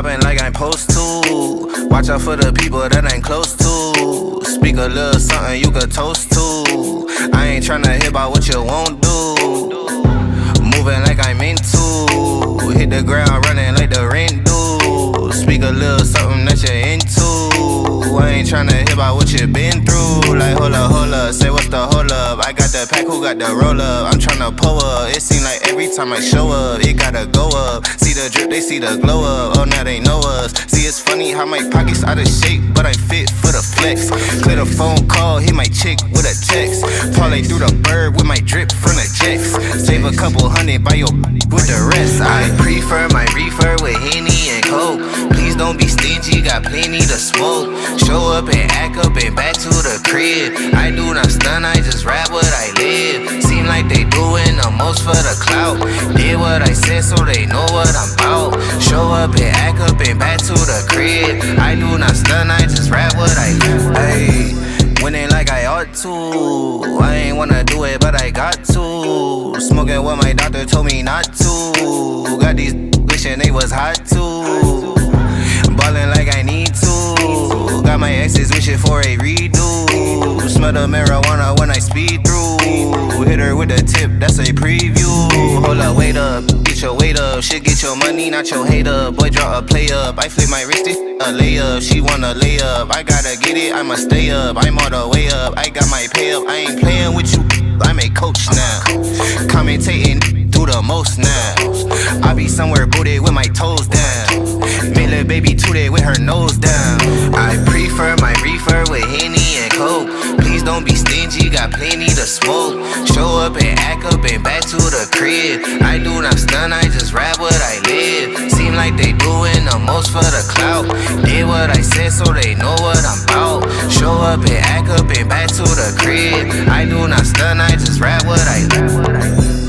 Mobbing like I'm supposed to. Watch out for the people that ain't close to. Speak a little something you could toast to. I ain't tryna hear about what you won't do. Moving like I'm into. Hit the ground running like the rent do. Speak a little something that you're into. I ain't tryna hear about what you been through. Like hold up, say what's the hold up. I got the pack, who got the roll up? I'm tryna pull up. It seem like every time I show up, it gotta go up. See the drip, they see the glow up. Oh now they know us. See it's funny how my pockets out of shape, but I'm fit for the flex. Clear the phone call, hit my chick with a text. Parlay through the bird with my drip from the jets. Save a couple hundred by your with the rest. I prefer my reefer with Henny and Coke. Please don't be stingy, got plenty to smoke. Show up and act up and back to the crib. I do not stun, I just rap what I live. Seem like they doing the most for the clout. Did what I said so they know what I'm about. Show up and act up and back to the crib. I do not stun, I just rap what I live. Ayy, winning like I ought to. I ain't wanna do it, but I got to. Smoking what my doctor told me not to. Got these wishing they was hot too. Ballin' like I need to. Got my exes wishing for a redo. Smell the marijuana when I speed through. Hit her with a tip, that's a preview. Hold up, wait up, get your weight up. Shit, get your money, not your hater. Boy, draw a play up. I flip my wrist, a layup. She wanna lay up. I gotta get it, I'ma stay up. I'm all the way up, I got my pay up. I ain't playing with you, I'm a coach now. Commentating do the most now. I be somewhere booted with my toes down. Made little baby tooted with her nose down. I prefer my reefer with Henny and Coke. Please don't be stingy, got plenty to smoke. Show up and act up and back to the crib. I do not stun, I just rap what I live. Seem like they doing the most for the clout. Did what I said so they know what I'm about. Show up and act up and back to the crib. I do not stun, I just rap what I live.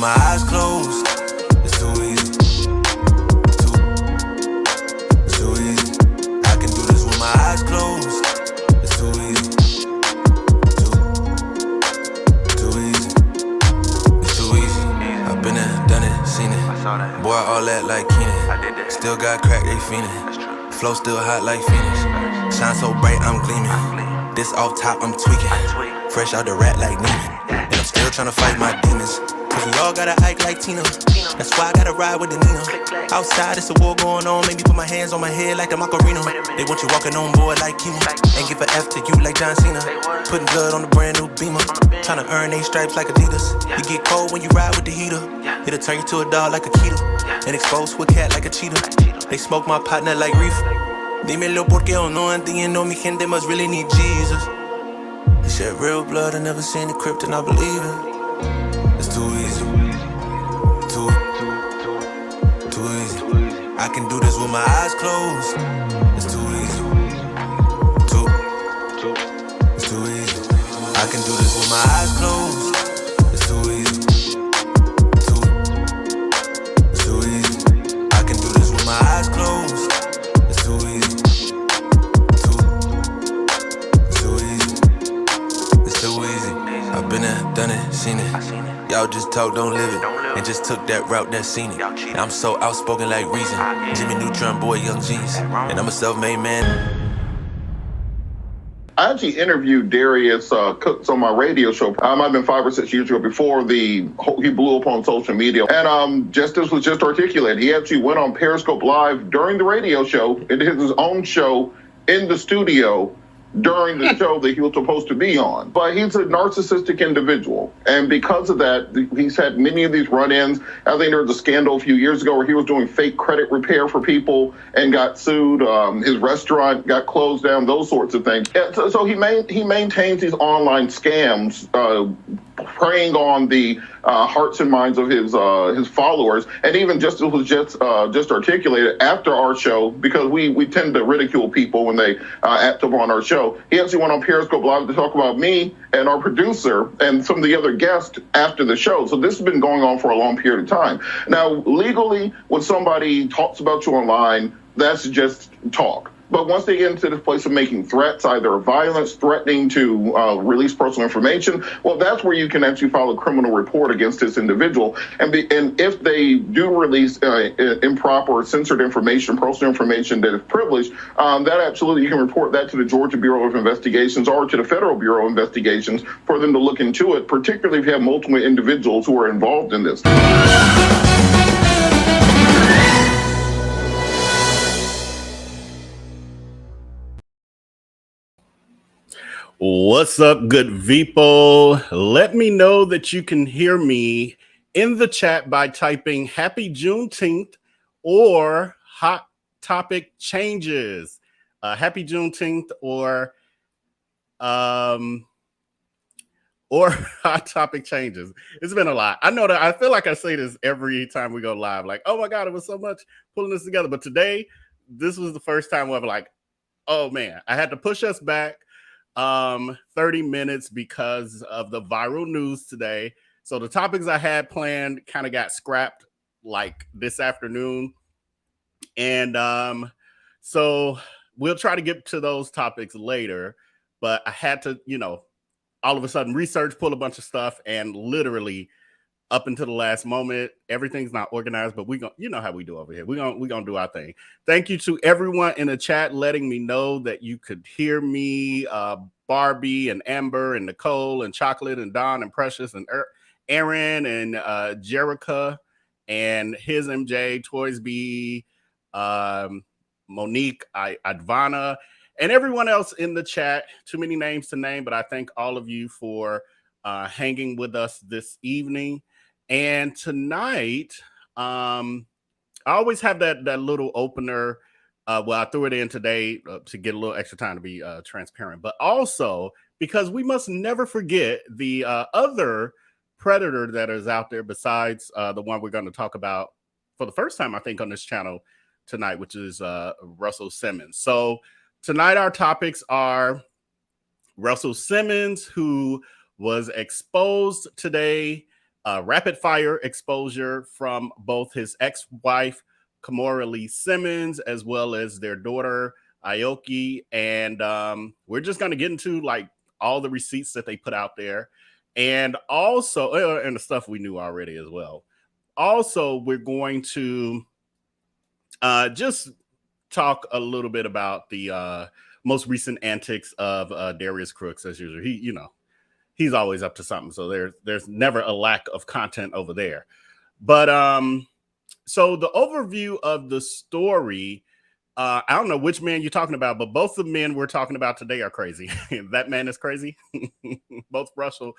my eyes closed. It's too easy. It's too easy. I can do this with my eyes closed. It's too easy. Too easy. It's too easy. I've been there, done it, seen it. Boy, all that like Keenan. Still got crack, they fiendin'. Flow still hot like Phoenix. Shine so bright, I'm gleaming. This off top, I'm tweaking. Fresh out the rat like Neiman. And I'm still tryna fight my demons. Cause we all gotta act like Tina. That's why I gotta ride with the Nina. Outside, it's a war going on. Make me put my hands on my head like the Macarena. They want you walking on board like chemo. Ain't give a F to you like John Cena. Putting blood on the brand new Beamer. Tryna earn 8 stripes like Adidas. You get cold when you ride with the heater. It'll turn you to a dog like a keto. And expose to a cat like a cheetah. They smoke my partner like reefer. Dímelo porque yo no entiendo. Mi gente must really need Jesus. They shed real blood. I never seen the crypt and I believe it. It's too easy. Too easy. I can do this with my eyes closed. It's too easy. It's too easy. I can do this with my eyes closed. It's too easy. It's too easy. I can do this with my eyes closed. It's too easy. It's too easy. It's too easy. I've been there, done it, seen it. Y'all just talk, don't live it. And just took that route, that seen it. Now I'm so outspoken like Reason. Jimmy Neutron, boy, young G's. And I'm a self-made man. I actually interviewed Darius Cooks on my radio show. I've been 5 or 6 years ago before he blew up on social media. And Justice was just articulated. He actually went on Periscope Live during the radio show. It is his own show in the studio during the show that he was supposed to be on. But he's a narcissistic individual. And because of that, he's had many of these run-ins. I think there was a scandal a few years ago where he was doing fake credit repair for people and got sued. His restaurant got closed down, those sorts of things. And so he maintains these online scams, preying on the hearts and minds of his followers, and even just articulated after our show, because we tend to ridicule people when they act up on our show. He actually went on Periscope Live to talk about me and our producer and some of the other guests after the show. So this has been going on for a long period of time. Now, legally, when somebody talks about you online, that's just talk. But once they get into the place of making threats, either violence, threatening to release personal information, well, that's where you can actually file a criminal report against this individual. And if they do release improper or censored information, personal information that is privileged, that absolutely, you can report that to the Georgia Bureau of Investigations or to the Federal Bureau of Investigations for them to look into it, particularly if you have multiple individuals who are involved in this. What's up, good people? Let me know that you can hear me in the chat by typing Happy Juneteenth or Hot Topic Changes. Happy Juneteenth or Hot Topic Changes. It's been a lot. I know that I feel like I say this every time we go live, like, oh my God, it was so much pulling this together. But today, this was the first time where I'm like, oh man, I had to push us back 30 minutes because of the viral news today. So the topics I had planned kind of got scrapped like this afternoon. And so we'll try to get to those topics later, but I had to, all of a sudden research, pull a bunch of stuff, and literally up until the last moment, everything's not organized, but you know how we do over here. We're gonna do our thing. Thank you to everyone in the chat letting me know that you could hear me, Barbie and Amber and Nicole and Chocolate and Don and Precious and Aaron and Jerica and his MJ, Toys B, Monique, Advana, and everyone else in the chat. Too many names to name, but I thank all of you for hanging with us this evening. And tonight, I always have that little opener. Well, I threw it in today to get a little extra time to be transparent, but also because we must never forget the other predator that is out there besides the one we're going to talk about for the first time, I think, on this channel tonight, which is Russell Simmons. So tonight, our topics are Russell Simmons, who was exposed today rapid fire exposure from both his ex-wife, Kimora Lee Simmons, as well as their daughter, Aoki. And we're just going to get into like all the receipts that they put out there. And also, and the stuff we knew already as well. Also, we're going to just talk a little bit about the most recent antics of Darius Crooks, as usual. He's always up to something, so there's never a lack of content over there. But so the overview of the story, I don't know which man you're talking about, but both the men we're talking about today are crazy. That man is crazy. Both Russell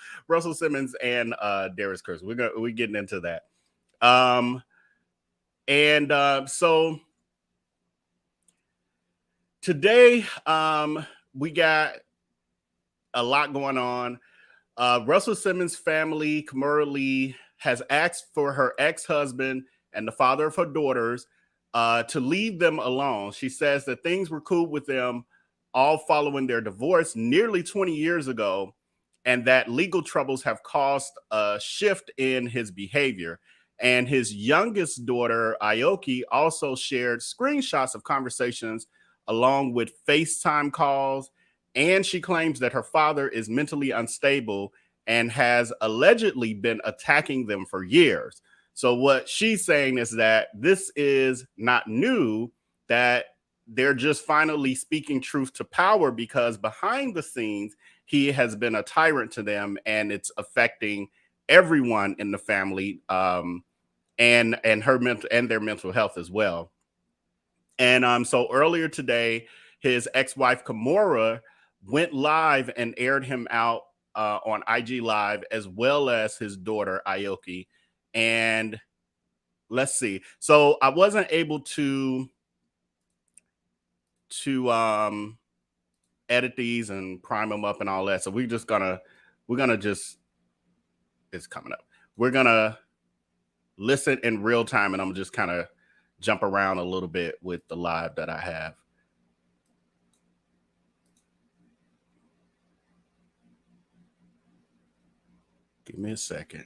Simmons and Darius Crooks. We're getting into that. So today we got a lot going on. Russell Simmons' family, Kimora Lee, has asked for her ex-husband and the father of her daughters to leave them alone. She says that things were cool with them all following their divorce nearly 20 years ago, and that legal troubles have caused a shift in his behavior. And his youngest daughter, Aoki, also shared screenshots of conversations along with FaceTime calls. And she claims that her father is mentally unstable and has allegedly been attacking them for years. So what she's saying is that this is not new, that they're just finally speaking truth to power, because behind the scenes, he has been a tyrant to them, and it's affecting everyone in the family, and her mental and their mental health as well. And so earlier today, his ex-wife Kimora went live and aired him out on IG Live, as well as his daughter Aoki. And let's see. So I wasn't able to edit these and prime them up and all that. So we're gonna just, it's coming up. We're gonna listen in real time, and I'm just kind of jump around a little bit with the live that I have. Give me a second.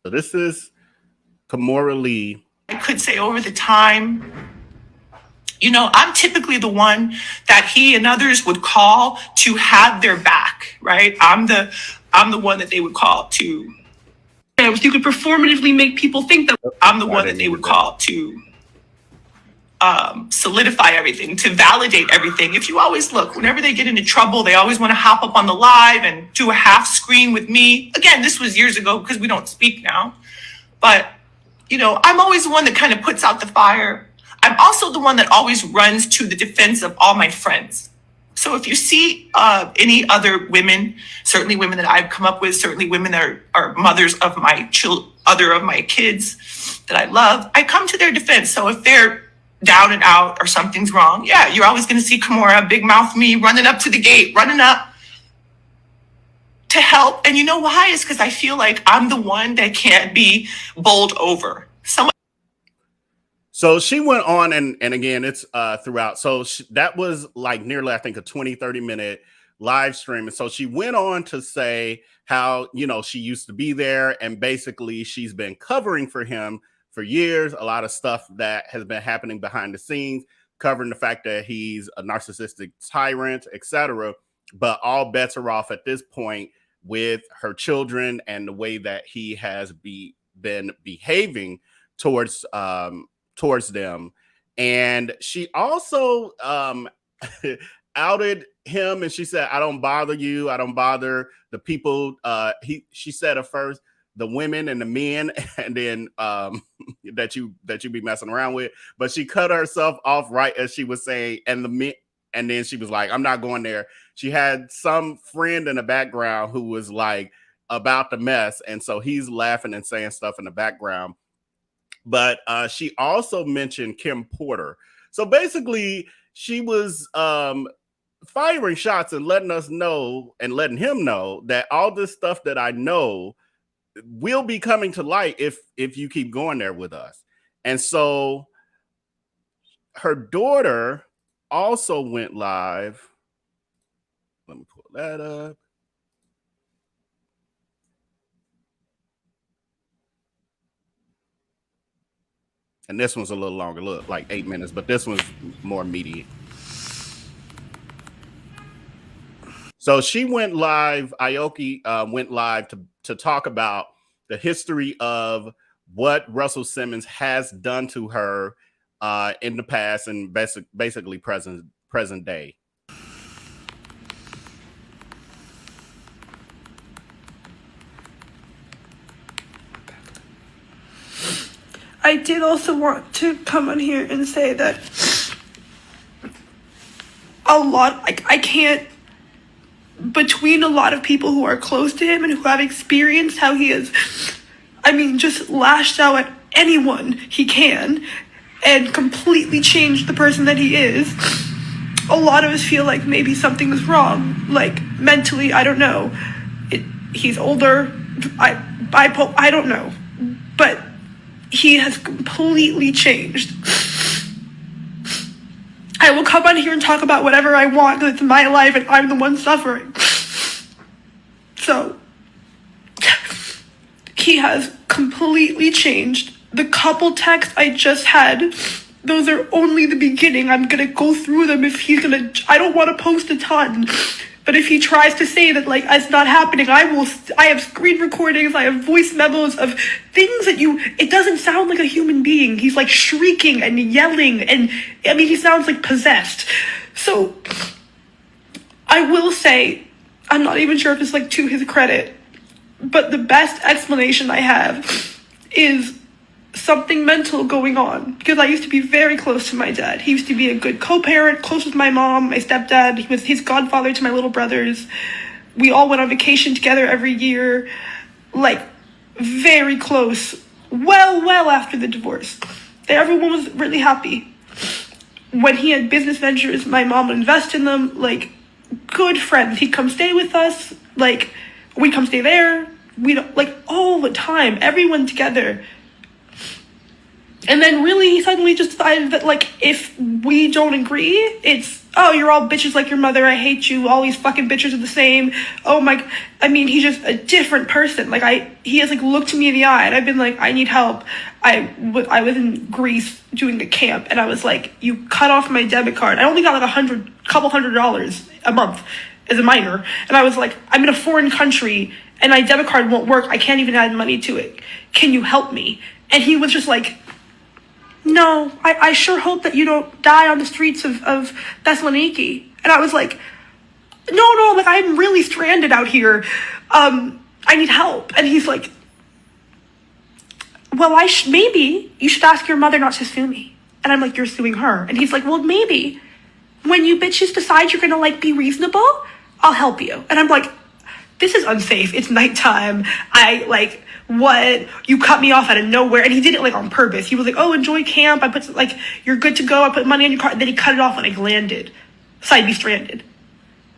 So this is Kimora Lee. I could say over the time, I'm typically the one that he and others would call to have their back, right? I'm the one that they would call to. You could performatively make people think that I'm the one that they would call to solidify everything, to validate everything. If you always look, whenever they get into trouble, they always want to hop up on the live and do a half screen with me. Again, this was years ago because we don't speak now. But, I'm always the one that kind of puts out the fire. I'm also the one that always runs to the defense of all my friends. So if you see any other women, certainly women that I've come up with, certainly women that are mothers of my other of my kids that I love, I come to their defense. So if they're down and out or something's wrong, yeah, you're always going to see Kimora, big mouth me, running up to the gate, running up to help. And you know why? It's because I feel like I'm the one that can't be bowled over. So she went on, and again, it's throughout. So that was like nearly, I think, a 20-30 minute live stream. And so she went on to say how, she used to be there, and basically she's been covering for him for years, a lot of stuff that has been happening behind the scenes, covering the fact that he's a narcissistic tyrant, etc. But all bets are off at this point with her children and the way that he has been behaving towards them. And she also outed him, and she said, "I don't bother you. I don't bother the people." She said at first, the women and the men, and then that you be messing around with. But she cut herself off right as she was saying, and the men, and then she was like, "I'm not going there." She had some friend in the background who was like about the mess, and so he's laughing and saying stuff in the background. But she also mentioned Kim Porter. So basically, she was firing shots and letting us know and letting him know that all this stuff that I know will be coming to light if you keep going there with us. And so her daughter also went live. Let me pull that up. And this one's a little longer, look, like 8 minutes, but this one's more immediate. So she went live, Aoki went live to talk about the history of what Russell Simmons has done to her in the past and basically present day. I did also want to come on here and say that I can't, between a lot of people who are close to him and who have experienced how he has, just lashed out at anyone he can and completely changed the person that he is. A lot of us feel like maybe something is wrong, like mentally, I don't know. He's older, I don't know, but he has completely changed. I will come on here and talk about whatever I want because it's my life and I'm the one suffering. So, he has completely changed. The couple texts I just had, those are only the beginning. I'm gonna go through them if he's gonna, I don't want to post a ton. But if he tries to say that, like, it's not happening, I have screen recordings, I have voice memos of things that it doesn't sound like a human being. He's like shrieking and yelling and, he sounds like possessed. So, I will say, I'm not even sure if it's like to his credit, but the best explanation I have is something mental going on, because I used to be very close to my dad. He used to be a good co-parent, close with my mom, my stepdad. He was his godfather to my little brothers. We all went on vacation together every year, like very close, well after the divorce. Everyone was really happy. When he had business ventures, my mom would invest in them, like good friends. He'd come stay with us, like we'd come stay there. Like all the time, everyone together. And then really he suddenly just decided that, like, if we don't agree, it's, oh, you're all bitches like your mother, I hate you, all these fucking bitches are the same. Oh my, he's just a different person. Like, he has, like, looked me in the eye, and I've been like, I need help. I was in Greece doing a camp, and I was like, you cut off my debit card. I only got, like, couple $100 a month as a minor. And I was like, I'm in a foreign country, and my debit card won't work. I can't even add money to it. Can you help me? And he was just like, no, I sure hope that you don't die on the streets of Thessaloniki. And I was like, no, like, I'm really stranded out here. I need help. And he's like, well, maybe you should ask your mother not to sue me. And I'm like, you're suing her. And he's like, well, maybe when you bitches decide you're gonna, like, be reasonable, I'll help you. And I'm like, this is unsafe. It's nighttime. What? You cut me off out of nowhere. And he did it, like, on purpose. He was like, oh, enjoy camp. I put, like, you're good to go. I put money on your card. And then he cut it off when I landed. So I'd be stranded.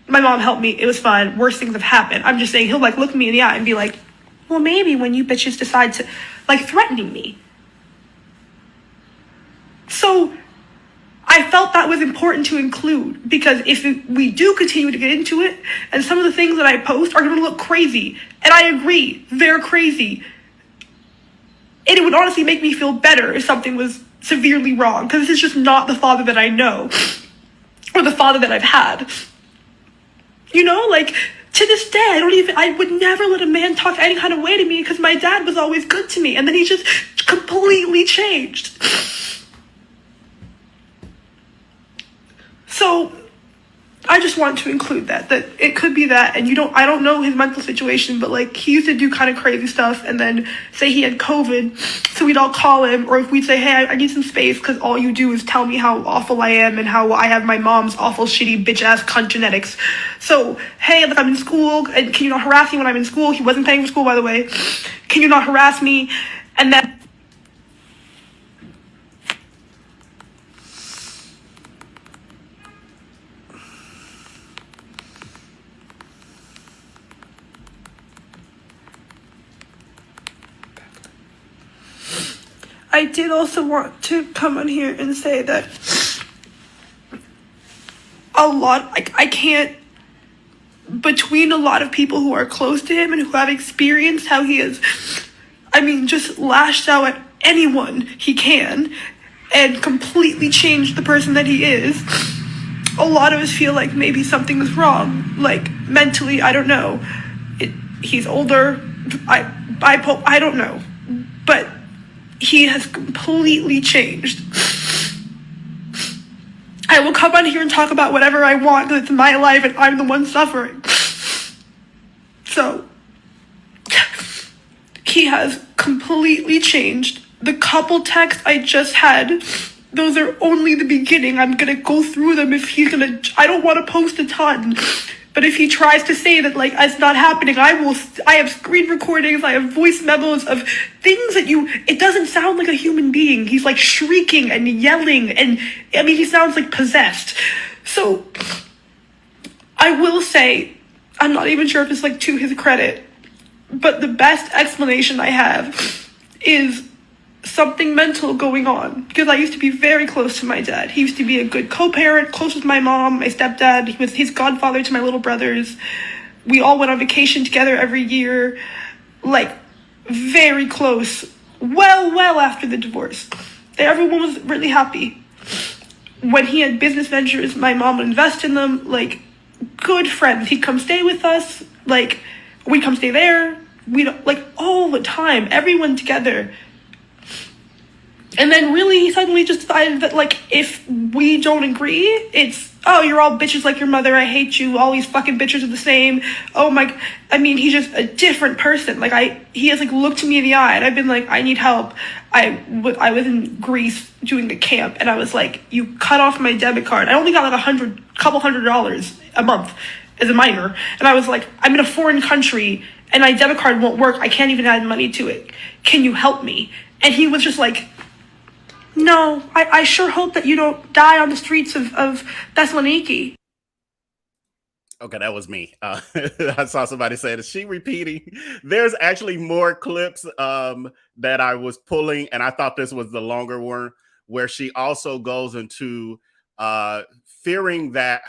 My mom helped me. It was fine. Worse things have happened. I'm just saying, he'll, like, look me in the eye and be like, well, maybe when you bitches decide to, like, threatening me. So I felt that was important to include, because if we do continue to get into it, and some of the things that I post are going to look crazy, and I agree, they're crazy, and it would honestly make me feel better if something was severely wrong, because this is just not the father that I know, or the father that I've had. You know, like, to this day, I would never let a man talk any kind of way to me, because my dad was always good to me, and then he just completely changed. So I just want to include that it could be that, and I don't know his mental situation, but, like, he used to do kind of crazy stuff, and then say he had COVID, so we'd all call him, or if we'd say, hey, I need some space, because all you do is tell me how awful I am, and how I have my mom's awful, shitty, bitch-ass cunt genetics. So, hey, like, I'm in school, and can you not harass me when I'm in school? He wasn't paying for school, by the way. Can you not harass me? And then I did also want to come on here and say that I can't, between a lot of people who are close to him and who have experienced how he has, just lashed out at anyone he can and completely changed the person that he is. A lot of us feel like maybe something's wrong, like mentally, I don't know. He's older, I don't know, but he has completely changed. I will come on here and talk about whatever I want because it's my life and I'm the one suffering. So, he has completely changed. The couple texts I just had, those are only the beginning. I'm gonna go through them if he's gonna, I don't want to post a ton. But if he tries to say that, like, it's not happening, I have screen recordings, I have voice memos of things that it doesn't sound like a human being. He's like shrieking and yelling and, he sounds like possessed. So, I will say, I'm not even sure if it's like to his credit, but the best explanation I have is something mental going on, because I used to be very close to my dad. He used to be a good co-parent, close with my mom, my stepdad. He was his godfather to my little brothers. We all went on vacation together every year, like very close, well after the divorce. Everyone was really happy. When he had business ventures, my mom would invest in them, like good friends. He'd come stay with us, like we'd come stay there. We'd like all the time, everyone together. And then really he suddenly just decided that, like, if we don't agree, it's, oh, you're all bitches like your mother, I hate you, all these fucking bitches are the same. Oh my, he's just a different person. Like, he has, like, looked me in the eye, and I've been like, I need help. I was in Greece doing a camp, and I was like, you cut off my debit card. I only got, like, couple $100 a month as a minor. And I was like, I'm in a foreign country, and my debit card won't work. I can't even add money to it. Can you help me? And he was just like, no, I sure hope that you don't die on the streets of Thessaloniki. Okay, that was me. I saw somebody say, is she repeating? There's actually more clips that I was pulling, and I thought this was the longer one, where she also goes into fearing that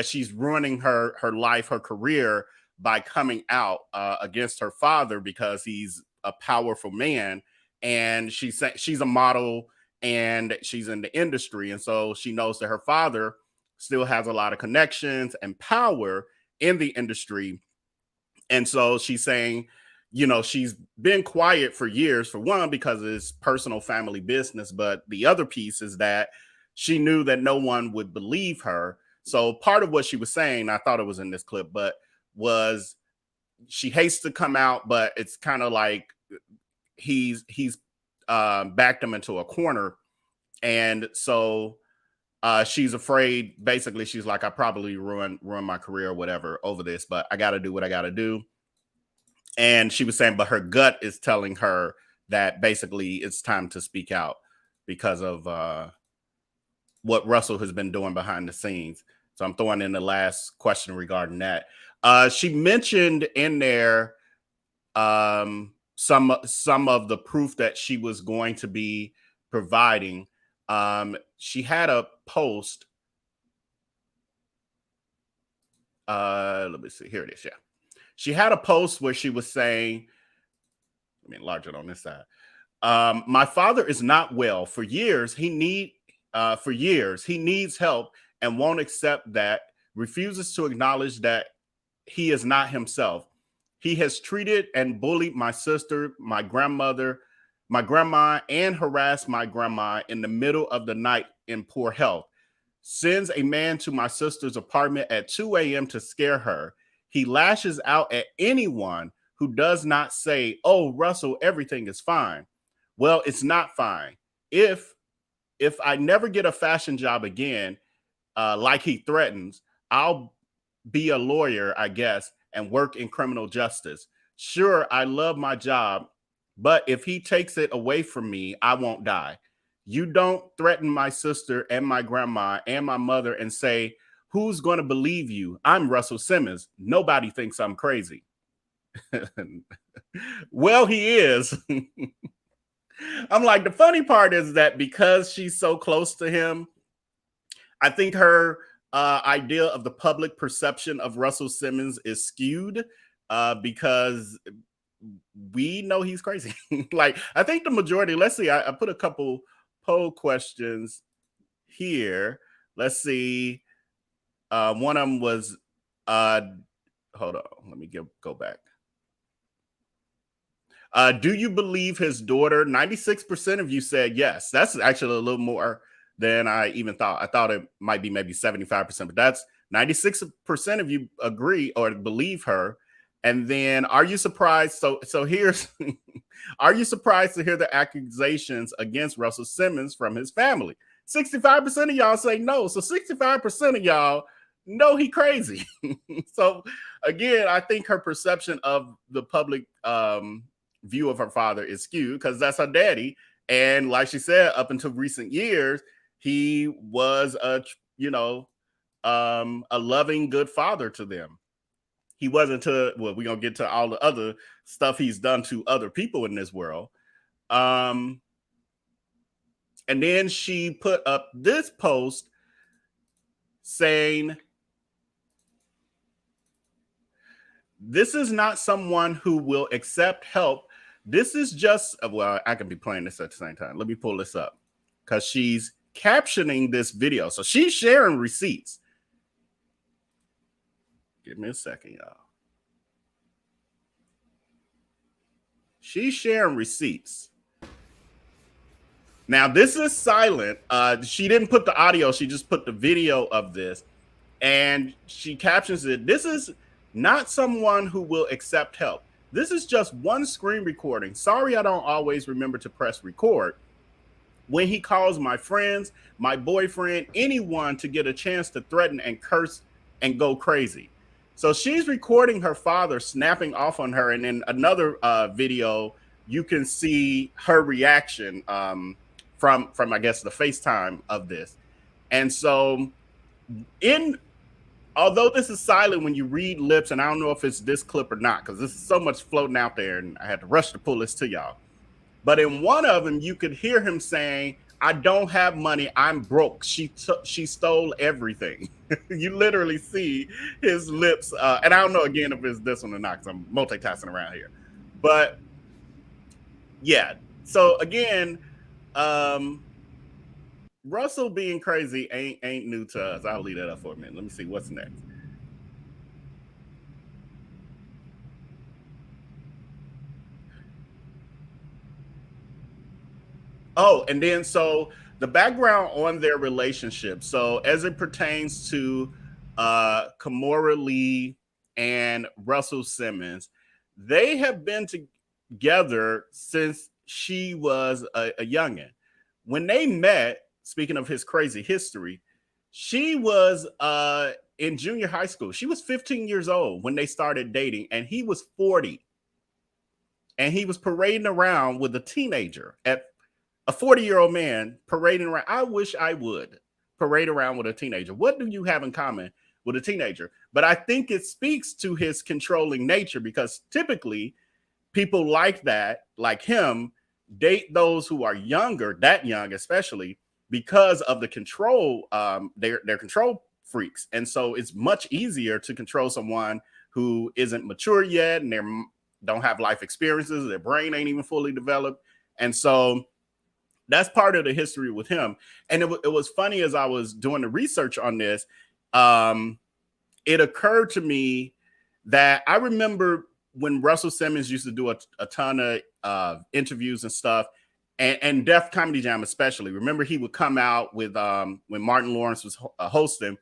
she's ruining her life, her career, by coming out against her father because he's a powerful man. And she's a model and she's in the industry. And so she knows that her father still has a lot of connections and power in the industry. And so she's saying, she's been quiet for years, for one, because it's personal family business. But the other piece is that she knew that no one would believe her. So part of what she was saying, I thought it was in this clip, but was she hates to come out, but it's kind of like, he's backed him into a corner. And so she's afraid. Basically, she's like, I probably ruin my career or whatever over this, but I got to do what I got to do. And she was saying, but her gut is telling her that basically it's time to speak out because of what Russell has been doing behind the scenes. So I'm throwing in the last question regarding that. She mentioned in there some of the proof that she was going to be providing. She had a post. Let me see. Here it is. Yeah. She had a post where she was saying, enlarge it on this side. My father is not well. For years, he needs help and won't accept that, refuses to acknowledge that he is not himself. He has treated and bullied my sister, my grandmother, my grandma, and harassed my grandma in the middle of the night in poor health. Sends a man to my sister's apartment at 2 a.m. to scare her. He lashes out at anyone who does not say, oh, Russell, everything is fine. Well, it's not fine. If I never get a fashion job again, like he threatens, I'll be a lawyer, I guess, and work in criminal justice. Sure, I love my job, but if he takes it away from me, I won't die. You don't threaten my sister and my grandma and my mother and say, who's going to believe you? I'm Russell Simmons. Nobody thinks I'm crazy. Well, he is. I'm like, the funny part is that because she's so close to him, I think her idea of the public perception of Russell Simmons is skewed because we know he's crazy. Like, I think the majority, let's see, I put a couple poll questions here. Let's see. One of them was, hold on, let me go back. Do you believe his daughter? 96% of you said yes. That's actually a little more than I even thought. I thought it might be maybe 75%, but that's 96% of you agree or believe her. And then, are you surprised? So here's, are you surprised to hear the accusations against Russell Simmons from his family? 65% of y'all say no. So 65% of y'all know he crazy. So again, I think her perception of the public view of her father is skewed because that's her daddy. And like she said, up until recent years, he was a loving, good father to them. He wasn't to, well, we're going to get to all the other stuff he's done to other people in this world. And then she put up this post saying, this is not someone who will accept help. This is just, well, I can be playing this at the same time. Let me pull this up because she's captioning this video. So she's sharing receipts. Give me a second, y'all. She's sharing receipts. Now, this is silent. She didn't put the audio. She just put the video of this. And she captions it. This is not someone who will accept help. This is just one screen recording. Sorry, I don't always remember to press record. When he calls my friends, my boyfriend, anyone to get a chance to threaten and curse and go crazy. So she's recording her father snapping off on her. And in another video, you can see her reaction from I guess the FaceTime of this. And so although this is silent when you read lips, and I don't know if it's this clip or not, because this is so much floating out there and I had to rush to pull this to y'all. But in one of them, you could hear him saying, I don't have money. I'm broke. She stole everything. You literally see his lips. And I don't know, again, if it's this one or not, because I'm multitasking around here. But yeah. So again, Russell being crazy ain't new to us. I'll leave that up for a minute. Let me see what's next. Oh, and then so the background on their relationship. So as it pertains to Kimora Lee and Russell Simmons, they have been together since she was a youngin'. When they met, speaking of his crazy history, she was in junior high school. She was 15 years old when they started dating, and he was 40. And he was parading around with a teenager, at a 40-year-old man parading around. I wish I would parade around with a teenager. What do you have in common with a teenager? But I think it speaks to his controlling nature, because typically people like that, like him, date those who are younger, that young especially, because of the control. They're control freaks. And so it's much easier to control someone who isn't mature yet and they don't have life experiences. Their brain ain't even fully developed. And so that's part of the history with him. And it was funny, as I was doing the research on this, it occurred to me that I remember when Russell Simmons used to do a ton of interviews and stuff, and Def Comedy Jam especially. Remember, he would come out with when Martin Lawrence was hosting,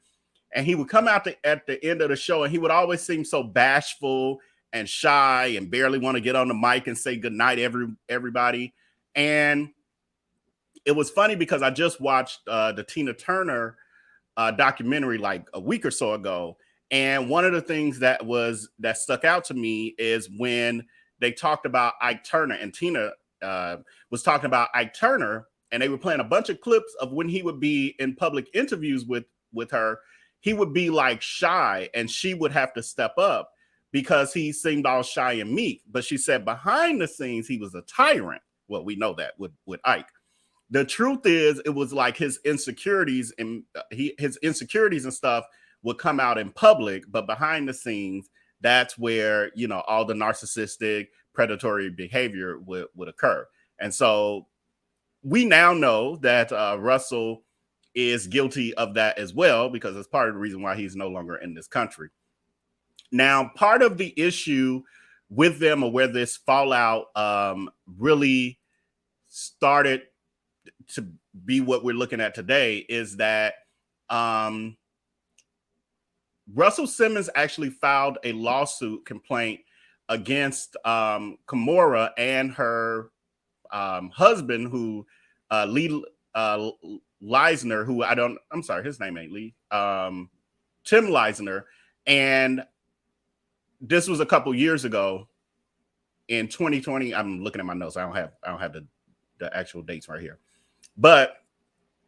and he would come out at the end of the show, and he would always seem so bashful and shy and barely want to get on the mic and say goodnight, everybody. And it was funny because I just watched the Tina Turner documentary like a week or so ago. And one of the things that stuck out to me is when they talked about Ike Turner, and Tina was talking about Ike Turner, and they were playing a bunch of clips of when he would be in public interviews with her. He would be like shy, and she would have to step up because he seemed all shy and meek. But she said behind the scenes, he was a tyrant. Well, we know that with Ike. The truth is, it was like his insecurities and his insecurities and stuff would come out in public, but behind the scenes, that's where, you know, all the narcissistic predatory behavior would occur. And so we now know that Russell is guilty of that as well, because it's part of the reason why he's no longer in this country. Now, part of the issue with them, or where this fallout really started to be what we're looking at today, is that Russell Simmons actually filed a lawsuit complaint against Kimora and her husband, who Lee Leisner, who I'm sorry, his name ain't Lee, Tim Leisner. And this was a couple years ago in 2020. I'm looking at my notes. I don't have the actual dates right here, but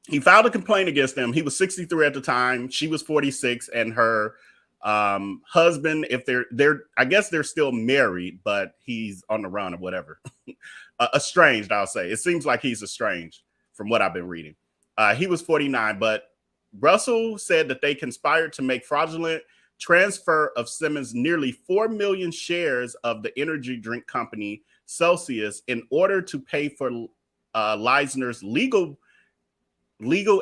he filed a complaint against them. He was 63 at the time. She was 46, and her husband, if they're I guess they're still married, but he's on the run or whatever. Estranged, I'll say. It seems like he's estranged from what I've been reading. He was 49, but Russell said that they conspired to make fraudulent transfer of Simmons' nearly 4 million shares of the energy drink company Celsius in order to pay for Leisner's legal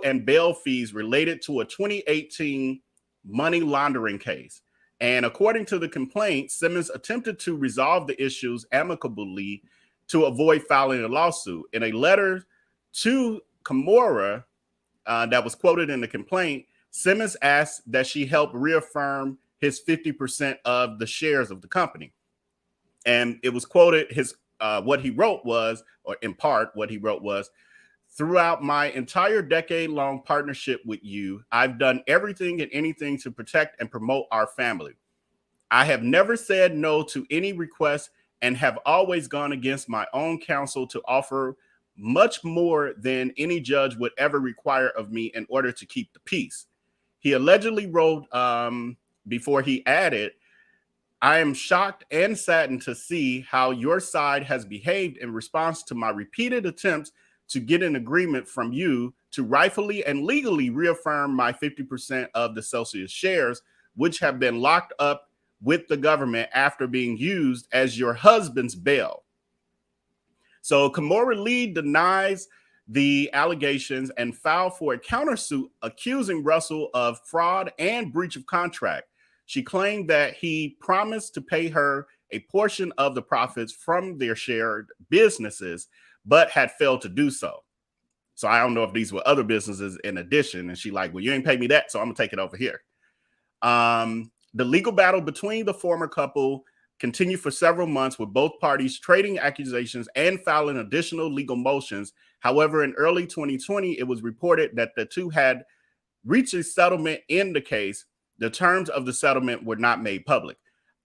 and bail fees related to a 2018 money laundering case. And according to the complaint, Simmons attempted to resolve the issues amicably to avoid filing a lawsuit. In a letter to Kimora that was quoted in the complaint, Simmons asked that she help reaffirm his 50% of the shares of the company. And it was quoted, what he wrote was, or in part, what he wrote was, "Throughout my entire decade-long partnership with you, I've done everything and anything to protect and promote our family. I have never said no to any request and have always gone against my own counsel to offer much more than any judge would ever require of me in order to keep the peace." He allegedly wrote, before he added, "I am shocked and saddened to see how your side has behaved in response to my repeated attempts to get an agreement from you to rightfully and legally reaffirm my 50% of the Celsius shares, which have been locked up with the government after being used as your husband's bail." So Kimora Lee denies the allegations and filed for a countersuit accusing Russell of fraud and breach of contract. She claimed that he promised to pay her a portion of the profits from their shared businesses, but had failed to do so. So I don't know if these were other businesses in addition. And she like, "Well, you ain't paid me that, so I'm gonna take it over here." The legal battle between the former couple continued for several months, with both parties trading accusations and filing additional legal motions. However, in early 2020, it was reported that the two had reached a settlement in the case. The terms of the settlement were not made public.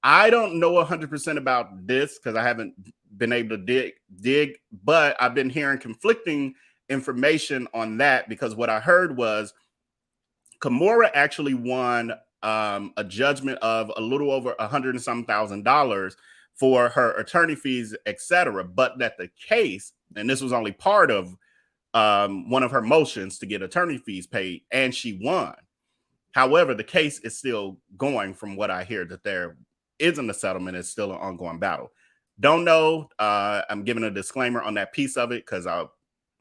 I don't know 100% about this because I haven't been able to dig, but I've been hearing conflicting information on that, because what I heard was Kimora actually won a judgment of a little over $100 and some thousand for her attorney fees, etc. But that the case, and this was only part of one of her motions to get attorney fees paid, and she won. However, the case is still going, from what I hear, that there isn't a settlement. It's still an ongoing battle. Don't know. I'm giving a disclaimer on that piece of it because I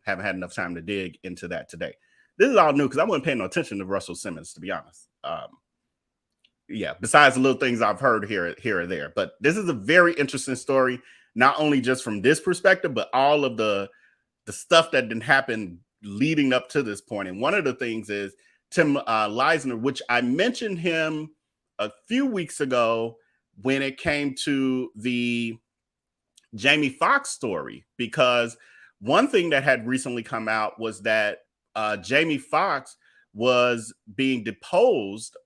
haven't had enough time to dig into that today. This is all new because I wasn't paying no attention to Russell Simmons, to be honest. Yeah, besides the little things I've heard here or there. But this is a very interesting story, not only just from this perspective, but all of the stuff that didn't happen leading up to this point. And one of the things is Tim Leisner, which I mentioned him a few weeks ago when it came to the Jamie Foxx story, because one thing that had recently come out was that Jamie Foxx was being deposed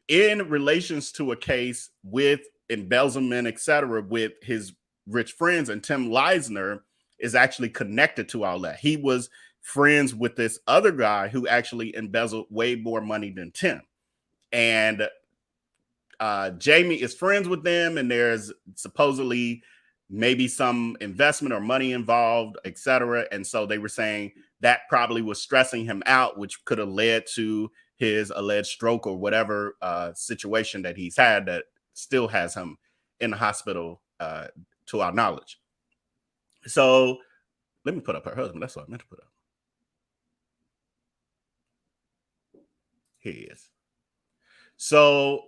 in relations to a case with embezzlement, etc., with his rich friends, and Tim Leisner is actually connected to all that. He was friends with this other guy who actually embezzled way more money than Tim, and Jamie is friends with them, and there's supposedly maybe some investment or money involved, etc. And so they were saying that probably was stressing him out, which could have led to his alleged stroke or whatever situation that he's had that still has him in the hospital, to our knowledge. So let me put up her husband. That's what I meant to put up. Here he is. So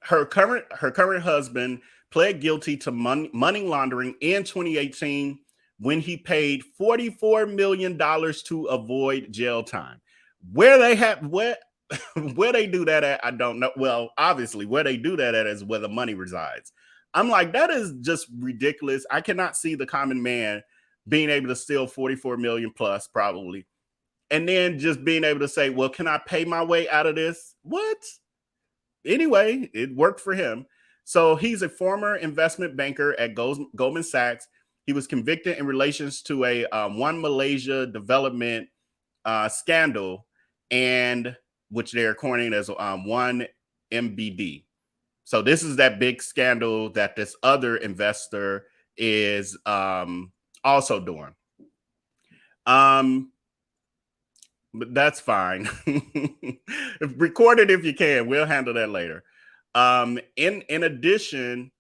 her current husband pled guilty to money laundering in 2018 when he paid $44 million to avoid jail time. Where they do that at, I don't know. Well, obviously, where they do that at is where the money resides. I'm like, that is just ridiculous. I cannot see the common man being able to steal 44 million plus, probably, and then just being able to say, well, can I pay my way out of this? What? Anyway, it worked for him. So he's a former investment banker at Goldman Sachs. He was convicted in relations to a One Malaysia development scandal, and which they're coining as One MBD. So this is that big scandal that this other investor is also doing. But that's fine. Record it if you can. We'll handle that later. In addition,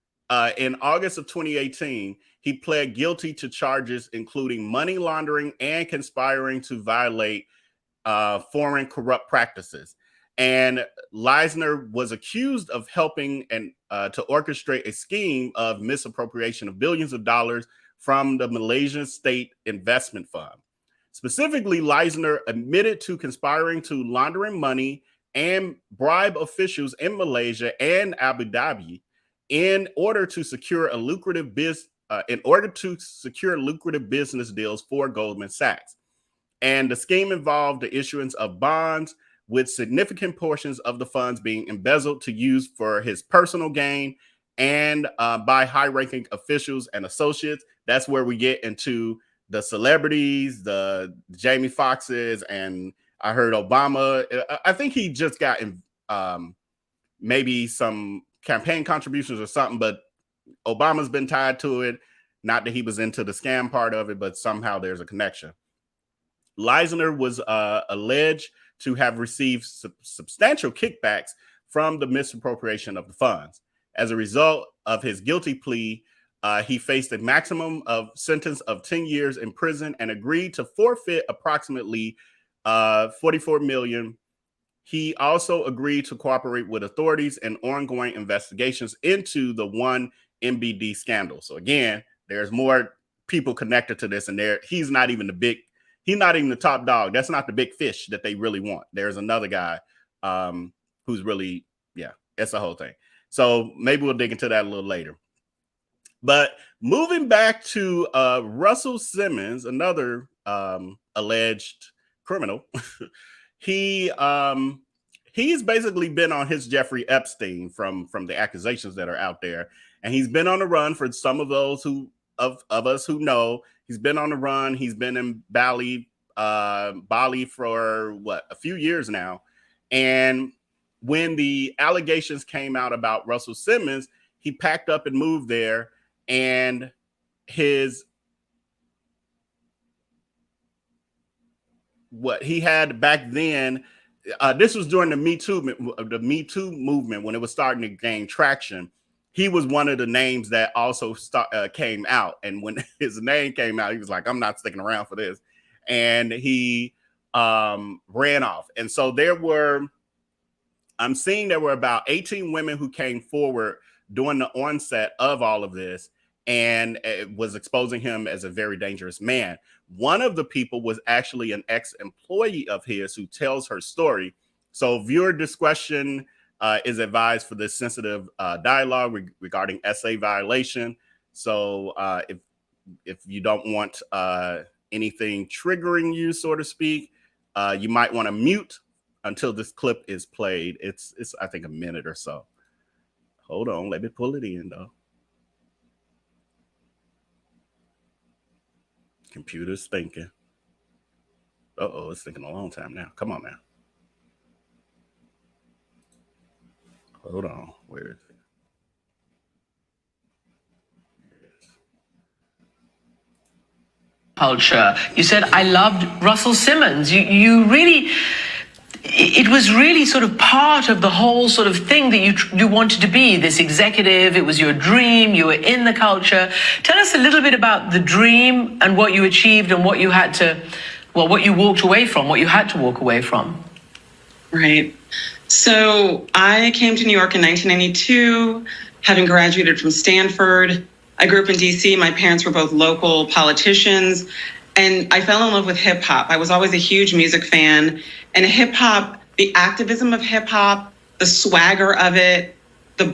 in August of 2018, he pled guilty to charges including money laundering and conspiring to violate foreign corrupt practices. And Leisner was accused of helping and to orchestrate a scheme of misappropriation of billions of dollars from the Malaysian State Investment Fund. Specifically, Leisner admitted to conspiring to laundering money and bribe officials in Malaysia and Abu Dhabi in order to secure lucrative business deals for Goldman Sachs. And the scheme involved the issuance of bonds with significant portions of the funds being embezzled to use for his personal gain and by high-ranking officials and associates. That's where we get into the celebrities, the Jamie Foxxes, and I heard Obama. I think he just got maybe some campaign contributions or something, but Obama's been tied to it. Not that he was into the scam part of it, but somehow there's a connection. Leisner was alleged to have received substantial kickbacks from the misappropriation of the funds. As a result of his guilty plea, he faced a maximum sentence of 10 years in prison and agreed to forfeit approximately $44 million. He also agreed to cooperate with authorities in ongoing investigations into the One MBD scandal. So again, there's more people connected to this, and he's not even the top dog. That's not the big fish that they really want. There's another guy who's really, it's the whole thing. So maybe we'll dig into that a little later. But moving back to Russell Simmons, another alleged criminal, he's basically been on his Jeffrey Epstein from the accusations that are out there, and he's been on the run. For some of those of us who know, he's been on the run. He's been in Bali for a few years now. And when the allegations came out about Russell Simmons, he packed up and moved there. And what he had back then, this was during the Me Too movement when it was starting to gain traction. He was one of the names that also came out. And when his name came out, he was like, I'm not sticking around for this. And he ran off. And so I'm seeing there were about 18 women who came forward during the onset of all of this, and it was exposing him as a very dangerous man. One of the people was actually an ex-employee of his who tells her story. So viewer discretion is advised for this sensitive dialogue regarding SA violation. So if you don't want anything triggering you, so to speak, you might want to mute until this clip is played. It's I think a minute or so. Hold on, let me pull it in though. Computer's thinking. Uh-oh, it's thinking a long time now. Come on now. Hold on. Where is it? culture. You said, I loved Russell Simmons. You really, it was really sort of part of the whole sort of thing that you wanted to be, this executive. It was your dream. You were in the culture. Tell us a little bit about the dream and what you achieved and what you had to, well, what you walked away from, what you had to walk away from. Right. So I came to New York in 1992, having graduated from Stanford. I grew up in DC. My parents were both local politicians, and I fell in love with hip hop. I was always a huge music fan, and hip hop, the activism of hip hop, the swagger of it, the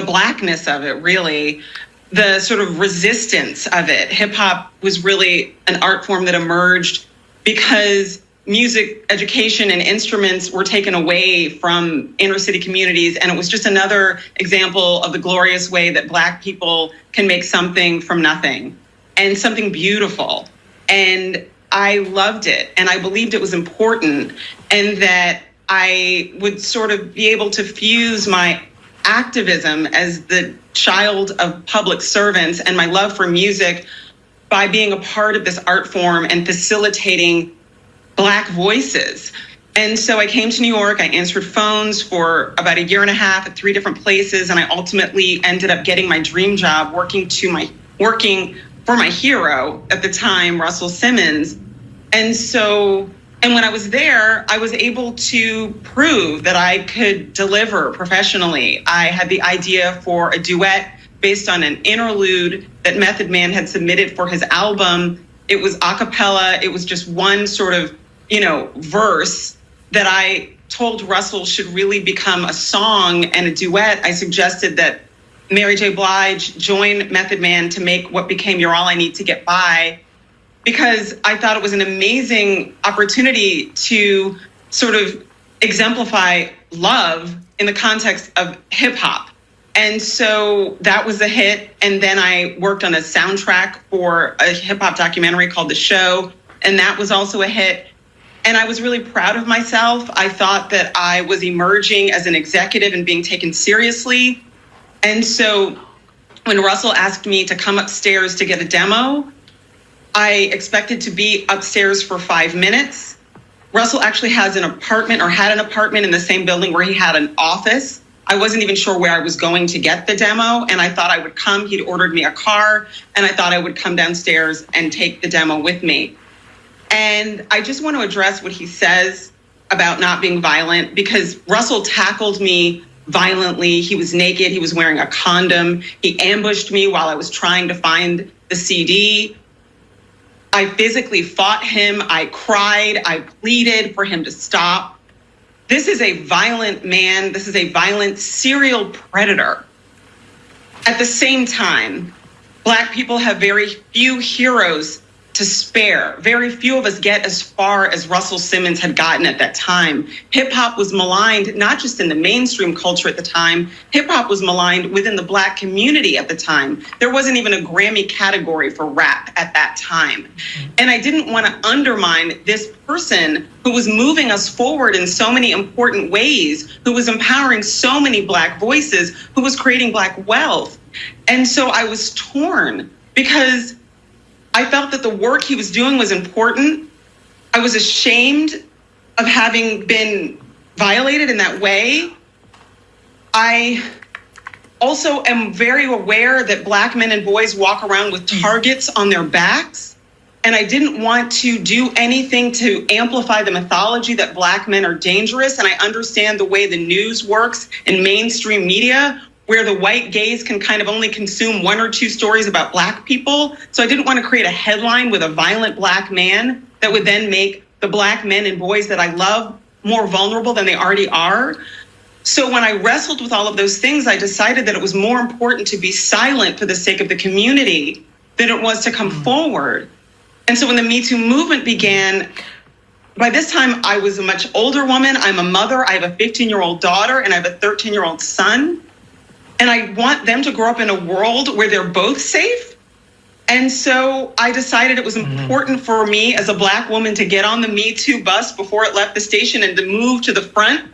blackness of it, really, the sort of resistance of it. Hip hop was really an art form that emerged because music education and instruments were taken away from inner city communities. And it was just another example of the glorious way that Black people can make something from nothing and something beautiful. And I loved it. And I believed it was important, and that I would sort of be able to fuse my activism as the child of public servants and my love for music by being a part of this art form and facilitating Black voices. And so I came to New York. I answered phones for about a year and a half at 3 different places, and I ultimately ended up getting my dream job working for my hero at the time, Russell Simmons. And when I was there, I was able to prove that I could deliver professionally. I had the idea for a duet based on an interlude that Method Man had submitted for his album. It was a cappella. It was just one sort of verse that I told Russell should really become a song and a duet. I suggested that Mary J. Blige join Method Man to make what became You're All I Need to Get By, because I thought it was an amazing opportunity to sort of exemplify love in the context of hip hop. And so that was a hit. And then I worked on a soundtrack for a hip hop documentary called The Show, and that was also a hit. And I was really proud of myself. I thought that I was emerging as an executive and being taken seriously. And so when Russell asked me to come upstairs to get a demo, I expected to be upstairs for 5 minutes. Russell actually has an apartment, or had an apartment in the same building where he had an office. I wasn't even sure where I was going to get the demo, and I thought I would come. He'd ordered me a car, and I thought I would come downstairs and take the demo with me. And I just want to address what he says about not being violent, because Russell tackled me violently. He was naked. He was wearing a condom. He ambushed me while I was trying to find the CD. I physically fought him. I cried. I pleaded for him to stop. This is a violent man. This is a violent serial predator. At the same time, Black people have very few heroes to spare. Very few of us get as far as Russell Simmons had gotten at that time. Hip hop was maligned, not just in the mainstream culture at the time. Hip hop was maligned within the Black community at the time. There wasn't even a Grammy category for rap at that time. And I didn't want to undermine this person who was moving us forward in so many important ways, who was empowering so many Black voices, who was creating Black wealth. And so I was torn, because I felt that the work he was doing was important. I was ashamed of having been violated in that way. I also am very aware that Black men and boys walk around with targets on their backs. And I didn't want to do anything to amplify the mythology that Black men are dangerous. And I understand the way the news works in mainstream media, where the white gaze can kind of only consume 1 or 2 stories about Black people. So I didn't want to create a headline with a violent Black man that would then make the Black men and boys that I love more vulnerable than they already are. So when I wrestled with all of those things, I decided that it was more important to be silent for the sake of the community than it was to come forward. And so when the Me Too movement began, by this time I was a much older woman. I'm a mother. I have a 15-year-old daughter, and I have a 13-year-old son. And I want them to grow up in a world where they're both safe. And so I decided it was important for me as a Black woman to get on the Me Too bus before it left the station and to move to the front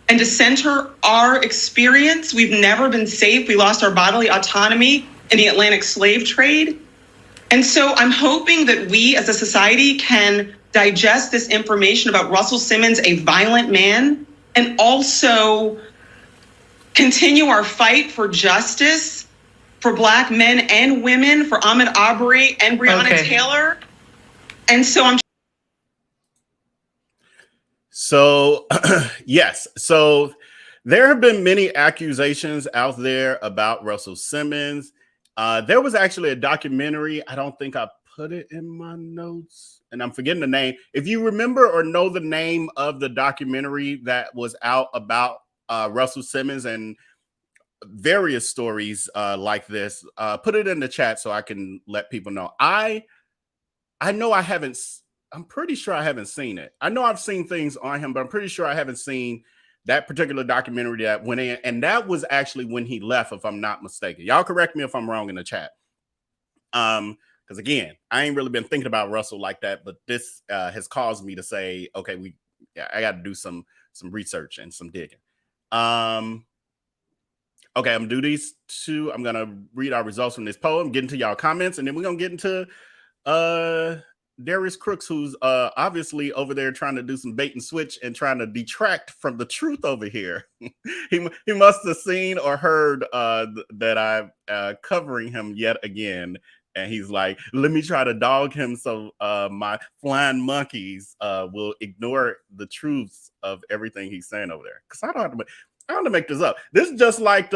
and to center our experience. We've never been safe. We lost our bodily autonomy in the Atlantic slave trade. And so I'm hoping that we as a society can digest this information about Russell Simmons, a violent man, and also continue our fight for justice for Black men and women, for Ahmaud Arbery and Breonna Taylor. And so I'm. So, yes. So there have been many accusations out there about Russell Simmons. There was actually a documentary. I don't think I put it in my notes, and I'm forgetting the name. If you remember or know the name of the documentary that was out about Russell Simmons and various stories like this, put it in the chat so I can let people know. I know I haven't. I'm pretty sure I haven't seen it. I know I've seen things on him, but I'm pretty sure I haven't seen that particular documentary that went in. And that was actually when he left, if I'm not mistaken. Y'all correct me if I'm wrong in the chat. Because again, I ain't really been thinking about Russell like that, but this has caused me to say, okay, I got to do some research and some digging. Okay, I'm gonna do these two. I'm gonna read our results from this poll, get into y'all comments, and then we're gonna get into Darius Crooks, who's obviously over there trying to do some bait and switch and trying to detract from the truth over here. he must have seen or heard that I'm covering him yet again. And he's like, let me try to dog him so my flying monkeys will ignore the truths of everything he's saying over there. Because I don't have to make this up. This is just like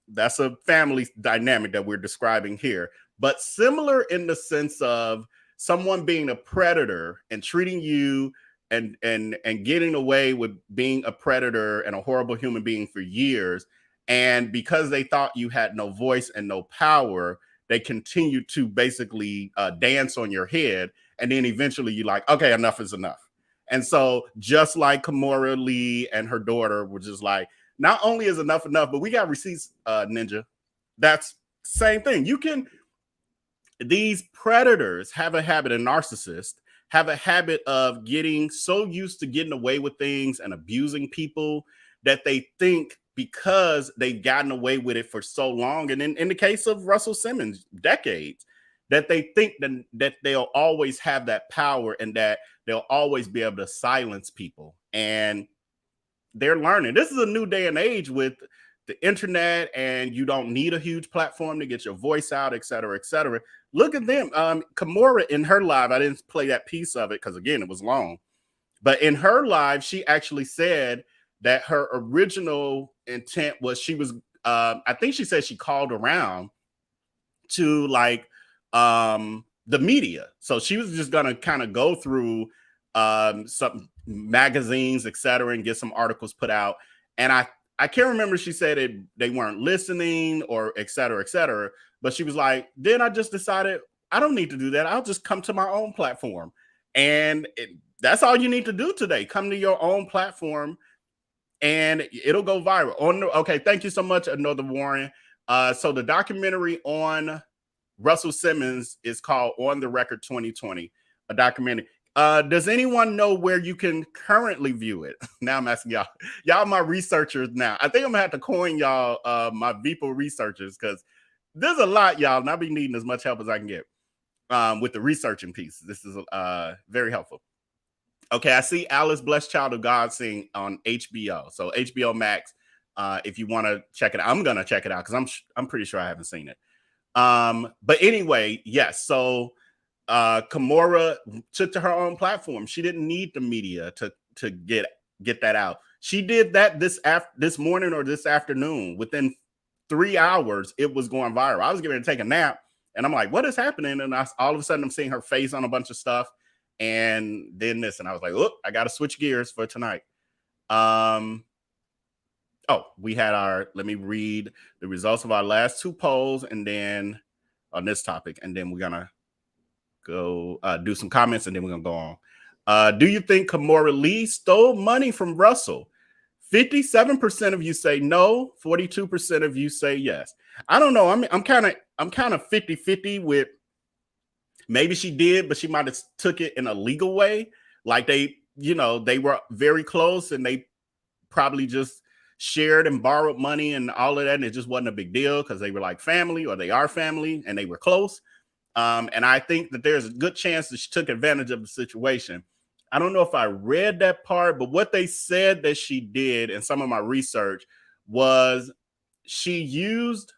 that's a family dynamic that we're describing here. But similar in the sense of someone being a predator and treating you and getting away with being a predator and a horrible human being for years. And because they thought you had no voice and no power, they continue to basically dance on your head. And then eventually you're like, okay, enough is enough. And so just like Kimora Lee and her daughter were just like, not only is enough, but we got receipts, Ninja. That's same thing. These predators have a habit, and narcissists have a habit of getting so used to getting away with things and abusing people that they think because they've gotten away with it for so long, and in the case of Russell Simmons, decades, that they think that they'll always have that power and that they'll always be able to silence people. And they're learning. This is a new day and age with the internet, and you don't need a huge platform to get your voice out, et cetera, et cetera. Look at them. Kimora in her live, I didn't play that piece of it because, again, it was long. But in her live, she actually said that her original intent was I think she said she called around to the media. So she was just going to kind of go through some magazines, et cetera, and get some articles put out. And I can't remember if she said they weren't listening or et cetera, but she was like, then I just decided I don't need to do that. I'll just come to my own platform. And that's all you need to do today. Come to your own platform and it'll go viral. Okay, thank you so much, Another Warren. So the documentary on Russell Simmons is called On the Record 2020, a documentary. Does anyone know where you can currently view it? Now I'm asking y'all. Y'all my researchers now. I think I'm gonna have to coin y'all my VPO researchers because there's a lot, y'all, and I'll be needing as much help as I can get with the researching piece. This is very helpful. Okay, I see Alice Blessed Child of God sing on HBO. So HBO Max, if you want to check it out, I'm gonna check it out because I'm pretty sure I haven't seen it. But anyway, yes, so Kimora took to her own platform. She didn't need the media to get that out. She did that this morning or this afternoon. Within 3 hours, it was going viral. I was getting ready to take a nap, and I'm like, "What is happening?" And all of a sudden, I'm seeing her face on a bunch of stuff, and then this, and I was like, "Oh, I got to switch gears for tonight." We had let me read the results of our last two polls, and then on this topic, and then we're gonna go do some comments, and then we're gonna go on. Do you think Kimora Lee stole money from Russell? 57% of you say no, 42% of you say yes. I don't know. I'm kind of 50-50 with maybe she did, but she might have took it in a legal way. Like they were very close, and they probably just shared and borrowed money and all of that, and it just wasn't a big deal because they were like family, or they are family, and they were close. And I think that there's a good chance that she took advantage of the situation. I don't know if I read that part, but what they said that she did in some of my research was she used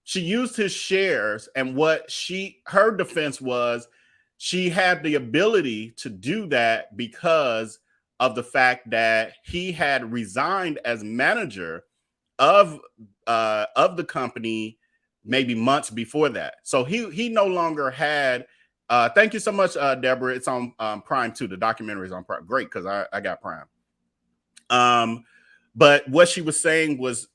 his shares, and what her defense was, she had the ability to do that because of the fact that he had resigned as manager of the company maybe months before that. So he no longer had. Thank you so much, Deborah. It's on Prime too. The documentary is on Prime. Great, because I got Prime. But what she was saying was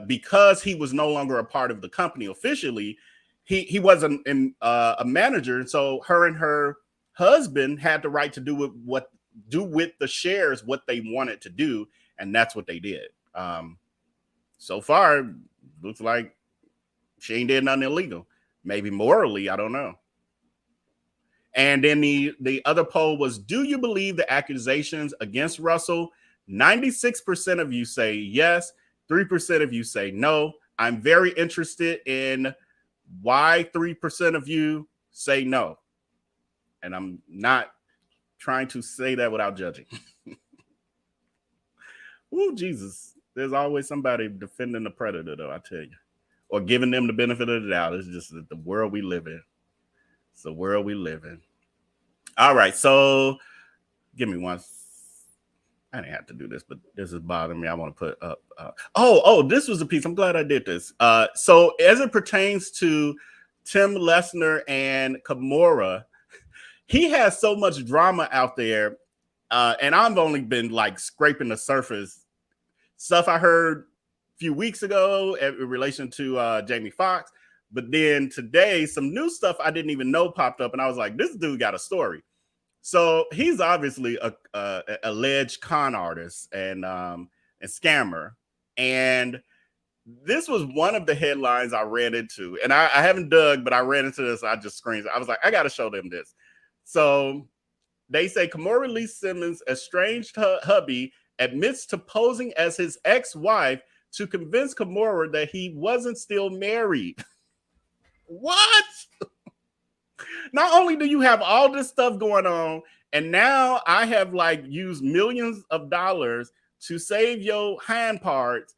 because he was no longer a part of the company officially, he wasn't a manager, and so her and her husband had the right to do with the shares what they wanted to do, and that's what they did. So far, looks like she ain't did nothing illegal. Maybe morally, I don't know. And then the other poll was, do you believe the accusations against Russell? 96% of you say yes. 3% of you say no. I'm very interested in why 3% of you say no. And I'm not trying to say that without judging. Oh, Jesus. There's always somebody defending the predator, though, I tell you. Or giving them the benefit of the doubt. It's just the world we live in. It's the world we live in. All right, so give me one. I didn't have to do this, but this is bothering me. I want to put up. This was a piece. I'm glad I did this. So as it pertains to Tim Lesnar and Kimora, he has so much drama out there, and I've only been like scraping the surface. Stuff I heard a few weeks ago in relation to Jamie Foxx, but then today some new stuff I didn't even know popped up, and I was like, this dude got a story. So he's obviously a alleged con artist and scammer. And this was one of the headlines I ran into. And I haven't dug, but I ran into this. I just screamed. I was like, I got to show them this. So they say Kimora Lee Simmons' estranged hubby admits to posing as his ex-wife to convince Kimora that he wasn't still married. What? Not only do you have all this stuff going on, and now I have like used millions of dollars to save your hind parts,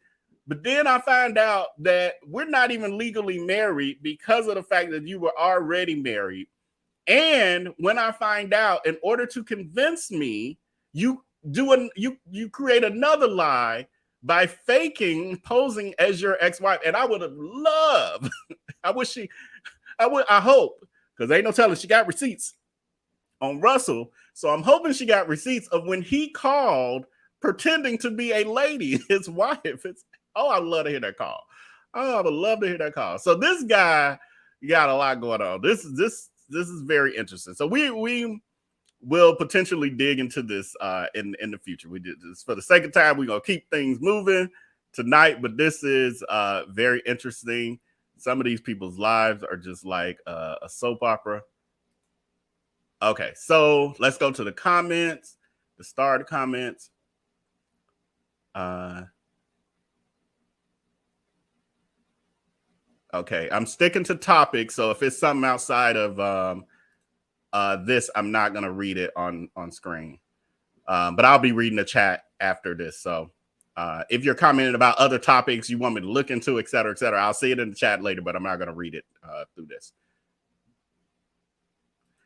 but then I find out that we're not even legally married because of the fact that you were already married. And when I find out, in order to convince me, you create another lie by posing as your ex-wife. And I would have loved, I hope, because ain't no telling, she got receipts on Russell. So I'm hoping she got receipts of when he called pretending to be a lady, his wife. I would love to hear that call. Oh, I would love to hear that call. So this guy got a lot going on. This is very interesting. So we will potentially dig into this in the future. We did this for the sake of time. We're gonna keep things moving tonight, but this is very interesting. Some of these people's lives are just like a soap opera. Okay, so let's go to the comments, the starred comments. Okay, I'm sticking to topics. So if it's something outside of this, I'm not going to read it on screen. But I'll be reading the chat after this. So if you're commenting about other topics you want me to look into, et cetera, I'll see it in the chat later, but I'm not going to read it through this.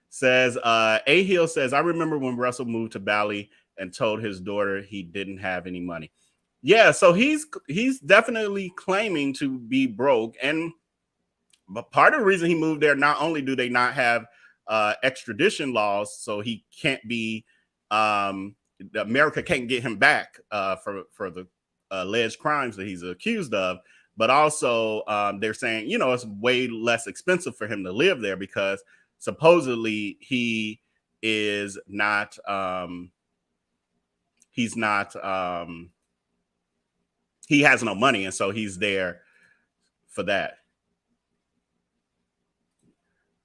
Says, A Hill says, I remember when Russell moved to Bali and told his daughter he didn't have any money. Yeah, so he's definitely claiming to be broke. But part of the reason he moved there, not only do they not have extradition laws, so he can't be, America can't get him back for the alleged crimes that he's accused of, but also they're saying, it's way less expensive for him to live there because supposedly he is not, he has no money, and so he's there for that.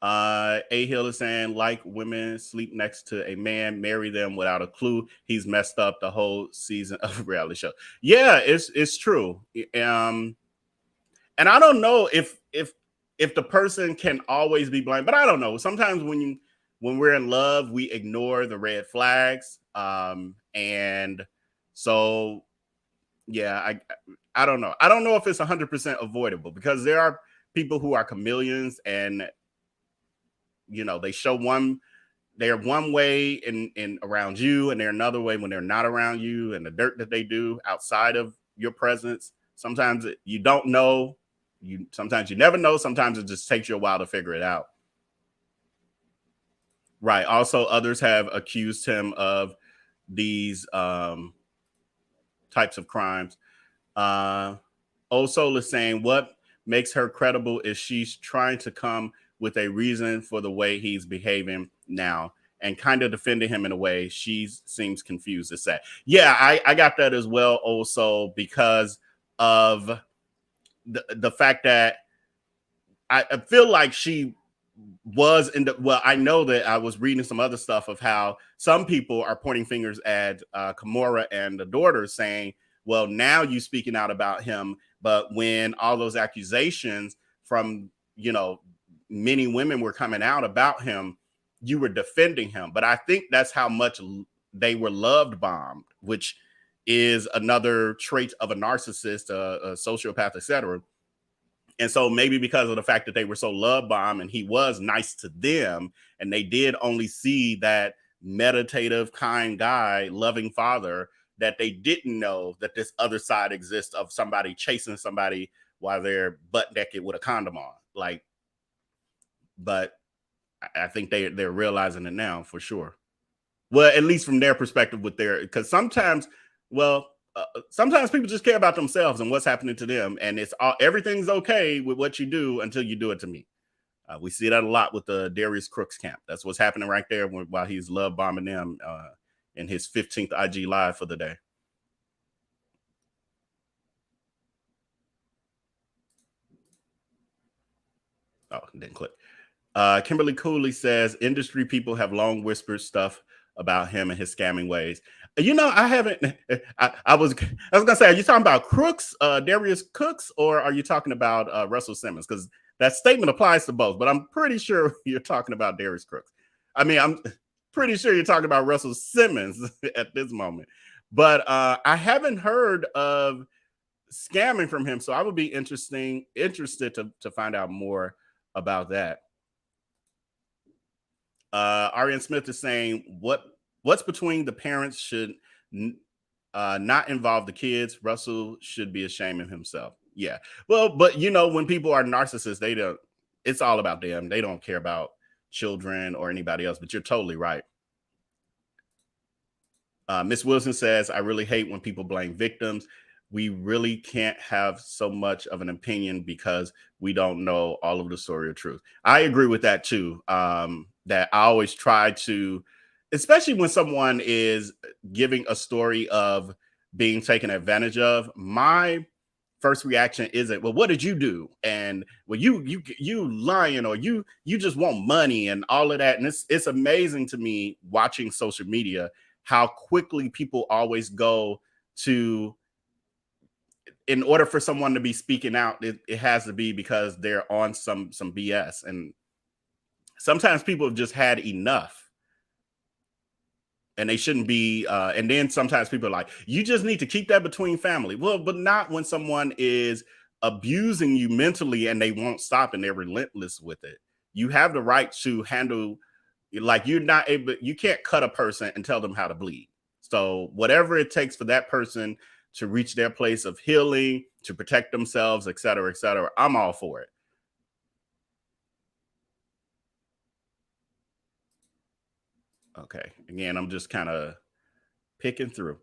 A Hill is saying, like women sleep next to a man, marry them without a clue. He's messed up the whole season of a reality show. Yeah, it's true. And I don't know if the person can always be blamed, but I don't know. Sometimes when we're in love, we ignore the red flags. And so yeah, I don't know. I don't know if it's 100% avoidable, because there are people who are chameleons, and they show they're one way in around you, and they're another way when they're not around you, and the dirt that they do outside of your presence. Sometimes you don't know. Sometimes you never know. Sometimes it just takes you a while to figure it out. Right. Also, others have accused him of these types of crimes. Osol is saying, what makes her credible is she's trying to come with a reason for the way he's behaving now, and kind of defending him in a way. She seems confused. It's sad. Yeah, I got that as well also, because of the fact that I feel like she was I know that I was reading some other stuff of how some people are pointing fingers at Kimora and the daughter, saying, well, now you speaking out about him, but when all those accusations from many women were coming out about him, you were defending him. But I think that's how much they were loved bombed, which is another trait of a narcissist, a sociopath, etc. And so maybe because of the fact that they were so love bombed and he was nice to them, and they did only see that meditative, kind guy, loving father, that they didn't know that this other side exists of somebody chasing somebody while they're butt naked with a condom on. But I think they're realizing it now for sure. Well, at least from their perspective because sometimes people just care about themselves and what's happening to them. And everything's okay with what you do until you do it to me. We see that a lot with the Darius Crooks camp. That's what's happening right there while he's love bombing them in his 15th IG live for the day. Oh, didn't click. Kimberly Cooley says, industry people have long whispered stuff about him and his scamming ways. I haven't. I was gonna say, are you talking about Crooks, Darius Cooks, or are you talking about Russell Simmons? Because that statement applies to both, but I'm pretty sure you're talking about Darius Crooks. I mean, I'm pretty sure you're talking about Russell Simmons at this moment. But I haven't heard of scamming from him, so I would be interested to find out more about that. Arian Smith is saying, what's between the parents should not involve the kids. Russell should be ashamed of himself. Yeah. Well, but when people are narcissists, it's all about them. They don't care about children or anybody else, but you're totally right. Miss Wilson says, I really hate when people blame victims. We really can't have so much of an opinion because we don't know all of the story or truth. I agree with that too. That I always try to, especially when someone is giving a story of being taken advantage of, my first reaction isn't, well, what did you do? And well, you lying, or you just want money and all of that. And it's amazing to me watching social media how quickly people always go to, in order for someone to be speaking out, it has to be because they're on some BS. And sometimes people have just had enough and they shouldn't be. And then sometimes people are like, you just need to keep that between family. Well, but not when someone is abusing you mentally and they won't stop and they're relentless with it. You have the right to handle, like, you can't cut a person and tell them how to bleed. So whatever it takes for that person to reach their place of healing, to protect themselves, et cetera, I'm all for it. Okay, again, I'm just kind of picking through.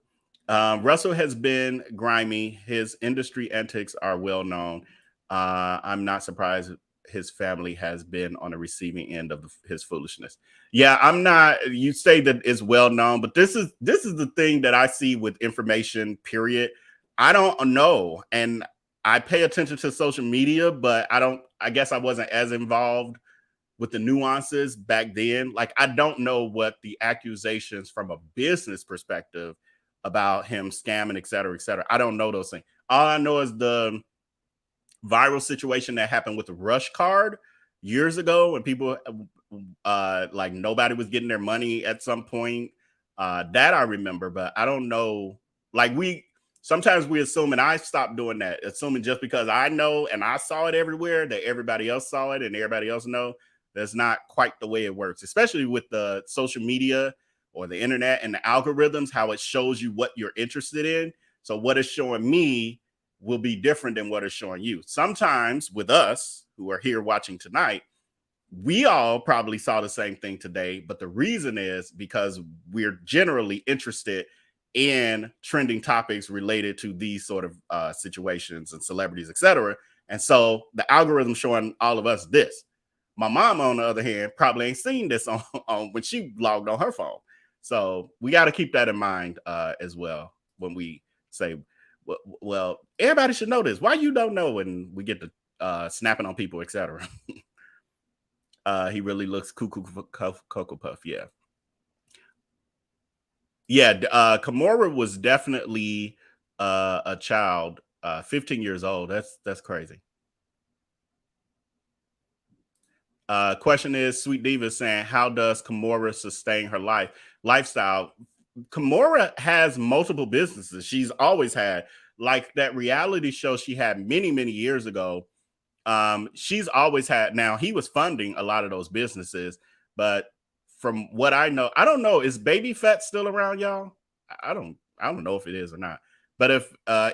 Russell has been grimy. His industry antics are well known. I'm not surprised his family has been on the receiving end of his foolishness. Yeah, I'm not. You say that it's well known, but this is the thing that I see with information, period. I don't know. And I pay attention to social media, but I guess I wasn't as involved with the nuances back then. Like, I don't know what the accusations from a business perspective about him scamming, et cetera, et cetera. I don't know those things. All I know is the viral situation that happened with the Rush card years ago when people like nobody was getting their money at some point. That I remember, but I don't know. Like, sometimes we assume, and I stopped doing that, assuming just because I know and I saw it everywhere that everybody else saw it and everybody else know. That's not quite the way it works, especially with the social media or the internet and the algorithms, how it shows you what you're interested in. So what is showing me will be different than what is showing you. Sometimes with us who are here watching tonight, we all probably saw the same thing today, but the reason is because we're generally interested in trending topics related to these sort of situations and celebrities, etc. And so the algorithm showing all of us this. My mom, on the other hand, probably ain't seen this on when she logged on her phone. So we got to keep that in mind as well when we say, well, everybody should know this. Why you don't know when we get to snapping on people, etc. He really looks cuckoo Cocoa Puff. Yeah. Yeah. Kimora was definitely a child, 15 years old. That's crazy. Question is, Sweet Diva saying, how does Kimora sustain her lifestyle? Kimora has multiple businesses. She's always had, like that reality show she had many, many years ago. She's always had. Now, he was funding a lot of those businesses, but from what I know, I don't know, is Baby Fat still around, y'all? I don't know if it is or not. But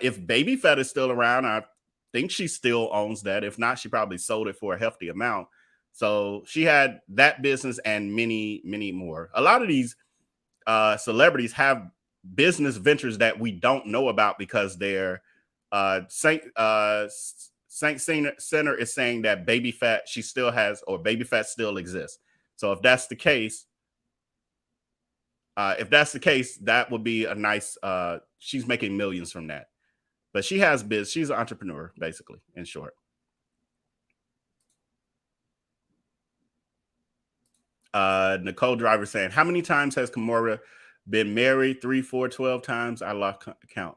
if Baby Fat is still around, I think she still owns that. If not, she probably sold it for a hefty amount. So she had that business and many, many more. A lot of these celebrities have business ventures that we don't know about because they're Saint Center is saying that Baby Fat she still has, or Baby Fat still exists. So if that's the case, that would be a nice. She's making millions from that, but she has biz. She's an entrepreneur, basically, in short. Nicole Driver saying, how many times has Kimora been married? 3, 4, 12 times. I lost count.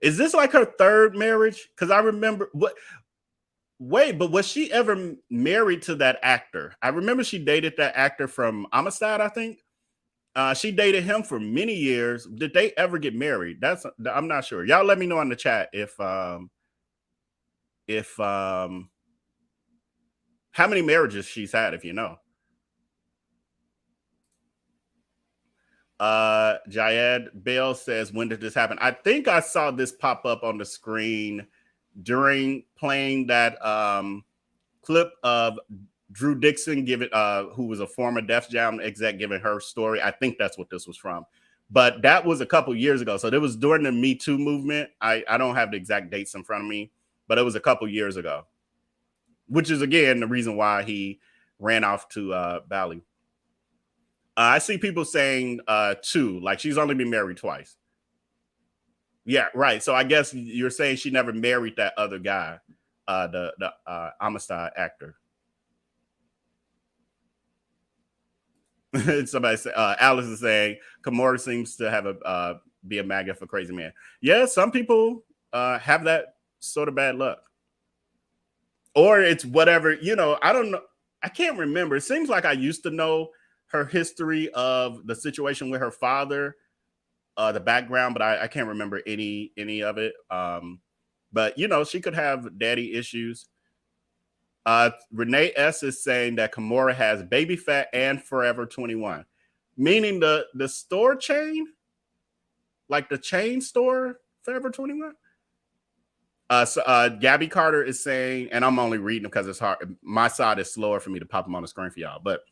Is this like her third marriage? Because I remember but was she ever married to that actor? I remember she dated that actor from Amistad, I think. She dated him for many years. Did they ever get married? I'm not sure. Y'all let me know in the chat if how many marriages she's had, if you know. Jayed Bell says, when did this happen? I think I saw this pop up on the screen during playing that clip of Drew Dixon who was a former Def Jam exec, giving her story. I think that's what this was from, but that was a couple years ago. So it was during the Me Too movement. I don't have the exact dates in front of me, but it was a couple years ago, which is again the reason why he ran off to Bali. I see people saying 2, like she's only been married twice. Yeah, right. So I guess you're saying she never married that other guy, the Amistad actor. Somebody say, Alice is saying Kimora seems to have be a magnet for crazy man. Yeah, some people have that sort of bad luck, or it's whatever. You know, I don't know. I can't remember. It seems like I used to know her history of the situation with her father, the background, but I can't remember any of it. But you know, she could have daddy issues. Renee S is saying that Kimora has Baby Fat and Forever 21, meaning the store chain, like the chain store Forever 21. Gabby Carter is saying, and I'm only reading because it's hard. My side is slower for me to pop them on the screen for y'all, but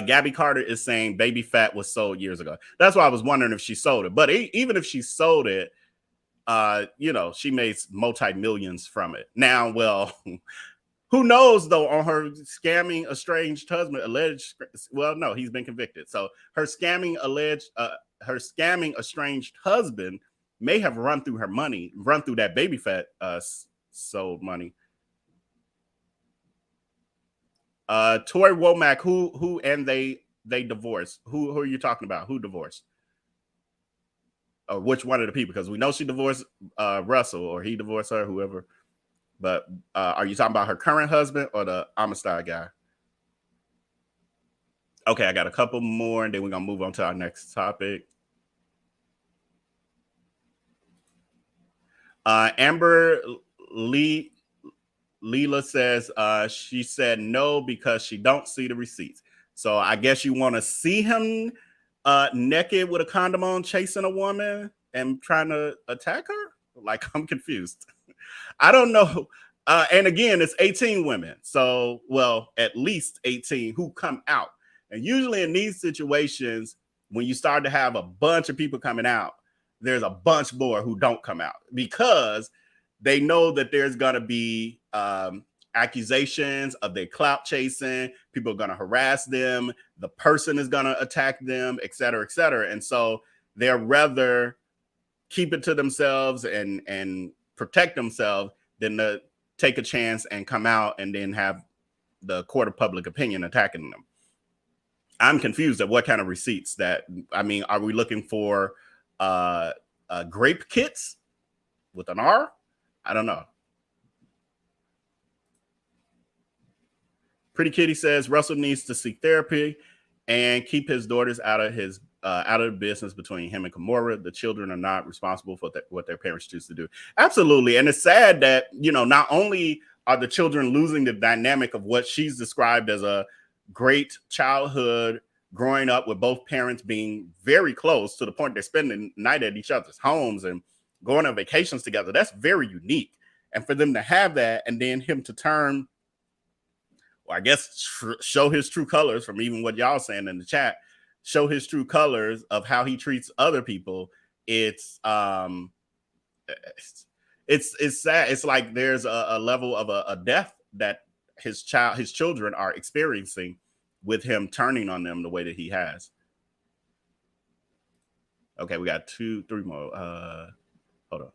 Gabby Carter is saying Baby Fat was sold years ago. That's why I was wondering if she sold it. But even if she sold it, you know, she made multi-millions from it. Now, well, who knows though, on her scamming estranged husband, no, he's been convicted. So her scamming estranged husband may have run through that Baby Fat sold money. Tori Womack, who and they divorced. Who are you talking about? Who divorced? Or which one of the people? Because we know she divorced Russell, or he divorced her, whoever. But are you talking about her current husband or the Amistad guy? Okay, I got a couple more, and then we're gonna move on to our next topic. Amber Leela says she said no because she don't see the receipts. So I guess you want to see him naked with a condom on chasing a woman and trying to attack her? Like, I'm confused. I don't know. And again, it's 18 women. So, well, at least 18 who come out. And usually in these situations, when you start to have a bunch of people coming out, there's a bunch more who don't come out because they know that there's going to be accusations of their clout chasing. People are going to harass them. The person is going to attack them, et cetera, et cetera. And so they'll rather keep it to themselves and protect themselves than to take a chance and come out and then have the court of public opinion attacking them. I'm confused at what kind of receipts that, I mean, are we looking for grape kits with an R? I don't know. Pretty Kitty says Russell needs to seek therapy and keep his daughters out of his out of the business between him and Kimora. The children are not responsible for what their parents choose to do. Absolutely. And it's sad that, you know, not only are the children losing the dynamic of what she's described as a great childhood, growing up with both parents being very close to the point they're spending the night at each other's homes and going on vacations together. That's very unique. And for them to have that and then him to turn, well, I guess show his true colors from even what y'all saying in the chat, show his true colors of how he treats other people. It's sad. It's like there's a level of a death that his children are experiencing with him turning on them the way that he has. Okay, we got 3 more. Hold on.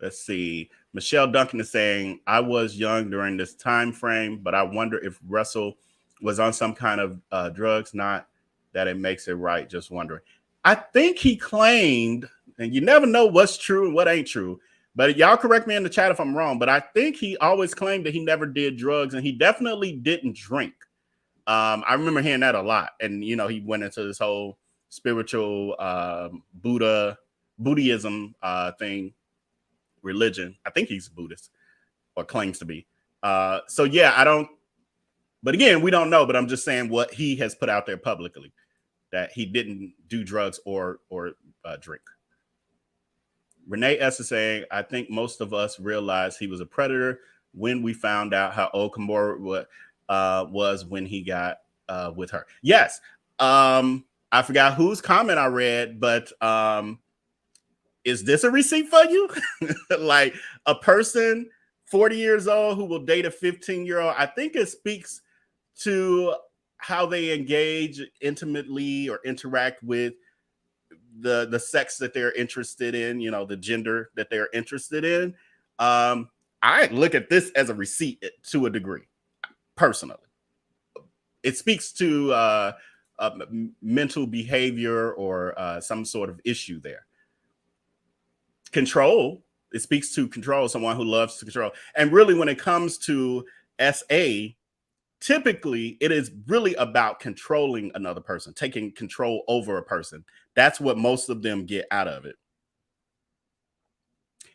Let's see. Michelle Duncan is saying, I was young during this time frame, but I wonder if Russell was on some kind of drugs. Not that it makes it right, just wondering. I think he claimed, and you never know what's true and what ain't true, but y'all correct me in the chat if I'm wrong, but I think he always claimed that he never did drugs, and he definitely didn't drink. I remember hearing that a lot. And, you know, he went into this whole spiritual Buddhism thing, religion. I think he's Buddhist or claims to be. So, yeah, but again, we don't know, but I'm just saying what he has put out there publicly, that he didn't do drugs or drink. Renee S. is saying, I think most of us realized he was a predator when we found out how old Kimora was when he got with her. Yes. I forgot whose comment I read, but is this a receipt for you? Like a person 40 years old who will date a 15-year-old. I think it speaks to how they engage intimately or interact with the sex that they're interested in, you know, the gender that they're interested in. I look at this as a receipt to a degree, personally. It speaks to mental behavior or some sort of issue there. Control. It speaks to control, someone who loves to control. And really, when it comes to SA, typically it is really about controlling another person, taking control over a person. That's what most of them get out of it.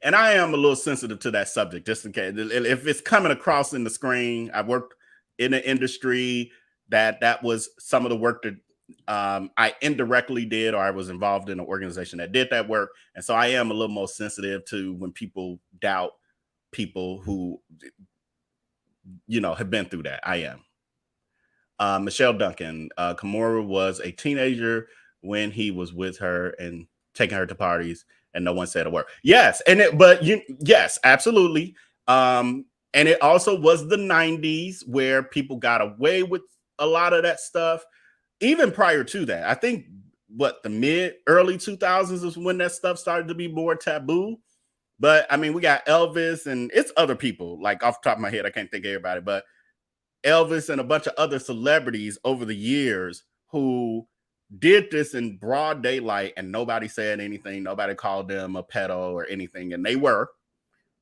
And I am a little sensitive to that subject, just in case. If it's coming across in the screen, I worked in the industry that was some of the work that I indirectly did, or I was involved in an organization that did that work. And so I am a little more sensitive to when people doubt people who, you know, have been through that. I am. Michelle Duncan, Kimora was a teenager when he was with her and taking her to parties, and no one said a word. Yes, yes, absolutely. And it also was the 90s where people got away with a lot of that stuff. Even prior to that, I think the early 2000s is when that stuff started to be more taboo. But I mean, we got Elvis and it's other people, like off the top of my head, I can't think of everybody, but Elvis and a bunch of other celebrities over the years who did this in broad daylight and nobody said anything. Nobody called them a pedo or anything, and they were,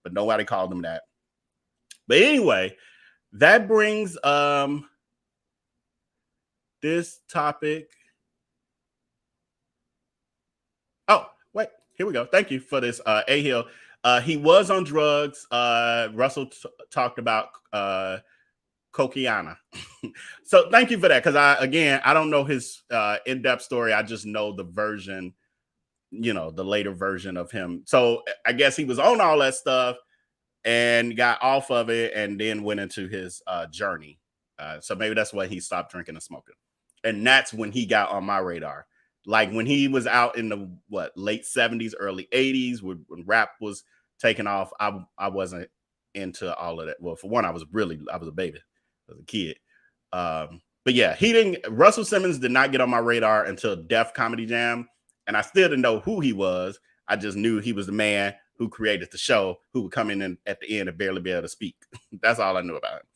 but nobody called them that. But anyway, that brings this topic. Oh, wait, here we go. Thank you for this, A Hill. He was on drugs. Russell talked about Kokiana. So thank you for that, because I don't know his in-depth story. I just know the version, the later version of him. So I guess he was on all that stuff and got off of it and then went into his journey. So maybe that's why he stopped drinking and smoking. And that's when he got on my radar. Like when he was out in the late 70s, early 80s, when rap was taking off, I wasn't into all of that. Well, for one, I was a baby. I was a kid. But yeah, Russell Simmons did not get on my radar until Def Comedy Jam. And I still didn't know who he was. I just knew he was the man who created the show, who would come in at the end and barely be able to speak. That's all I knew about him.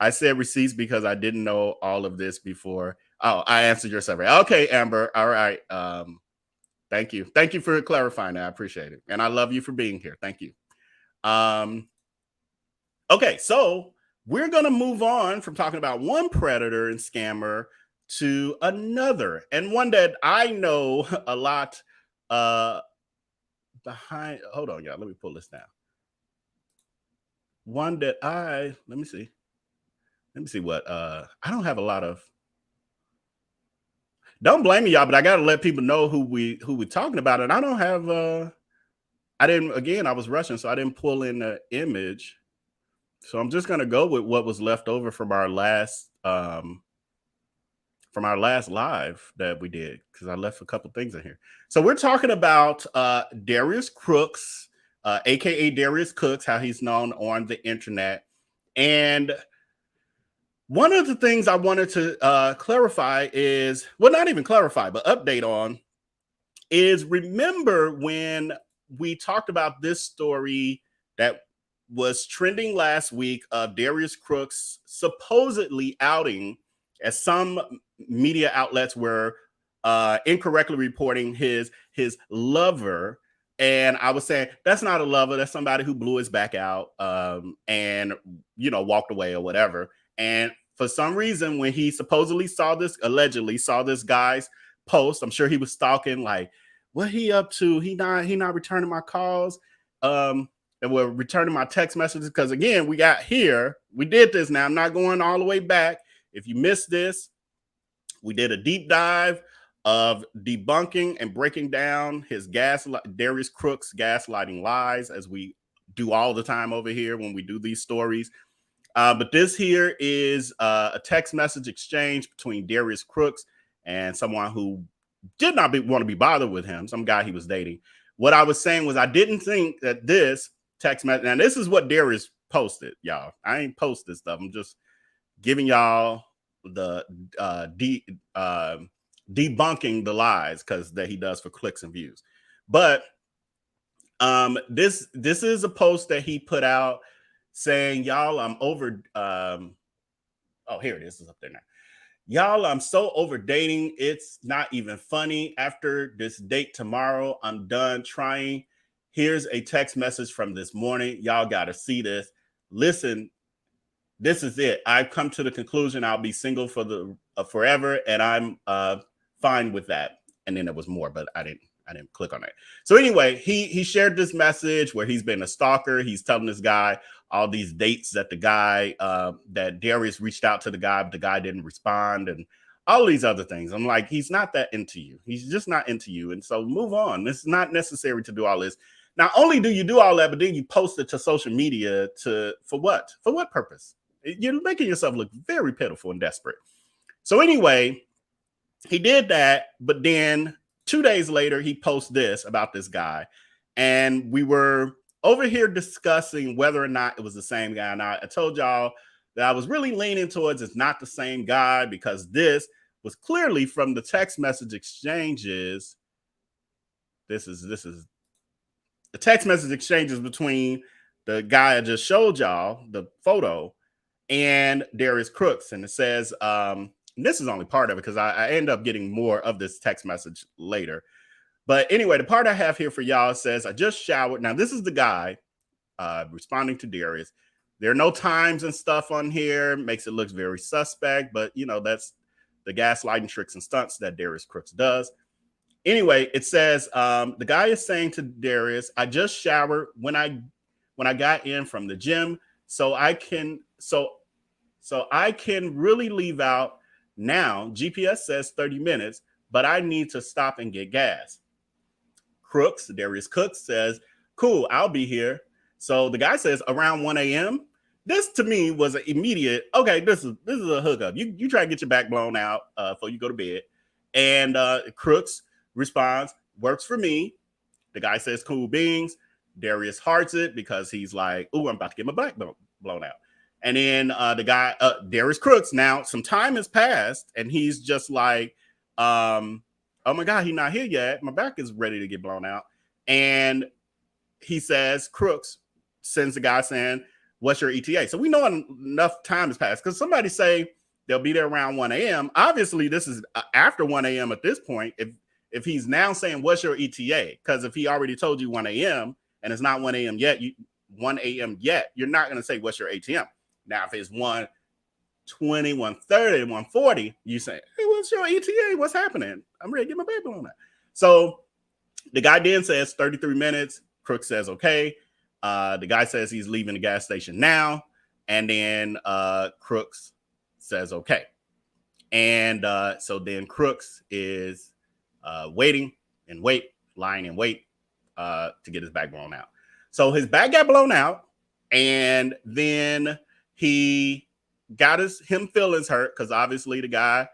I said receipts because I didn't know all of this before. Oh, I answered your survey. Okay, Amber. All right. Thank you. Thank you for clarifying that. I appreciate it. And I love you for being here. Thank you. Okay, so we're going to move on from talking about one predator and scammer to another, and one that I know a lot behind. Hold on, y'all. Let me pull this down. One that let me see what I don't have a lot of. Don't blame me, y'all, but I got to let people know who we're talking about. And I don't have I was rushing, so I didn't pull in the image. So I'm just going to go with what was left over from our last live that we did, because I left a couple things in here. So we're talking about Darius Crooks, aka Darius Cooks, how he's known on the internet. And one of the things I wanted to clarify is, well, not even clarify, but update on, is remember when we talked about this story that was trending last week of Darius Crooks supposedly outing, as some media outlets were incorrectly reporting his lover. And I was saying, that's not a lover. That's somebody who blew his back out and, walked away or whatever. And for some reason, when he allegedly saw this guy's post, I'm sure he was stalking, like, what he up to? He not returning my calls. And we're returning my text messages. Because again, we did this now. I'm not going all the way back. If you missed this, we did a deep dive of debunking and breaking down his Darius Crooks gaslighting lies, as we do all the time over here when we do these stories. But this here is a text message exchange between Darius Crooks and someone who did not want to be bothered with him, some guy he was dating. What I was saying was, I didn't think that this text message, and this is what Darius posted, y'all. I ain't post this stuff. I'm just giving y'all the debunking the lies that he does for clicks and views. But this is a post that he put out saying, y'all, I'm over. Here it is. It's up there now. Y'all, I'm so over dating. It's not even funny. After this date tomorrow, I'm done trying. Here's a text message from this morning. Y'all got to see this. Listen, this is it. I've come to the conclusion I'll be single for the forever, and I'm fine with that. And then there was more, but I didn't click on it. So anyway, he shared this message where he's been a stalker. He's telling this guy all these dates that the guy, that Darius reached out to the guy, but the guy didn't respond, and all these other things. I'm like, he's not that into you. He's just not into you. And so move on. This is not necessary to do all this. Not only do you do all that, but then you post it to social media for what? For what purpose? You're making yourself look very pitiful and desperate. So anyway, he did that, but then 2 days later, he posts this about this guy. And we were over here discussing whether or not it was the same guy. And I told y'all that I was really leaning towards it's not the same guy, because this was clearly from the text message exchanges. This is the text message exchanges between the guy I just showed y'all, the photo, and Darius Crooks. And it says, this is only part of it because I end up getting more of this text message later. But anyway, the part I have here for y'all says, I just showered. Now, this is the guy responding to Darius. There are no times and stuff on here. Makes it look very suspect. But, you know, that's the gaslighting tricks and stunts that Darius Crooks does. Anyway, it says, the guy is saying to Darius, I just showered when I got in from the gym. So I can really leave out now. GPS says 30 minutes, but I need to stop and get gas. Darius Crooks says, cool, I'll be here. So the guy says around 1 a.m. This to me was an immediate, okay, this is a hookup. You try to get your back blown out before you go to bed. And Crooks responds, works for me. The guy says, cool beans. Darius hearts it because he's like, oh, I'm about to get my back blown out. And then the guy, Darius Crooks, now some time has passed and he's just like, oh my God, he's not here yet. My back is ready to get blown out. And he says, Crooks sends the guy saying, what's your ETA? So we know enough time has passed because somebody say they'll be there around 1 a.m. Obviously, this is after 1 a.m. at this point. If he's now saying, what's your ETA? Because if he already told you 1 a.m. and it's not 1 a.m. yet, you're not going to say, what's your ATM? Now, if it's 1:20, 1:30, 1:40, you say, hey, what's your ETA? What's happening? I'm ready to get my baby on that. So the guy then says 33 minutes. Crooks says, okay. The guy says he's leaving the gas station now. And then Crooks says, okay. And so then Crooks is lying in wait to get his back blown out. So his back got blown out. And then he got him feelings hurt because obviously the guy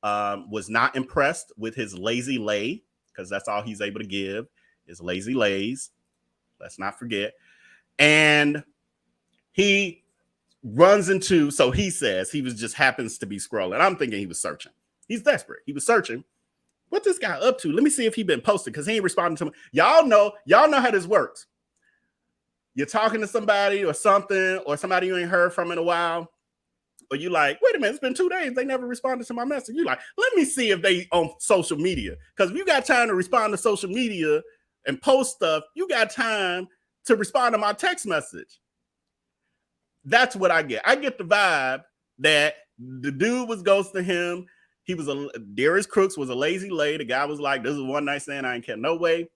was not impressed with his lazy lay because that's all he's able to give is lazy lays. Let's not forget. And he runs into, so he says he just happens to be scrolling. I'm thinking he was searching. He's desperate. He was searching. What this guy up to? Let me see if he been posted because he ain't responding to me. Y'all know how this works. You're talking to somebody or something or somebody you ain't heard from in a while. Or you like, wait a minute, it's been 2 days. They never responded to my message. You like, let me see if they on social media. Because if you got time to respond to social media and post stuff, you got time to respond to my text message. That's what I get. I get the vibe that the dude was ghosting him. Darius Crooks was a lazy lay. The guy was like, this is one night stand. I ain't care no way.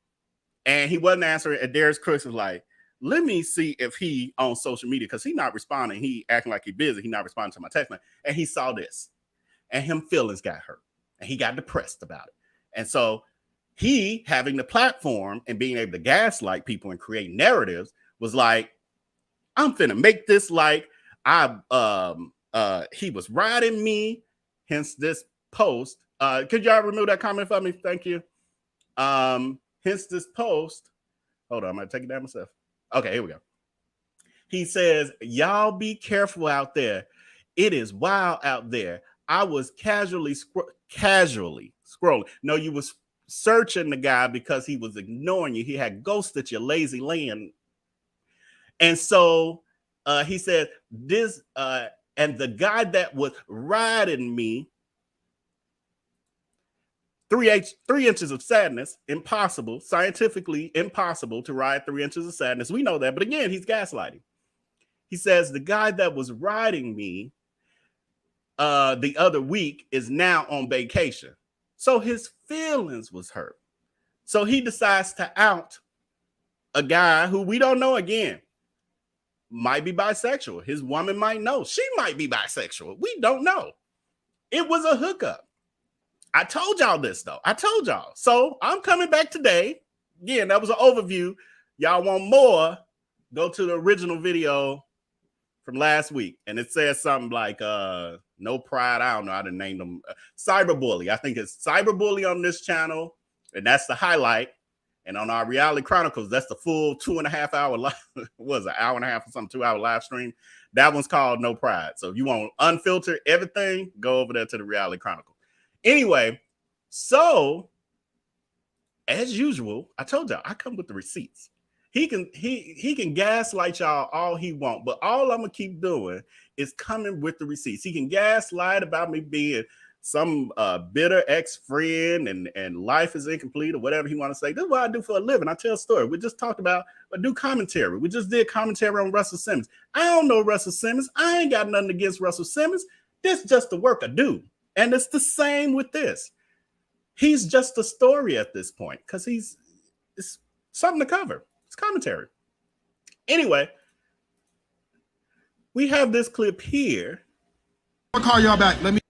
And he wasn't answering. And Darius Crooks was like, let me see if he on social media because he not responding. He acting like he busy. He not responding to my text message. And he saw this. And him feelings got hurt. And he got depressed about it. And so he having the platform and being able to gaslight people and create narratives was like, I'm finna make this like he was riding me. Hence this post. Could y'all remove that comment for me? Thank you. Hence this post. Hold on, I'm gonna take it down myself. Okay, here we go. He says, y'all be careful out there. It is wild out there. I was casually scrolling. No, you was searching the guy because he was ignoring you. He had ghosted your lazy land. And so he said, and the guy that was riding me, 3 inches of sadness, impossible, scientifically impossible to ride 3 inches of sadness. We know that. But again, he's gaslighting. He says the guy that was riding me the other week is now on vacation. So his feelings was hurt. So he decides to out a guy who we don't know again. Might be bisexual. His woman might know. She might be bisexual. We don't know. It was a hookup. I told y'all this, though. I told y'all. So I'm coming back today. Again, that was an overview. Y'all want more? Go to the original video from last week. And it says something like, no pride. I don't know how to name them. Cyberbully. I think it's cyberbully on this channel. And that's the highlight. And on our Reality Chronicles, that's the full 2.5 hour live. Was an hour and a half or something, 2 hour live stream. That one's called No Pride. So if you want unfiltered everything, go over there to the Reality Chronicles. Anyway, so as usual, I told y'all I come with the receipts. He can gaslight y'all all he want, but all I'm gonna keep doing is coming with the receipts. He can gaslight about me being some bitter ex-friend and life is incomplete or whatever he want to say. This is what I do for a living. I tell a story. We just talked about, I do commentary. We just did commentary on Russell Simmons. I don't know Russell Simmons. I ain't got nothing against Russell Simmons. This is just the work I do. And it's the same with this. He's just a story at this point because it's something to cover. It's commentary. Anyway, we have this clip here. I'll call y'all back. Let me.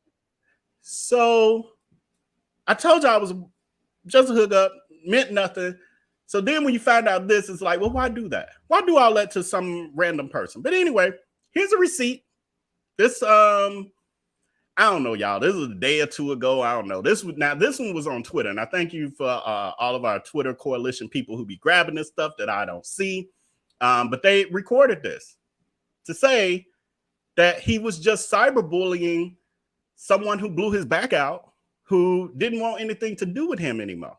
So I told you I was just a hookup, meant nothing. So then when you find out this, it's like, well, why do that? Why do all that to some random person? But anyway, here's a receipt. This, I don't know, y'all. This was a day or two ago. I don't know. This one was on Twitter. And I thank you for all of our Twitter coalition people who be grabbing this stuff that I don't see. But they recorded this to say that he was just cyberbullying someone who blew his back out, who didn't want anything to do with him anymore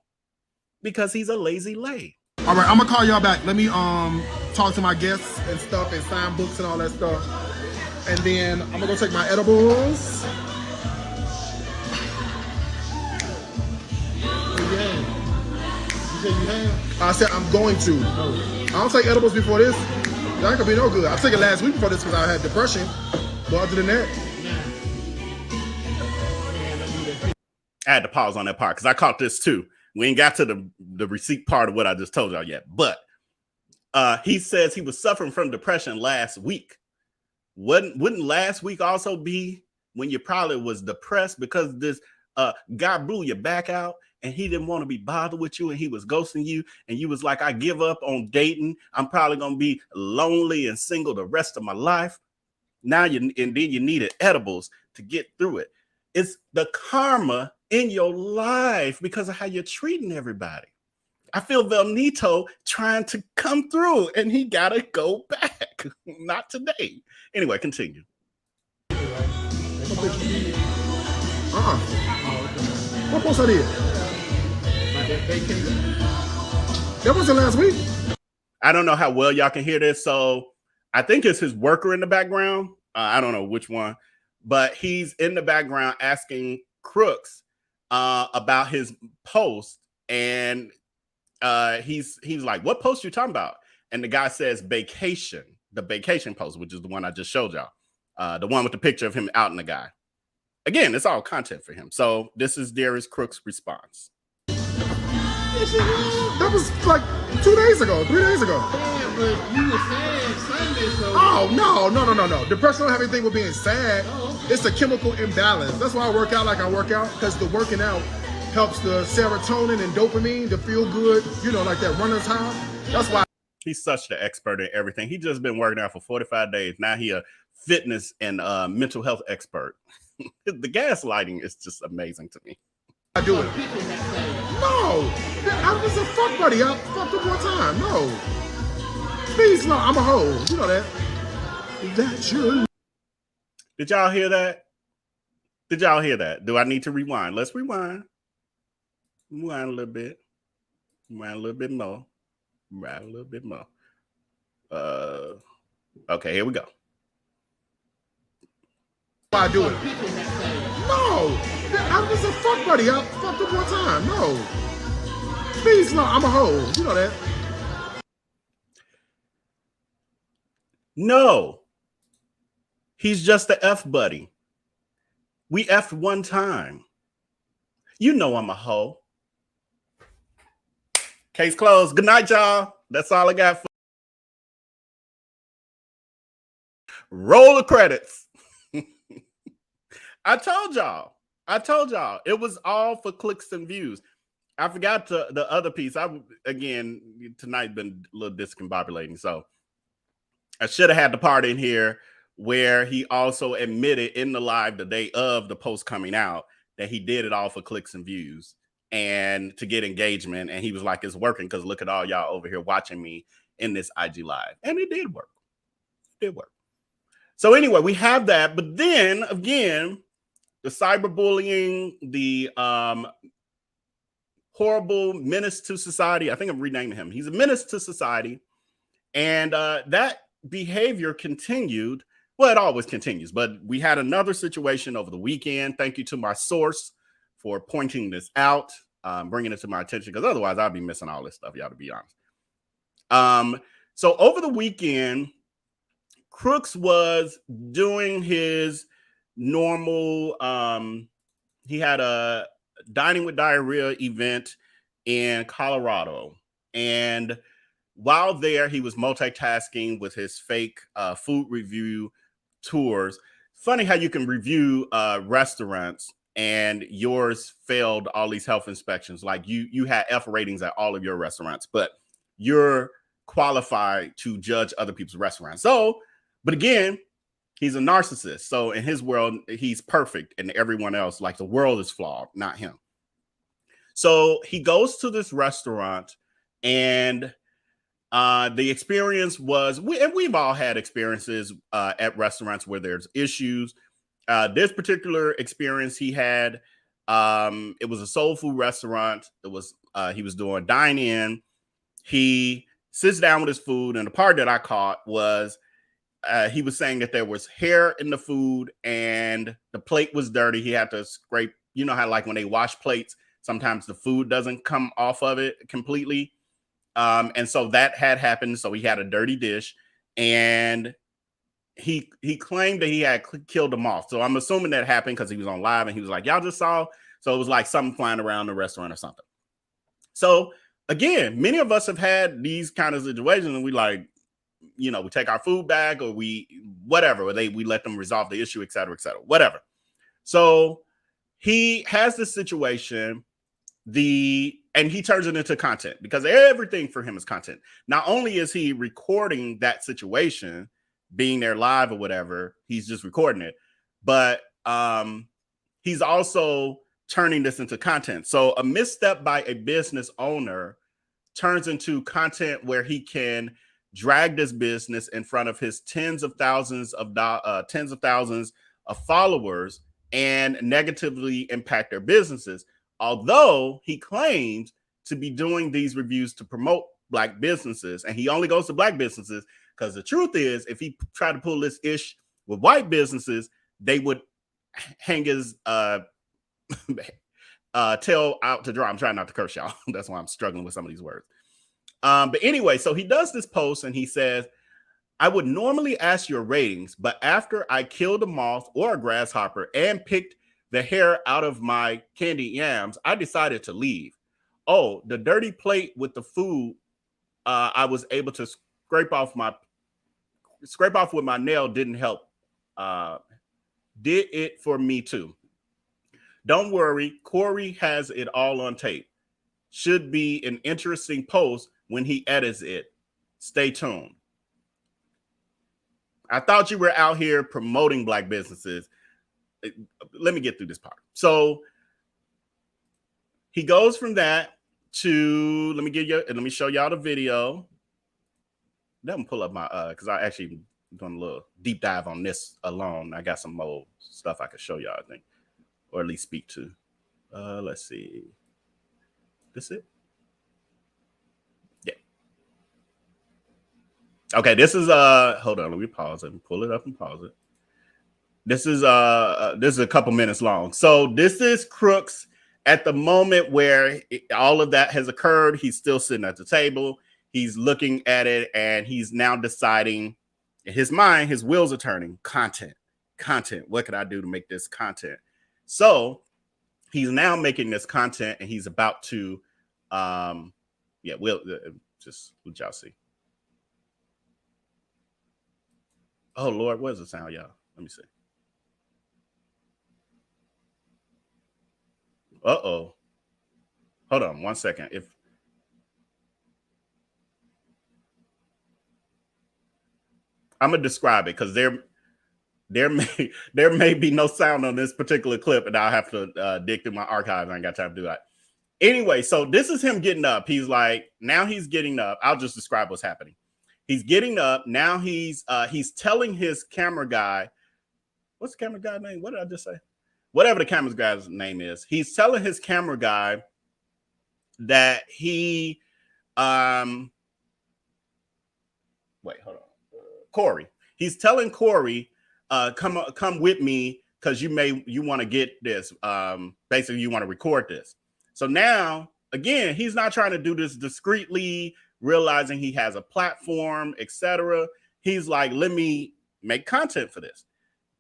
because he's a lazy lay. All right, I'm gonna call y'all back. Let me talk to my guests and stuff and sign books and all that stuff. And then I'm gonna go take my edibles. I said I'm going to. I don't take edibles before this. That ain't gonna be no good. I took it last week before this because I had depression. But other than that, I had to pause on that part because I caught this too. We ain't got to the receipt part of what I just told y'all yet. But he says he was suffering from depression last week. Wouldn't last week also be when you probably was depressed because this guy blew your back out and he didn't want to be bothered with you and he was ghosting you and you was like, I give up on dating. I'm probably going to be lonely and single the rest of my life. Now and then you needed edibles to get through it. It's the karma in your life because of how you're treating everybody. I feel Velnito trying to come through and he got to go back. Not today. Anyway, continue. What post I did? That wasn't last week. I don't know how well y'all can hear this. So I think it's his worker in the background. I don't know which one, but he's in the background asking Crooks about his post. And he's like, what post you talking about? And the guy says vacation, the vacation post, which is the one I just showed y'all. The one with the picture of him out and the guy. Again, it's all content for him. So this is Darius Crooks' response. That was like 2 days ago, 3 days ago. Yeah, but you were sad Sunday, so... Oh, no. Depression don't have anything with being sad. It's a chemical imbalance. That's why I work out like I work out, because the working out helps the serotonin and dopamine to feel good, you know, like that runner's high. That's why. He's such the expert in everything. He just been working out for 45 days. Now he a fitness and mental health expert. The gaslighting is just amazing to me. I do it. No, I was a fuck buddy. I fucked him one time. No. Please, no, I'm a hoe. You know that. That's you. Did y'all hear that? Did y'all hear that? Do I need to rewind? Let's rewind. Rewind a little bit. Rewind a little bit more. Rewind a little bit more. Okay, here we go. I do it. No, I was a fuck buddy. I fucked him one time. No. Please, no, I'm a hoe. You know that. No. He's just the F buddy. We F'd one time. You know I'm a hoe. Case closed. Good night, y'all. That's all I got for. Roll the credits. I told y'all. It was all for clicks and views. I forgot the other piece. Tonight been a little discombobulating. So I should have had the part in here where he also admitted in the live the day of the post coming out that he did it all for clicks and views and to get engagement. And he was like, it's working because look at all y'all over here watching me in this IG live. And it did work. It did work. So anyway, we have that. But then again, the cyberbullying, the horrible menace to society. I think I'm renaming him. He's a menace to society. And that behavior continued. Well, it always continues, but we had another situation over the weekend. Thank you to my source for pointing this out, bringing it to my attention, because otherwise I'd be missing all this stuff, y'all, to be honest. So over the weekend, Crooks was doing his normal, he had a Dining with Diarrhea event in Colorado. And while there, he was multitasking with his fake food review tours. Funny how you can review restaurants and yours failed all these health inspections. Like you had F ratings at all of your restaurants, but you're qualified to judge other people's restaurants. So, but again, he's a narcissist. So in his world, he's perfect, and everyone else, like the world is flawed, not him. So he goes to this restaurant, and the experience was, we've all had experiences at restaurants where there's issues. This particular experience he had, it was a soul food restaurant. It was he was doing dine in. He sits down with his food, and the part that I caught was he was saying that there was hair in the food and the plate was dirty. He had to scrape, you know how like when they wash plates, sometimes the food doesn't come off of it completely. And so that had happened. So he had a dirty dish, and he claimed that he had killed a moth. So I'm assuming that happened because he was on live and he was like, y'all just saw. So it was like something flying around the restaurant or something. So again, many of us have had these kind of situations, and we like, you know, we take our food back, or we whatever, or we let them resolve the issue, et cetera, whatever. So he has this situation, and he turns it into content, because everything for him is content. Not only is he recording that situation, being there live or whatever, he's just recording it, but he's also turning this into content. So a misstep by a business owner turns into content where he can drag this business in front of his tens of thousands of followers and negatively impact their businesses. Although he claims to be doing these reviews to promote Black businesses, and he only goes to Black businesses because the truth is, if he tried to pull this ish with white businesses, they would hang his tail out to dry. I'm trying not to curse, y'all. That's why I'm struggling with some of these words. But anyway, so he does this post and he says, I would normally ask your ratings, but after I killed a moth or a grasshopper and picked the hair out of my candied yams, I decided to leave. Oh, the dirty plate with the food I was able to scrape off with my nail didn't help. Did it for me too. Don't worry, Corey has it all on tape. Should be an interesting post when he edits it. Stay tuned. I thought you were out here promoting Black businesses. Let me get through this part. So he goes from that to, let me show y'all the video. Let me pull up my because I actually doing a little deep dive on this alone. I got some more stuff I could show y'all, I think, or at least speak to. Let's see. This it? Yeah. Okay, this is hold on, let me pause it and pull it up and pause it. This is a couple minutes long. So this is Crooks at the moment where all of that has occurred. He's still sitting at the table. He's looking at it, and he's now deciding in his mind, his wheels are turning. Content. What could I do to make this content? So he's now making this content, and he's about to, we'll just let y'all see. Oh Lord, where's the sound, y'all? Let me see. Uh-oh. Hold on 1 second. I'm gonna describe it because there may be no sound on this particular clip, and I'll have to dig through my archives. I ain't got time to do that. Anyway, so this is him getting up. He's like, now he's getting up. I'll just describe what's happening. He's getting up. Now he's telling his camera guy, what's the camera guy's name? What did I just say? Whatever the camera guy's name is. He's telling his camera guy that he wait, hold on. Corey. He's telling Corey, come with me because you want to get this. Basically, you want to record this. So now, again, he's not trying to do this discreetly, realizing he has a platform, etc. He's like, let me make content for this.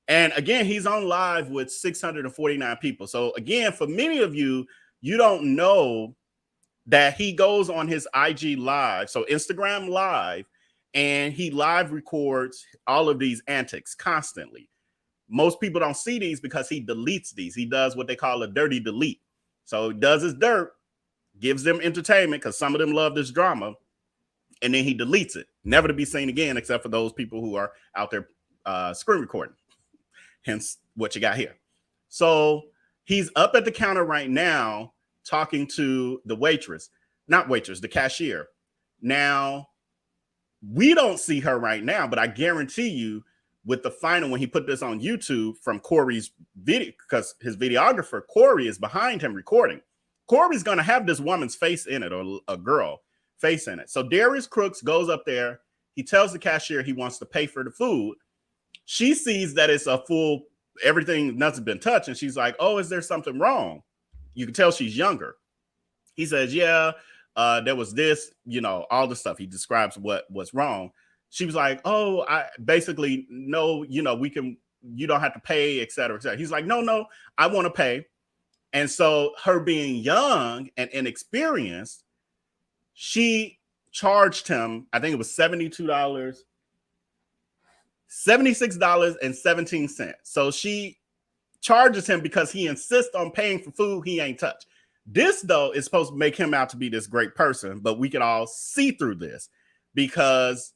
And again, he's on live with 649 people. So again, for many of you, you don't know that he goes on his IG live, so Instagram live, and he live records all of these antics constantly. Most people don't see these because he deletes these. He does what they call a dirty delete. So he does his dirt, gives them entertainment because some of them love this drama, and then he deletes it, never to be seen again, except for those people who are out there screen recording. Hence what you got here. So he's up at the counter right now talking to the the cashier. Now, we don't see her right now, but I guarantee you with the final, when he put this on YouTube from Corey's video, because his videographer, Corey, is behind him recording. Corey's going to have this woman's face in it, or a girl face in it. So Darius Crooks goes up there. He tells the cashier he wants to pay for the food. She sees that it's a full, everything, nothing's been touched. And she's like, oh, is there something wrong? You can tell she's younger. He says, yeah, there was this, all the stuff. He describes what's wrong. She was like, oh, I basically, no, you don't have to pay, et cetera, et cetera. He's like, no, I want to pay. And so her being young and inexperienced, she charged him, I think it was $76.17. So she charges him because he insists on paying for food he ain't touched. This, though, is supposed to make him out to be this great person, but we can all see through this because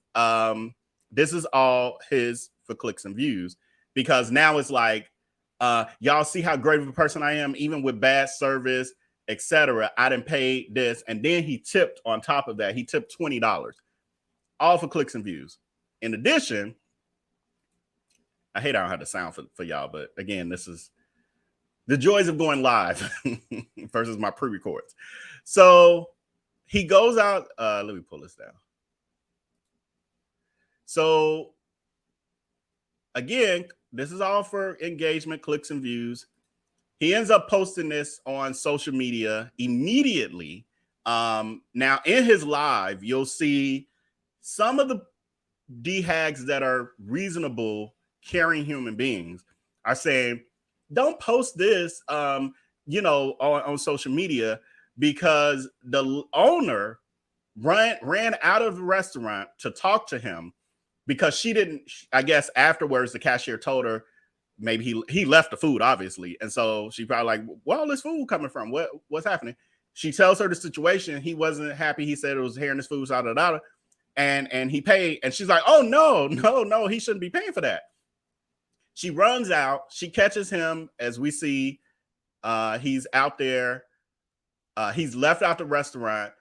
this is all his for clicks and views. Because now it's like, y'all see how great of a person I am, even with bad service, etc. I didn't pay this, and then he tipped on top of that. He tipped $20, all for clicks and views. In addition, I hate I don't have the sound for y'all, but again, this is the joys of going live versus my pre-records. So he goes out. Let me pull this down. So again, this is all for engagement, clicks, and views. He ends up posting this on social media immediately. Now, in his live, you'll see some of the D-hags that are reasonable, caring human beings are saying, don't post this, on social media, because the owner ran out of the restaurant to talk to him because she didn't, I guess afterwards, the cashier told her, maybe he left the food, obviously. And so she probably like, well, this food coming from? What's happening? She tells her the situation. He wasn't happy. He said it was hearing his food, and he paid. And she's like, oh, no, he shouldn't be paying for that. She runs out. She catches him as we see he's out there. He's left out the restaurant.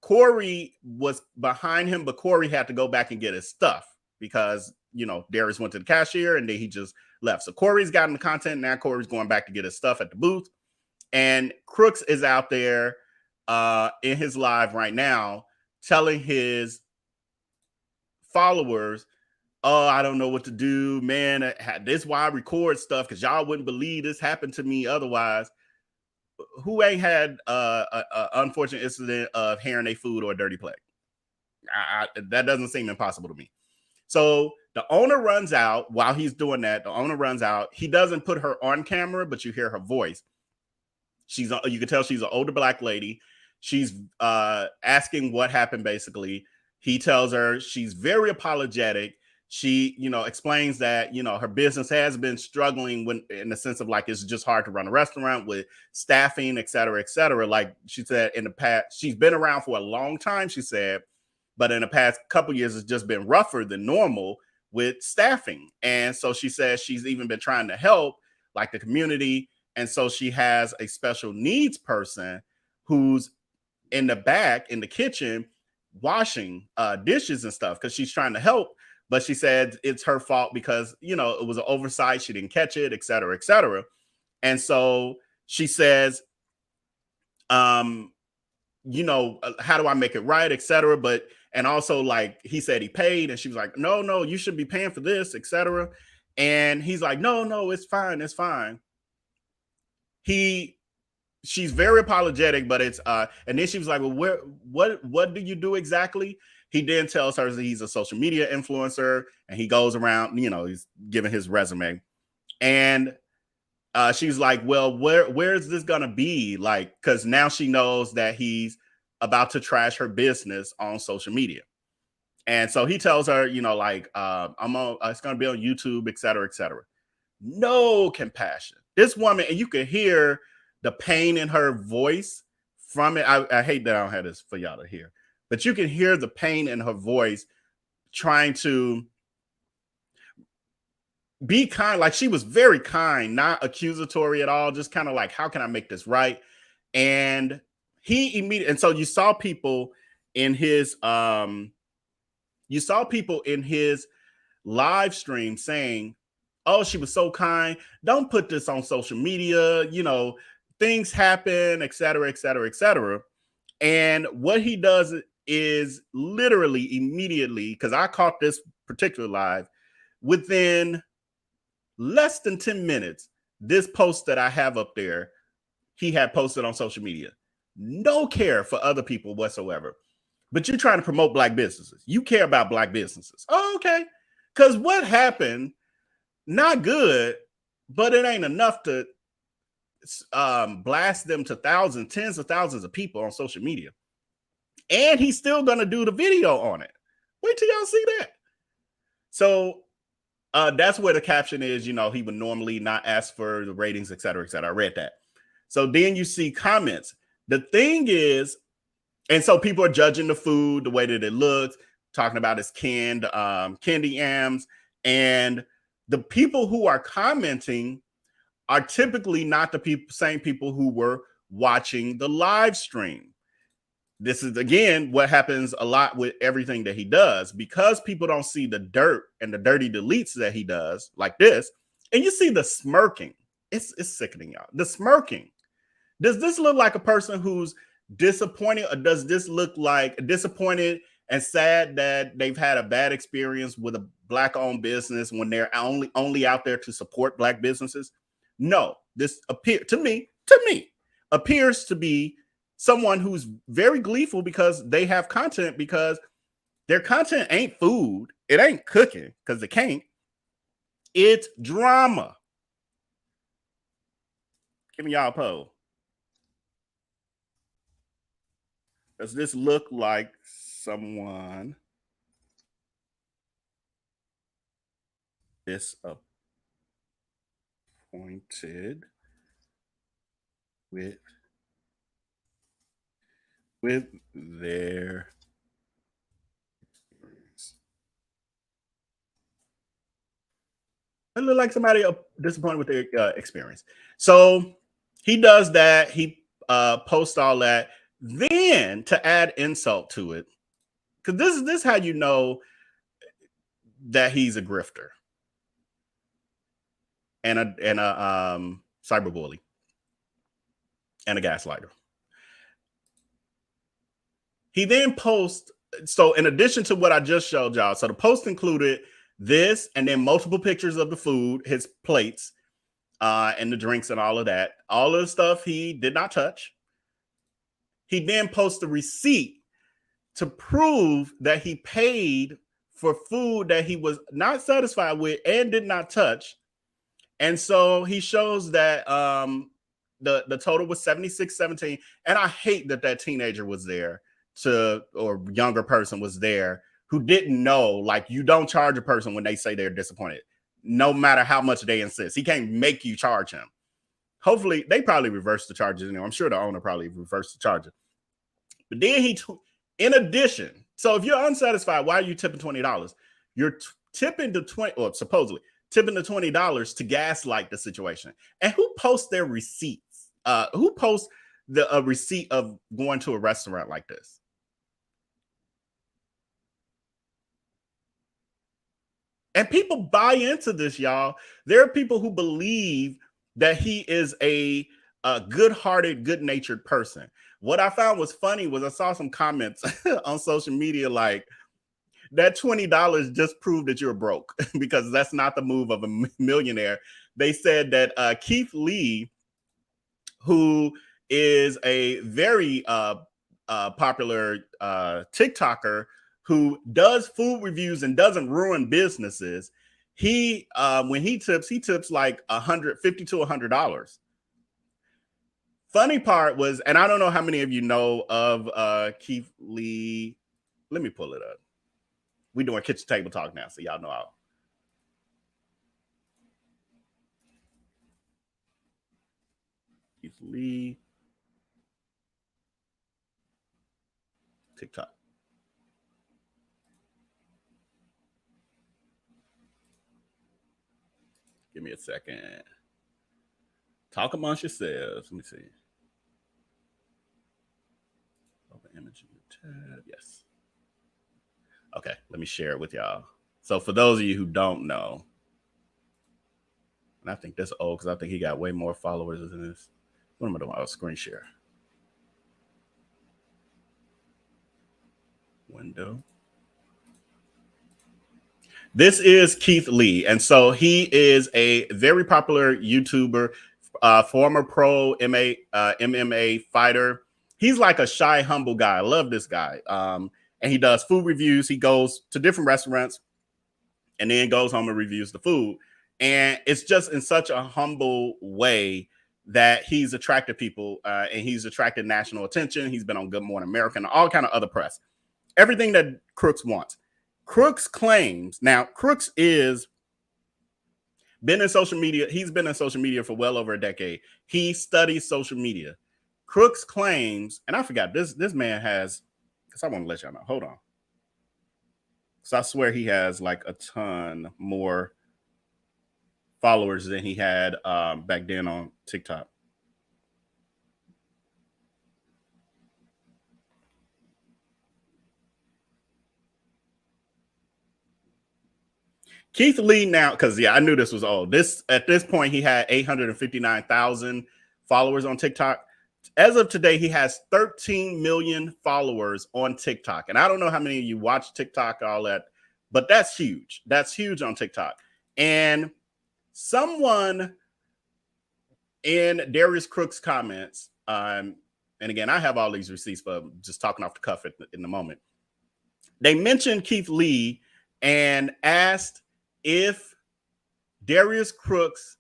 Corey was behind him, but Corey had to go back and get his stuff because, Darius went to the cashier and then he just left. So Corey's gotten the content. Now Corey's going back to get his stuff at the booth. And Crooks is out there in his live right now telling his followers, oh, I don't know what to do, man. This is why I record stuff, because y'all wouldn't believe this happened to me otherwise. Who ain't had an unfortunate incident of hearing a food or a dirty play? That doesn't seem impossible to me. So the owner runs out while he's doing that. The owner runs out. He doesn't put her on camera, but you hear her voice. You can tell she's an older Black lady. She's asking what happened, basically. He tells her she's very apologetic. She, explains that, her business has been struggling in the sense of like, it's just hard to run a restaurant with staffing, et cetera, et cetera. Like she said in the past, she's been around for a long time, she said, but in the past couple of years, it's just been rougher than normal with staffing. And so she says she's even been trying to help like the community. And so she has a special needs person who's in the back in the kitchen washing dishes and stuff because she's trying to help. But she said it's her fault because, it was an oversight. She didn't catch it, et cetera, et cetera. And so she says, how do I make it right, et cetera. And also, like, he said he paid, and she was like, no, you should be paying for this, etc. And he's like, no, it's fine, it's fine. She's very apologetic, but it's and then she was like, well, what do you do exactly? He then tells her that he's a social media influencer, and he goes around, he's giving his resume. And she's like, well, where is this gonna be? Like, because now she knows that he's about to trash her business on social media. And so he tells her, like, it's gonna be on YouTube, et cetera, et cetera. No compassion. This woman, and you can hear the pain in her voice from it. I hate that I don't have this for y'all to hear, but you can hear the pain in her voice trying to be kind. Like, she was very kind, not accusatory at all, just kind of like, how can I make this right? And he immediately, and so you saw people in his live stream saying, oh, she was so kind, don't put this on social media, things happen, et cetera, et cetera, et cetera. And what he does is literally immediately, because I caught this particular live, within less than 10 minutes, this post that I have up there, he had posted on social media. No care for other people whatsoever. But you're trying to promote Black businesses. You care about Black businesses. Oh, okay. Because what happened, not good, but it ain't enough to blast them to thousands, tens of thousands of people on social media. And he's still going to do the video on it. Wait till y'all see that. So that's where the caption is, he would normally not ask for the ratings, et cetera, et cetera. I read that. So then you see comments. The thing is, and so people are judging the food, the way that it looks, talking about his canned candy yams. And the people who are commenting are typically not the same people who were watching the live stream. This is, again, what happens a lot with everything that he does, because people don't see the dirt and the dirty deletes that he does like this. And you see the smirking. It's sickening, y'all. The smirking. Does this look like a person who's disappointed, or does this look like disappointed and sad that they've had a bad experience with a Black-owned business when they're only out there to support Black businesses? No, this appears to be someone who's very gleeful because they have content, because their content ain't food. It ain't cooking, because it can't. It's drama. Give me y'all a poll. Does this look like someone disappointed with their experience? It look like somebody disappointed with their experience. So he does that. He posts all that. Then, to add insult to it, because this is how you know that he's a grifter and a cyberbully and a gaslighter. He then posts, so in addition to what I just showed y'all, so the post included this and then multiple pictures of the food, his plates, and the drinks and all of that. All of the stuff he did not touch. He then posts a receipt to prove that he paid for food that he was not satisfied with and did not touch. And so he shows that the total was $76.17. And I hate that teenager was there or younger person was there who didn't know, like, you don't charge a person when they say they're disappointed, no matter how much they insist. He can't make you charge him. Hopefully, they probably reversed the charges. I'm sure the owner probably reversed the charges. But then in addition, so if you're unsatisfied, why are you tipping $20? You're tipping the supposedly tipping the $20 to gaslight the situation. And who posts their receipts? Who posts a receipt of going to a restaurant like this? And people buy into this, y'all. There are people who believe that he is a good-hearted, good-natured person. what I found was funny was I saw some comments on social media like, that $20 just proved that you're broke because that's not the move of a millionaire. They said that Keith Lee, who is a very popular TikToker who does food reviews and doesn't ruin businesses, he when he tips like $150 to $100. Funny part was, and I don't know how many of you know of Keith Lee. Let me pull it up. We're doing kitchen table talk now, so y'all know how. Keith Lee. TikTok. Give me a second. Talk amongst yourselves. Let me see. Open image in the tab. Yes. Okay, let me share it with y'all. So for those of you who don't know, and I think that's old because I think he got way more followers than this. What am I doing? Oh, screen share. Window. This is Keith Lee. And so he is a very popular YouTuber, former pro MMA fighter. He's like a shy, humble guy. I love this guy. And he does food reviews. He goes to different restaurants and then goes home and reviews the food. And it's just in such a humble way that he's attracted people and he's attracted national attention. He's been on Good Morning America and all kind of other press. Everything that Crooks wants. Crooks claims, now Crooks is been in social media. He's been in social media for well over a decade. He studies social media. Crooks claims, and I forgot this man has, because I want to let y'all know. Hold on. So I swear he has like a ton more followers than he had back then on TikTok. Keith Lee now, because I knew this was old. At this point, he had 859,000 followers on TikTok. As of today, he has 13 million followers on TikTok. And I don't know how many of you watch TikTok, all that, but that's huge. That's huge on TikTok. And someone in Darius Crooks' comments, and again, I have all these receipts, but I'm just talking off the cuff in the moment. They mentioned Keith Lee and asked if Darius Crooks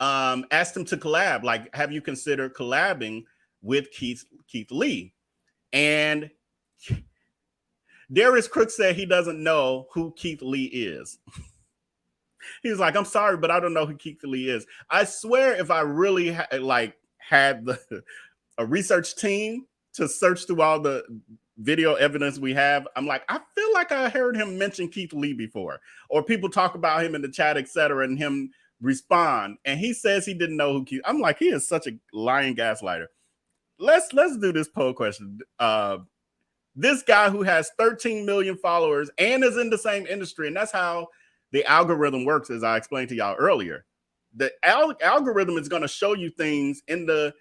asked him to collab, like, have you considered collabing with Keith Lee? And Darius Crooks said he doesn't know who Keith Lee is. He's like, I'm sorry, but I don't know who Keith Lee is. I swear if I really had a research team to search through all the video evidence we have, I'm like, I feel like I heard him mention Keith Lee before, or people talk about him in the chat, etc., and him respond. And he says he didn't know who Keith. I'm like, he is such a lying gaslighter. Let's do this poll question. This guy who has 13 million followers and is in the same industry, and that's how the algorithm works, as I explained to y'all earlier. The algorithm is going to show you things in the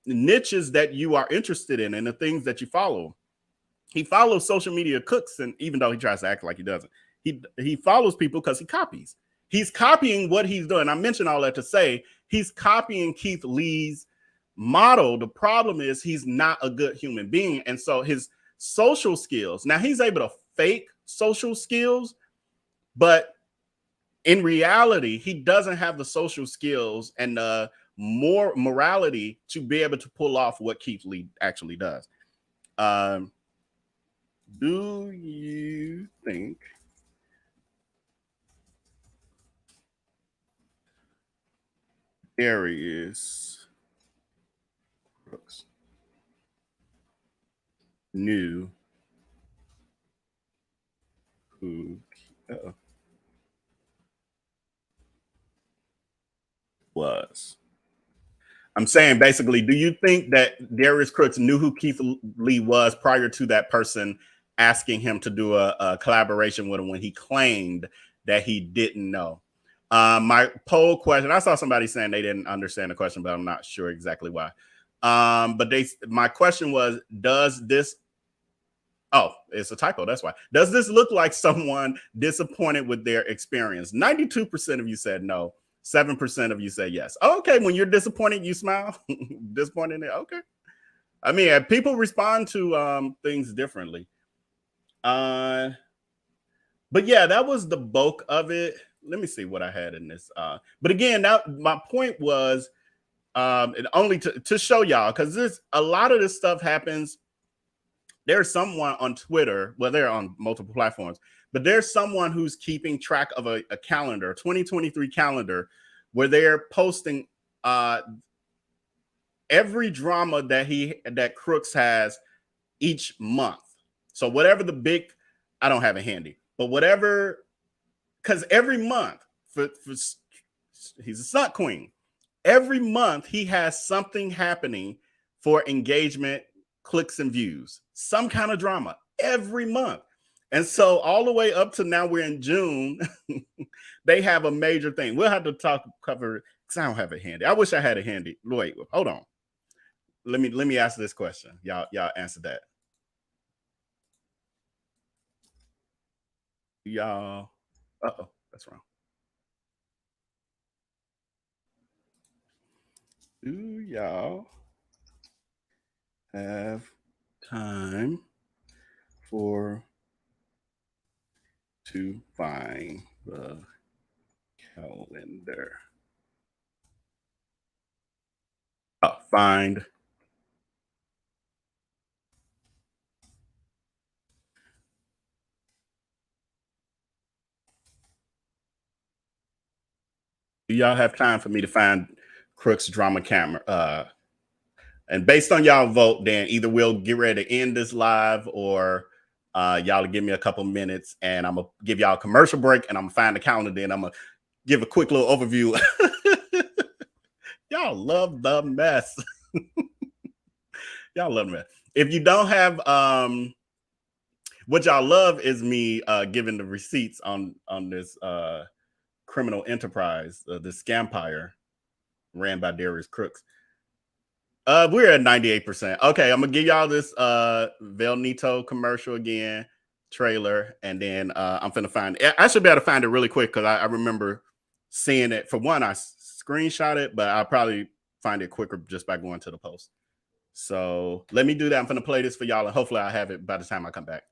niches that you are interested in and the things that you follow. He follows social media cooks, and even though he tries to act like he doesn't, he follows people because he copies. He's copying what he's doing. I mentioned all that to say he's copying Keith Lee's model. The problem is he's not a good human being. And so his social skills, now he's able to fake social skills, but in reality, he doesn't have the social skills and the more morality to be able to pull off what Keith Lee actually does. Do you think Darius Crooks knew who was? I'm saying basically, do you think that Darius Crooks knew who Keith Lee was prior to that person asking him to do a collaboration with him when he claimed that he didn't know? My poll question, I saw somebody saying they didn't understand the question, but I'm not sure exactly why. But my question was, does this, oh, it's a typo, that's why. Does this look like someone disappointed with their experience? 92% of you said no. 7% of you said yes. Okay, when you're disappointed, you smile. Disappointed, okay. I mean, people respond to things differently. But yeah, that was the bulk of it. Let me see what I had in this. But again, my point was and only to show y'all, because a lot of this stuff happens. There's someone on Twitter, well, they're on multiple platforms, but there's someone who's keeping track of a calendar, 2023 calendar, where they're posting every drama that Crooks has each month. So whatever the big, I don't have it handy, but whatever, because every month he's a stunt queen. Every month he has something happening for engagement, clicks, and views, some kind of drama every month. And so all the way up to now, we're in June, they have a major thing. We'll have to cover it because I don't have it handy. I wish I had it handy. Wait, hold on. Let me ask this question. Y'all answer that. Y'all, uh-oh, that's wrong. Do y'all have time to find the calendar? Find do y'all have time for me to find Crooks drama camera? And based on y'all vote, then either we'll get ready to end this live, or y'all give me a couple minutes and I'm gonna give y'all a commercial break and I'm gonna find the calendar. Then I'm gonna give a quick little overview. Y'all love the mess. Y'all love the mess. If you don't have what y'all love is me giving the receipts on this criminal enterprise, this scampire ran by Darius Crooks. We're at 98%. Okay, I'm gonna give y'all this Velnito commercial again, trailer, and then I'm finna find it. I should be able to find it really quick because I remember seeing it. For one, I screenshot it, but I'll probably find it quicker just by going to the post. So let me do that. I'm finna play this for y'all, and hopefully I have it by the time I come back.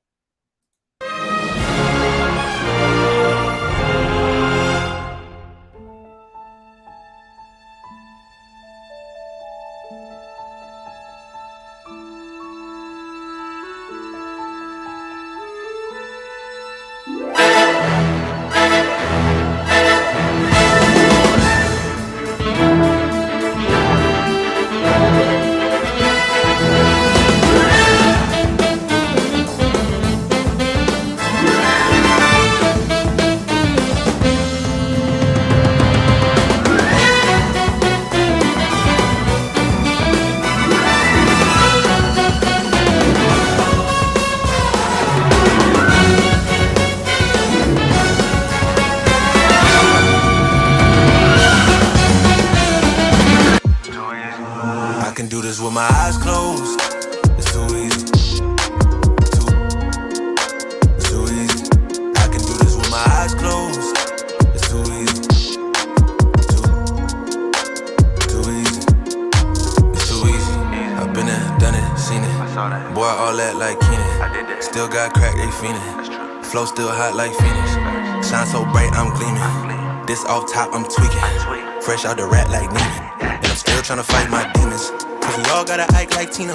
With my eyes closed, it's too easy. It's too easy. I can do this with my eyes closed. It's too easy. Too easy. It's too easy. I've been there, done it, seen it. Boy, all that like Keenan. Still got crack, they fiendin'. Flow still hot like Phoenix. Shine so bright, I'm gleaming. This off top, I'm tweaking. Fresh out the rat like Neiman. And I'm still trying to fight my demons. Cause we all gotta act like Tina.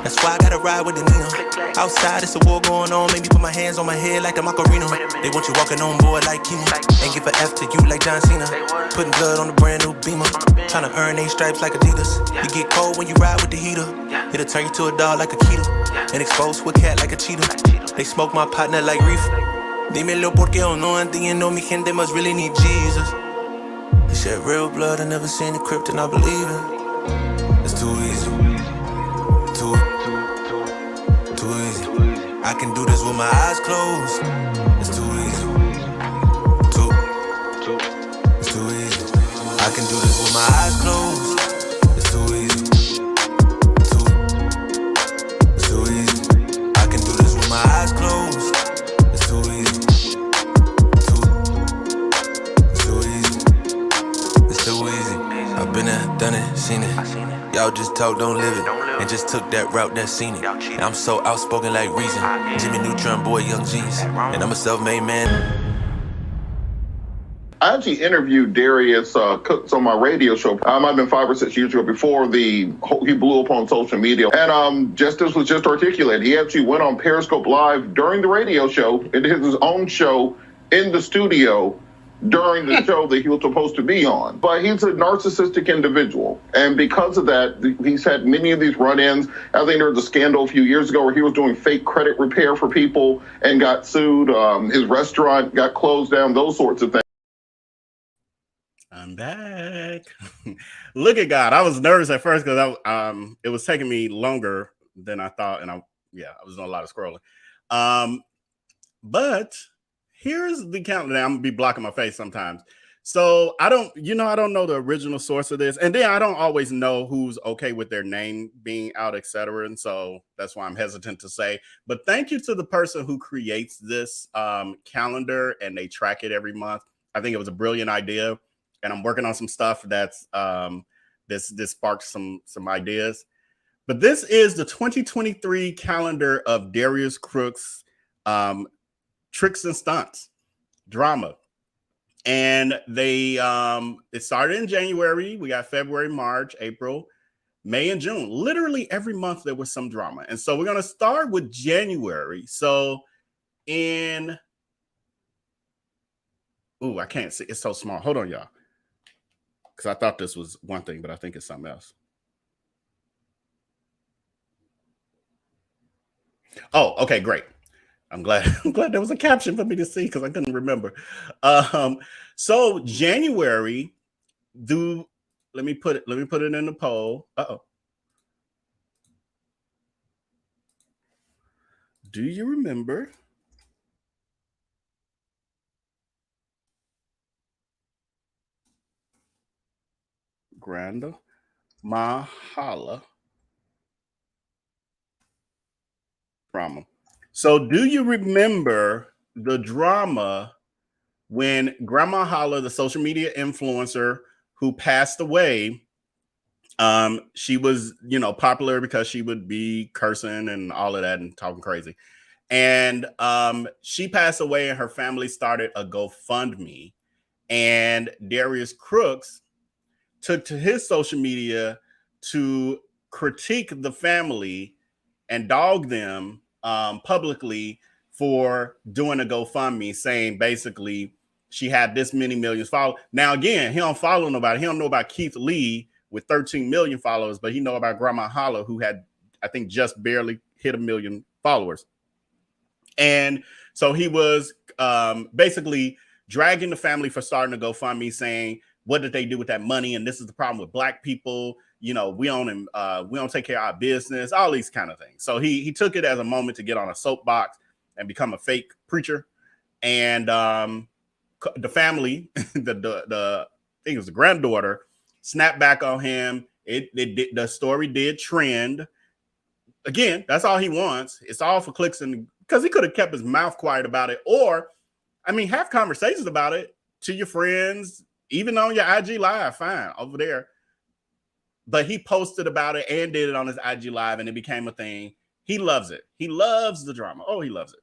That's why I gotta ride with the Nina. Outside, it's a war going on. Maybe put my hands on my head like the Macarena. They want you walking on board like Kima. Ain't give a F to you like John Cena. Putting blood on the brand new Beamer. Trying to earn 8 stripes like Adidas. You get cold when you ride with the heater. It'll turn you to a dog like a Keto. And expose with cat like a cheetah. They smoke my partner like reefer. Dímelo porque yo no entiendo. Mi gente must really need Jesus. He shed real blood. I never seen the crypt and I believe it. It's too easy. Too easy. I can do this with my eyes closed. It's too easy. It's too easy. I can do this with my eyes closed. It's too easy. y'all just talk, don't live it. And just took that route, that seen it. And I'm so outspoken like Reason. Jimmy Neutron, boy, Young G's. And I'm a self-made man. I actually interviewed Darius Cooks on my radio show. Might have been 5 or 6 years ago before he blew up on social media. And Justice was just articulate. He actually went on Periscope Live during the radio show and did his own show in the studio during the show that he was supposed to be on. But he's a narcissistic individual. And because of that, he's had many of these run-ins. I think there was a scandal a few years ago where he was doing fake credit repair for people and got sued. His restaurant got closed down, those sorts of things. I'm back. Look at God. I was nervous at first because it was taking me longer than I thought, and I was doing a lot of scrolling. But here's the countdown. I'm gonna be blocking my face sometimes. So I don't know the original source of this, and then I don't always know who's okay with their name being out, etc. And so that's why I'm hesitant to say. But thank you to the person who creates this calendar and they track it every month. I think it was a brilliant idea. And I'm working on some stuff that's this sparked some ideas. But this is the 2023 calendar of Darius Crooks tricks and stunts drama. And they it started in January. We got February, March, April, May, and June. Literally every month there was some drama. And so we're gonna start with January. So I can't see. It's so small. Hold on, y'all. Because I thought this was one thing, but I think it's something else. Oh, okay, great. I'm glad there was a caption for me to see because I couldn't remember. So January, let me put it in the poll. Do you remember? Granda Mahala drama. So do you remember the drama when Grandma Holla, the social media influencer who passed away, she was, popular because she would be cursing and all of that and talking crazy. And she passed away and her family started a GoFundMe. And Darius Crooks took to his social media to critique the family and dog them publicly for doing a GoFundMe, saying basically she had this many millions followers. Now, again, he don't follow nobody. He don't know about Keith Lee with 13 million followers, but he know about Grandma Holla, who had, I think, just barely hit 1 million followers. And so he was basically dragging the family for starting a GoFundMe, saying, what did they do with that money? And this is the problem with Black people. We don't take care of our business, all these kind of things. So he took it as a moment to get on a soapbox and become a fake preacher. And the family, I think it was the granddaughter, snapped back on him. The story did trend. Again, that's all he wants. It's all for clicks, and because he could have kept his mouth quiet about it, or have conversations about it to your friends. Even on your IG Live, fine, over there. But he posted about it and did it on his IG Live, and it became a thing. He loves it. He loves the drama. Oh, he loves it.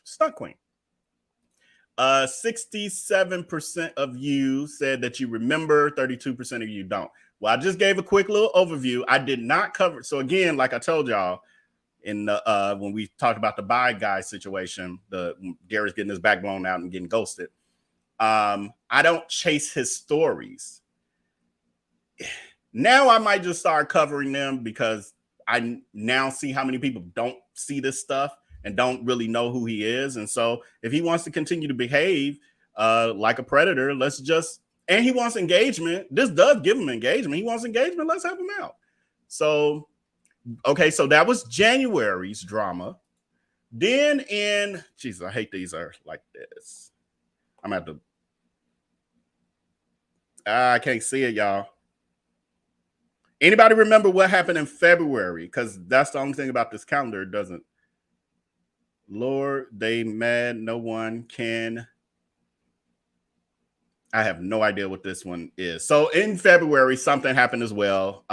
Stunt Queen. 67% of you said that you remember, 32% of you don't. Well, I just gave a quick little overview. I did not cover. So again, like I told y'all, in the when we talked about the bye guy situation, Darius getting his back blown out and getting ghosted. I don't chase his stories. Now I might just start covering them because I now see how many people don't see this stuff and don't really know who he is. And so if he wants to continue to behave like a predator, and he wants engagement. This does give him engagement. He wants engagement. Let's have him out. So, okay. So that was January's drama. Then Jesus, I hate these are like this. I'm going to have to, I can't see it, y'all. Anybody remember what happened in February? Because that's the only thing about this calendar. It doesn't. Lord, they mad. No one can. I have no idea what this one is. So in February, something happened as well.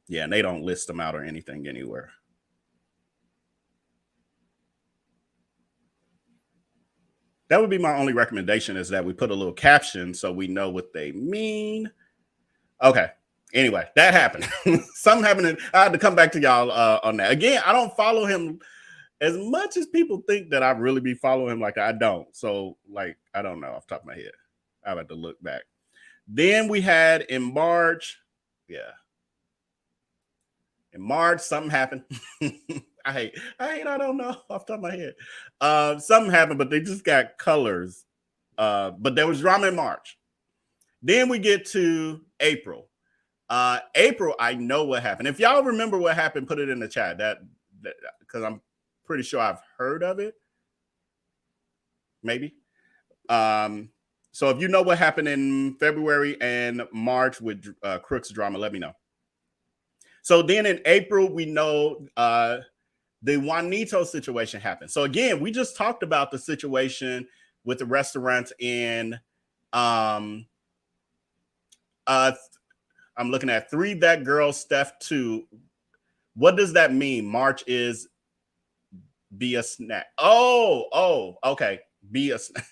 Yeah, and they don't list them out or anything anywhere. That would be my only recommendation, is that we put a little caption so we know what they mean. Okay. Anyway, that happened. Something happened. I had to come back to y'all on that. Again, I don't follow him as much as people think that I really be following him. Like, I don't. So, like, I don't know off the top of my head. I have to look back. Then we had in March. Yeah. In March, something happened. I don't know off the top of my head. Something happened, but they just got colors. But there was drama in March. Then we get to April. April, I know what happened. If y'all remember what happened, put it in the chat. That because I'm pretty sure I've heard of it. Maybe. So if you know what happened in February and March with Crooks drama, let me know. So then in April, we know the Juanito situation happened. So again, we just talked about the situation with the restaurants in I'm looking at 3 That Girl, Steph 2. What does that mean? March is be a snack. Oh, okay. Be a snack.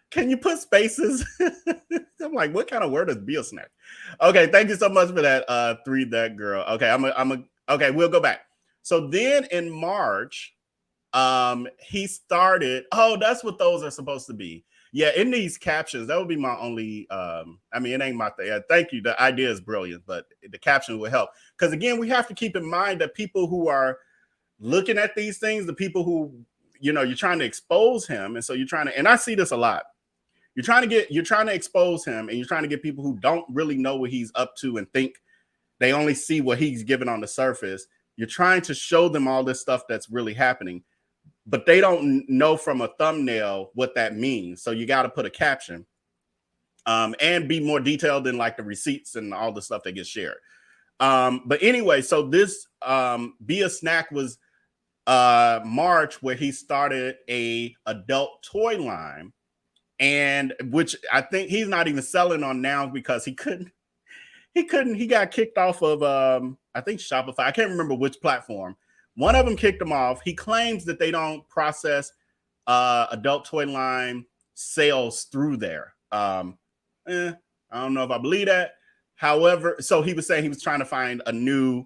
Can you put spaces? I'm like, what kind of word is be a snack? Okay, thank you so much for that. 3 That Girl. Okay, okay, we'll go back. So then in March, he started. Oh, that's what those are supposed to be. Yeah, in these captions, that would be my only. I mean, it ain't my thing. Thank you. The idea is brilliant, but the caption will help. Because again, we have to keep in mind that people who are looking at these things, the people who, you know, you're trying to expose him, and so you're trying to. And I see this a lot. You're trying to expose him, and you're trying to get people who don't really know what he's up to and think they only see what he's given on the surface. You're trying to show them all this stuff that's really happening, but they don't know from a thumbnail what that means. So you got to put a caption and be more detailed than like the receipts and all the stuff that gets shared. But anyway, so this Be a Snack was March, where he started a adult toy line, and which I think he's not even selling on now because he got kicked off of I think Shopify. I can't remember which platform. One of them kicked him off. He claims that they don't process adult toy line sales through there. I don't know if I believe that. However, so he was saying he was trying to find a new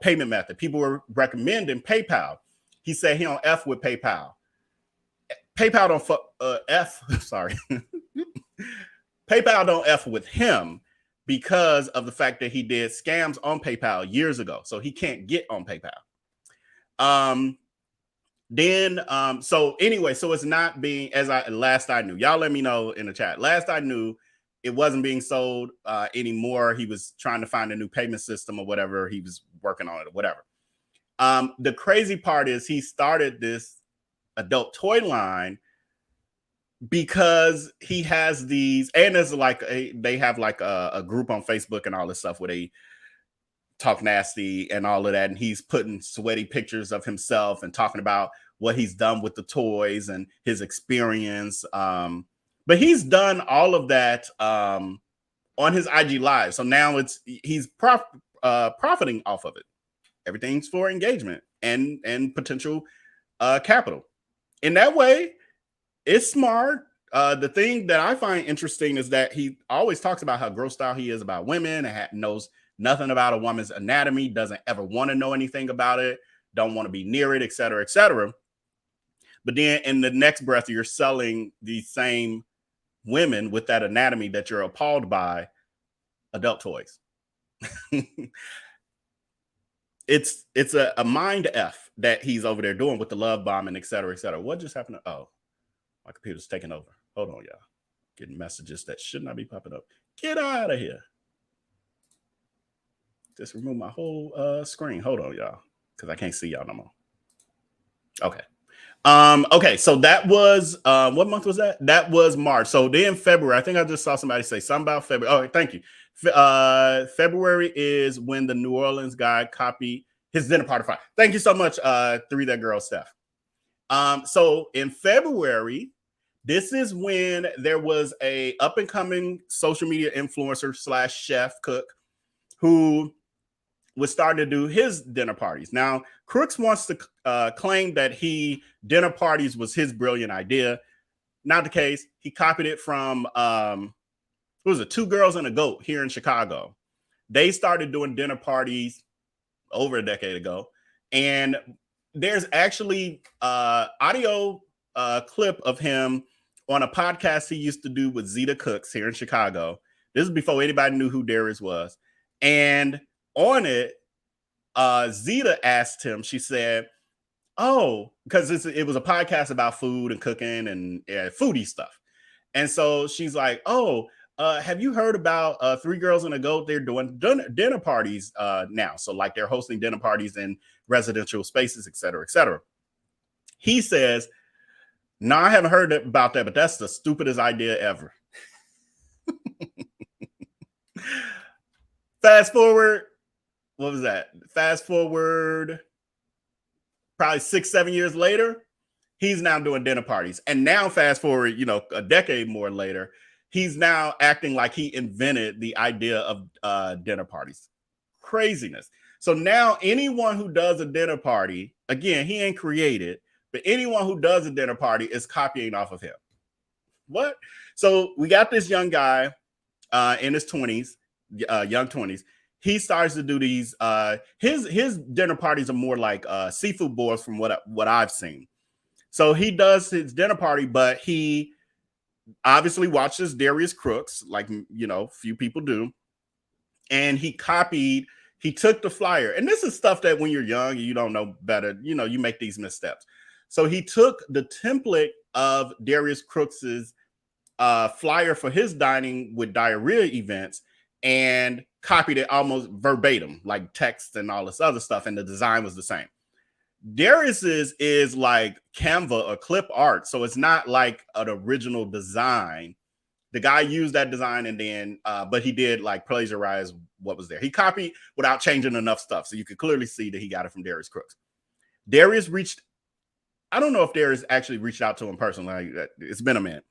payment method. People were recommending PayPal. He said he don't F with PayPal. PayPal don't F. Sorry. PayPal don't F with him because of the fact that he did scams on PayPal years ago. So he can't get on PayPal. So anyway, so it's not being, last I knew, y'all let me know in the chat. Last I knew, it wasn't being sold anymore. He was trying to find a new payment system or whatever. He was working on it or whatever. The crazy part is he started this adult toy line because he has these, and there's like they have like a group on Facebook and all this stuff where they talk nasty and all of that, and he's putting sweaty pictures of himself and talking about what he's done with the toys and his experience. But he's done all of that on his IG Live, so now he's profiting off of it. Everything's for engagement and potential capital. In that way, it's smart. The thing that I find interesting is that he always talks about how grossed out he is about women and knows nothing about a woman's anatomy, doesn't ever want to know anything about it, don't want to be near it, et cetera, et cetera. But then in the next breath, you're selling these same women with that anatomy that you're appalled by adult toys. It's a mind F that he's over there doing with the love bombing, et cetera, et cetera. What just happened? Oh, my computer's taking over. Hold on, y'all. Getting messages that should not be popping up. Get out of here. Just remove my whole screen. Hold on, y'all, because I can't see y'all no more. Okay. Okay, so that was what month was that? That was March. So then February, I think I just saw somebody say something about February. Oh, thank you. February is when the New Orleans guy copied his dinner party file. Thank you so much, 3 That Girl, Steph. So in February, this is when there was a up and coming social media influencer / chef cook who was starting to do his dinner parties. Now, Crooks wants to claim that dinner parties was his brilliant idea. Not the case. He copied it from, what was it, Two Girls and a Goat here in Chicago. They started doing dinner parties over a decade ago. And there's actually audio clip of him on a podcast he used to do with Zeta Cooks here in Chicago. This is before anybody knew who Darius was. And on it, Zeta asked him, she said, oh, because it was a podcast about food and cooking and foodie stuff. And so she's like, oh, have you heard about Three Girls and a Goat? They're doing dinner parties now. So like they're hosting dinner parties in residential spaces, et cetera, et cetera. He says, no, I haven't heard about that, but that's the stupidest idea ever. Fast forward, what was that? Fast forward probably 6-7 years later, he's now doing dinner parties. And now fast forward, a decade more later, he's now acting like he invented the idea of dinner parties. Craziness. So now anyone who does a dinner party, again, he ain't created, but anyone who does a dinner party is copying off of him. What? So we got this young guy in his 20s, young 20s. He starts to do these. His dinner parties are more like seafood boils from what I've seen. So he does his dinner party, but he obviously watches Darius Crooks, like few people do, and he took the flyer. And this is stuff that when you're young and you don't know better, you make these missteps. So he took the template of Darius Crooks's flyer for his dining with diarrhea events and copied it almost verbatim, like text and all this other stuff, and the design was the same. Darius's is like Canva or clip art, so it's not like an original design. The guy used that design and then, but he did like plagiarize what was there. He copied without changing enough stuff, so you could clearly see that he got it from Darius Crooks. Darius I don't know if Darius actually reached out to him personally. It's been a minute.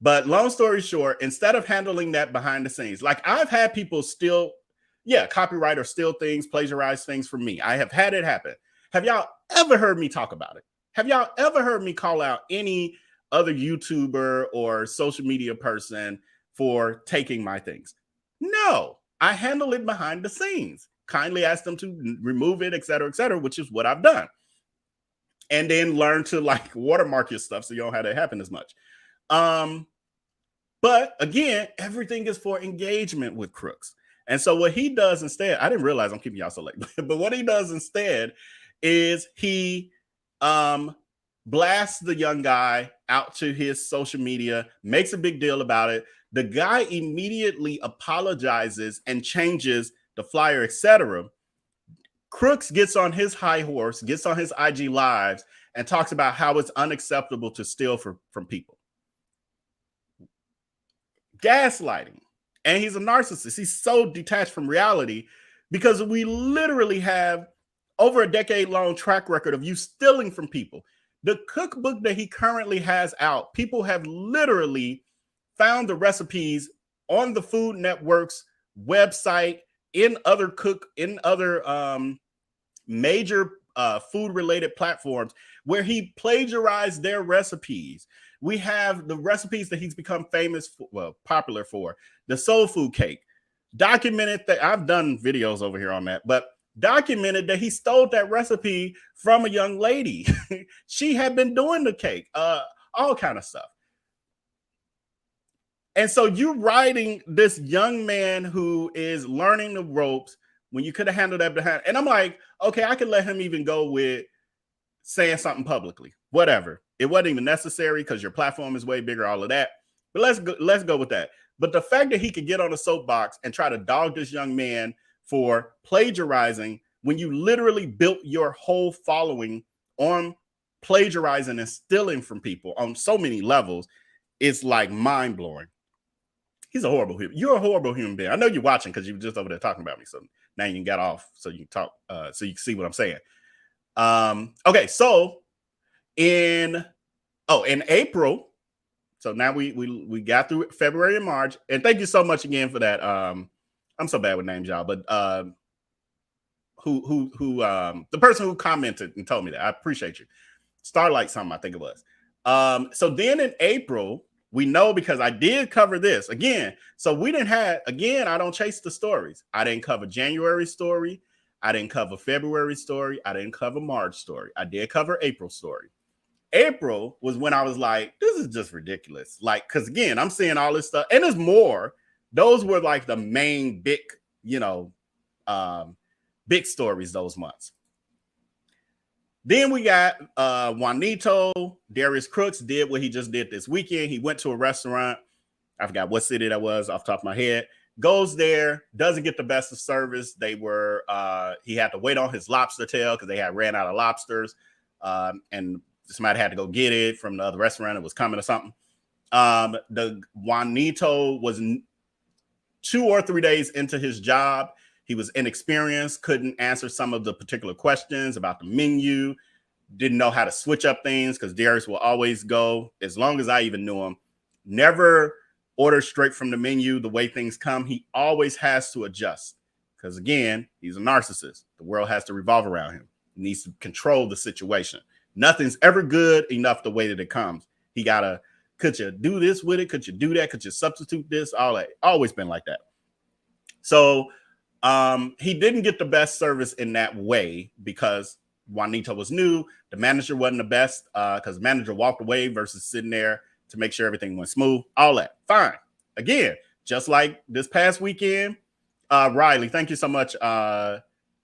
But long story short, instead of handling that behind the scenes, like I've had people copyright or steal things, plagiarize things from me. I have had it happen. Have y'all ever heard me talk about it? Have y'all ever heard me call out any other YouTuber or social media person for taking my things? No, I handle it behind the scenes. Kindly ask them to remove it, et cetera, which is what I've done. And then learn to like watermark your stuff so you don't have that happen as much. But again, everything is for engagement with Crooks. And so what he does instead, I didn't realize I'm keeping y'all so late, but what he does instead is he blasts the young guy out to his social media, makes a big deal about it. The guy immediately apologizes and changes the flyer, etc. Crooks gets on his high horse, gets on his IG lives and talks about how it's unacceptable to steal from people. Gaslighting. And he's a narcissist. He's so detached from reality because we literally have over a decade-long track record of you stealing from people. The cookbook that he currently has out, people have literally found the recipes on the Food Network's website, in other major food-related platforms where he plagiarized their recipes. We have the recipes that he's become popular for. The soul food cake. Documented that, I've done videos over here on that, but documented that he stole that recipe from a young lady. She had been doing the cake, all kind of stuff. And so you're writing this young man who is learning the ropes when you could have handled that behind. And I'm like, okay, I could let him even go with saying something publicly, whatever. It wasn't even necessary because your platform is way bigger, all of that. But let's go with that. But the fact that he could get on a soapbox and try to dog this young man for plagiarizing when you literally built your whole following on plagiarizing and stealing from people on so many levels, it's like mind-blowing. He's a horrible human. You're a horrible human being. I know you're watching because you were just over there talking about me. So now you can get off so you can talk, so you can see what I'm saying. Okay, so in April, so now we got through February and March, and thank you so much again for that I'm so bad with names, y'all, but the person who commented and told me that, I appreciate you. Starlight something, I think it was. So then in April, we know because I did cover this again. So we didn't have, again, I don't chase the stories. I didn't cover January story. I didn't cover February story. I didn't cover March story. I did cover April story. April was when I was like, this is just ridiculous. Like, because again, I'm seeing all this stuff and there's more. Those were like the main big, big stories those months. Then we got Juanito. Darius Crooks did what he just did this weekend. He went to a restaurant. I forgot what city that was off the top of my head. Goes there, doesn't get the best of service. He had to wait on his lobster tail because they had ran out of lobsters. And somebody had to go get it from the other restaurant. It was coming or something. The Juanito was 2 or 3 days into his job. He was inexperienced, couldn't answer some of the particular questions about the menu, didn't know how to switch up things because Darius will always go, as long as I even knew him, never order straight from the menu the way things come. He always has to adjust because, again, he's a narcissist. The world has to revolve around him. He needs to control the situation. Nothing's ever good enough the way that it comes. He got to, could you do this with it? Could you do that? Could you substitute this? All that. Always been like that. So, he didn't get the best service in that way because Juanito was new. The manager wasn't the best because the manager walked away versus sitting there to make sure everything went smooth. All that. Fine. Again, just like this past weekend, Riley, thank you so much.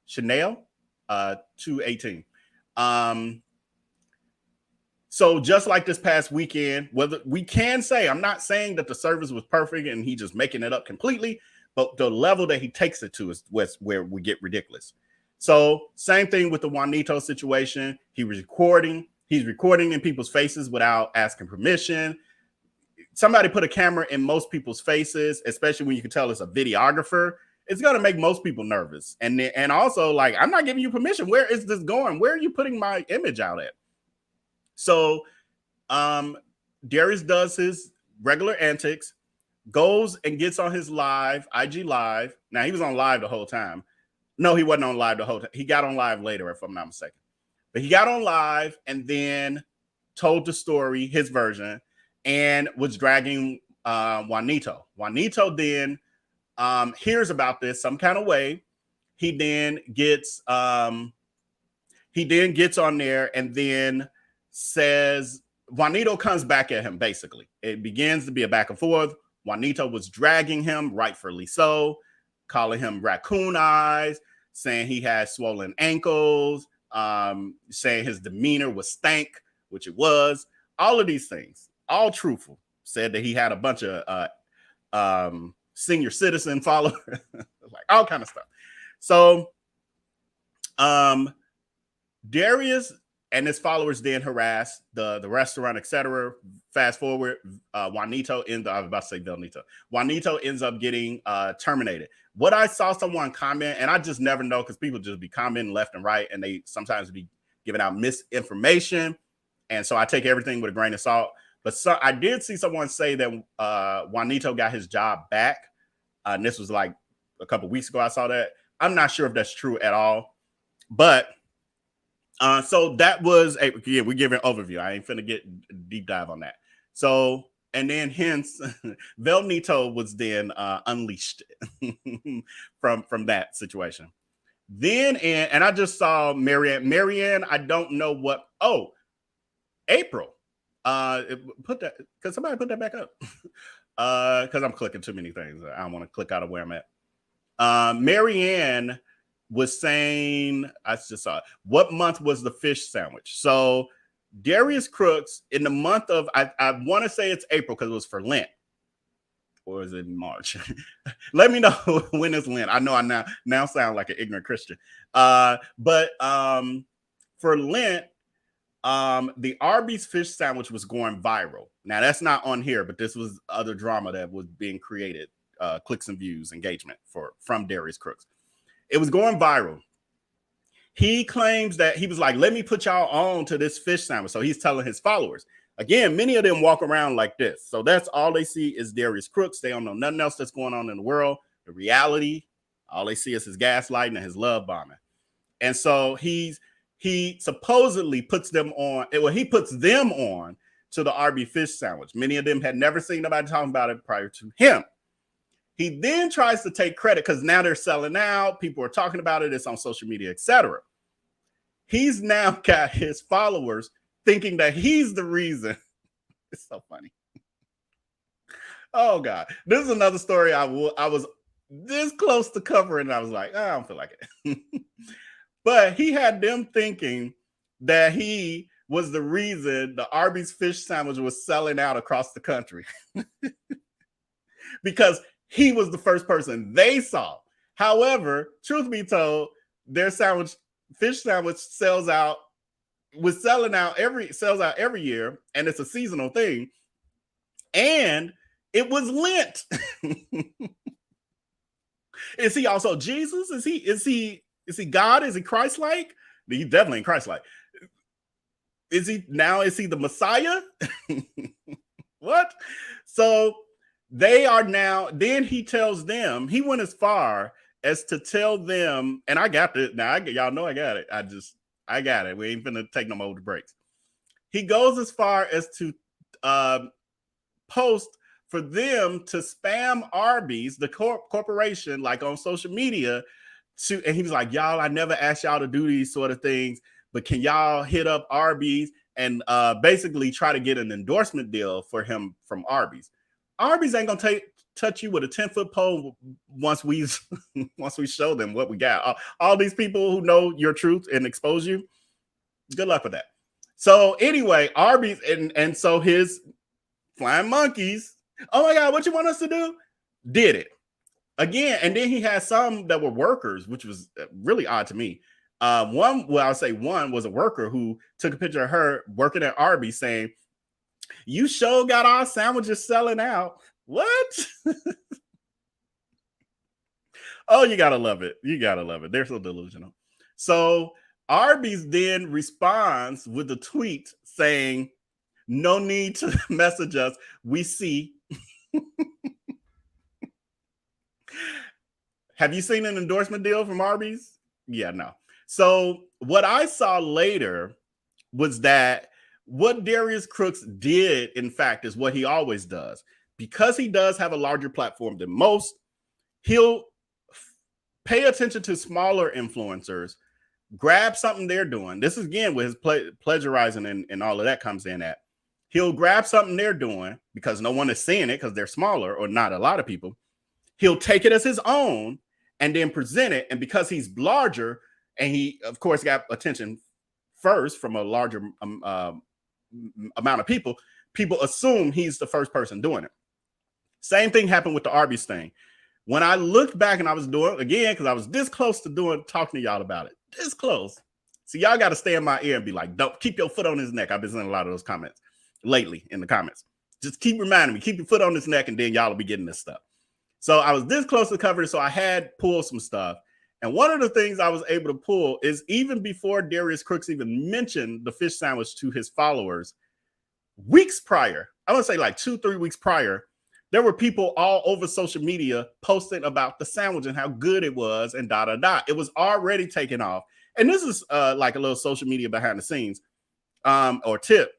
Chanel, 218. So just like this past weekend, whether we can say, I'm not saying that the service was perfect and he just making it up completely, but the level that he takes it to is where we get ridiculous. So same thing with the Juanito situation. He's recording in people's faces without asking permission. Somebody put a camera in most people's faces, especially when you can tell it's a videographer. It's going to make most people nervous. And also, like, I'm not giving you permission. Where is this going? Where are you putting my image out at? So Darius does his regular antics, goes and gets on his live, IG live. Now, he was on live the whole time. No, he wasn't on live the whole time. He got on live later, if I'm not mistaken. But he got on live and then told the story, his version, and was dragging Juanito. Juanito then hears about this some kind of way. He then gets on there and then says, Juanito comes back at him, basically. It begins to be a back and forth. Juanito was dragging him, rightfully so, calling him raccoon eyes, saying he had swollen ankles, saying his demeanor was stank, which it was. All of these things, all truthful. Said that he had a bunch of senior citizen followers, like all kind of stuff. So Darius and his followers then harass the restaurant, etc. Fast forward, Juanito ends up getting terminated. What I saw someone comment, and I just never know because people just be commenting left and right, and they sometimes be giving out misinformation. And so I take everything with a grain of salt. But I did see someone say that Juanito got his job back. And this was like a couple weeks ago. I saw that. I'm not sure if that's true at all. But so that was we give an overview. I ain't finna get deep dive on that. So, and then hence Velnito was then unleashed from that situation. Then and I just saw Marianne, I don't know what. Oh, April. Put that, because somebody put that back up. Because I'm clicking too many things. I don't want to click out of where I'm at. Marianne was saying, I just saw it. What month was the fish sandwich? So Darius Crooks in the month of, I want to say it's April because it was for Lent. Or is it March? Let me know when it's Lent. I know I now sound like an ignorant Christian. But for Lent, the Arby's fish sandwich was going viral. Now that's not on here, but this was other drama that was being created, clicks and views, engagement from Darius Crooks. It was going viral. He claims that he was like, let me put y'all on to this fish sandwich. So he's telling his followers. Again, many of them walk around like this. So that's all they see is Darius Crooks. They don't know nothing else that's going on in the world The reality, all they see is his gaslighting and his love bombing. And so he supposedly puts them on, well, he puts them on to the RB fish sandwich. Many of them had never seen nobody talking about it prior to him. He then tries to take credit because now they're selling out. People are talking about it. It's on social media, etc. He's now got his followers thinking that he's the reason. It's so funny. Oh, God. This is another story I was this close to covering, and I was like, I don't feel like it. But he had them thinking that he was the reason the Arby's fish sandwich was selling out across the country. Because he was the first person they saw. However, truth be told, their fish sandwich sells out every year, and it's a seasonal thing. And it was Lent. Is he also Jesus? Is he God? Is he Christ-like? He's definitely Christ-like. Is he the Messiah? What? So they are now, then he tells them, he went as far as to tell them, and I got it. Now, y'all know I got it. I got it. We ain't finna take no more breaks. He goes as far as to post for them to spam Arby's, the corporation, like on social media, and he was like, y'all, I never asked y'all to do these sort of things, but can y'all hit up Arby's and basically try to get an endorsement deal for him from Arby's. Arby's ain't gonna touch you with a 10-foot pole once we show them what we got. All these people who know your truth and expose you, good luck with that. So anyway, Arby's and so his flying monkeys, oh my God, what you want us to do? Did it again. And then he had some that were workers, which was really odd to me. One was a worker who took a picture of her working at Arby's saying, "You sure got our sandwiches selling out." What? Oh, you gotta love it. You gotta love it. They're so delusional. So Arby's then responds with a tweet saying, "No need to message us. We see." Have you seen an endorsement deal from Arby's? Yeah, no. So what I saw later was that what Darius Crooks did, in fact, is what he always does. Because he does have a larger platform than most, he'll pay attention to smaller influencers, grab something they're doing. This is, again, with his plagiarizing and all of that comes in at. He'll grab something they're doing because no one is seeing it because they're smaller or not a lot of people. He'll take it as his own and then present it. And because he's larger and he, of course, got attention first from a larger amount of people, people assume he's the first person doing it. Same thing happened with the Arby's thing. When I looked back and I was doing, again, because I was this close to talking to y'all about it, this close. So y'all got to stay in my ear and be like, don't keep your foot on his neck. I've been seeing a lot of those comments lately in the comments. Just keep reminding me, keep your foot on his neck, and then y'all will be getting this stuff. So I was this close to cover it, so I had pulled some stuff. And one of the things I was able to pull is even before Darius Crooks even mentioned the fish sandwich to his followers, weeks prior, I would say like 2-3 weeks prior, there were people all over social media posting about the sandwich and how good it was and da-da-da. It was already taken off. And this is like a little social media behind the scenes or tip,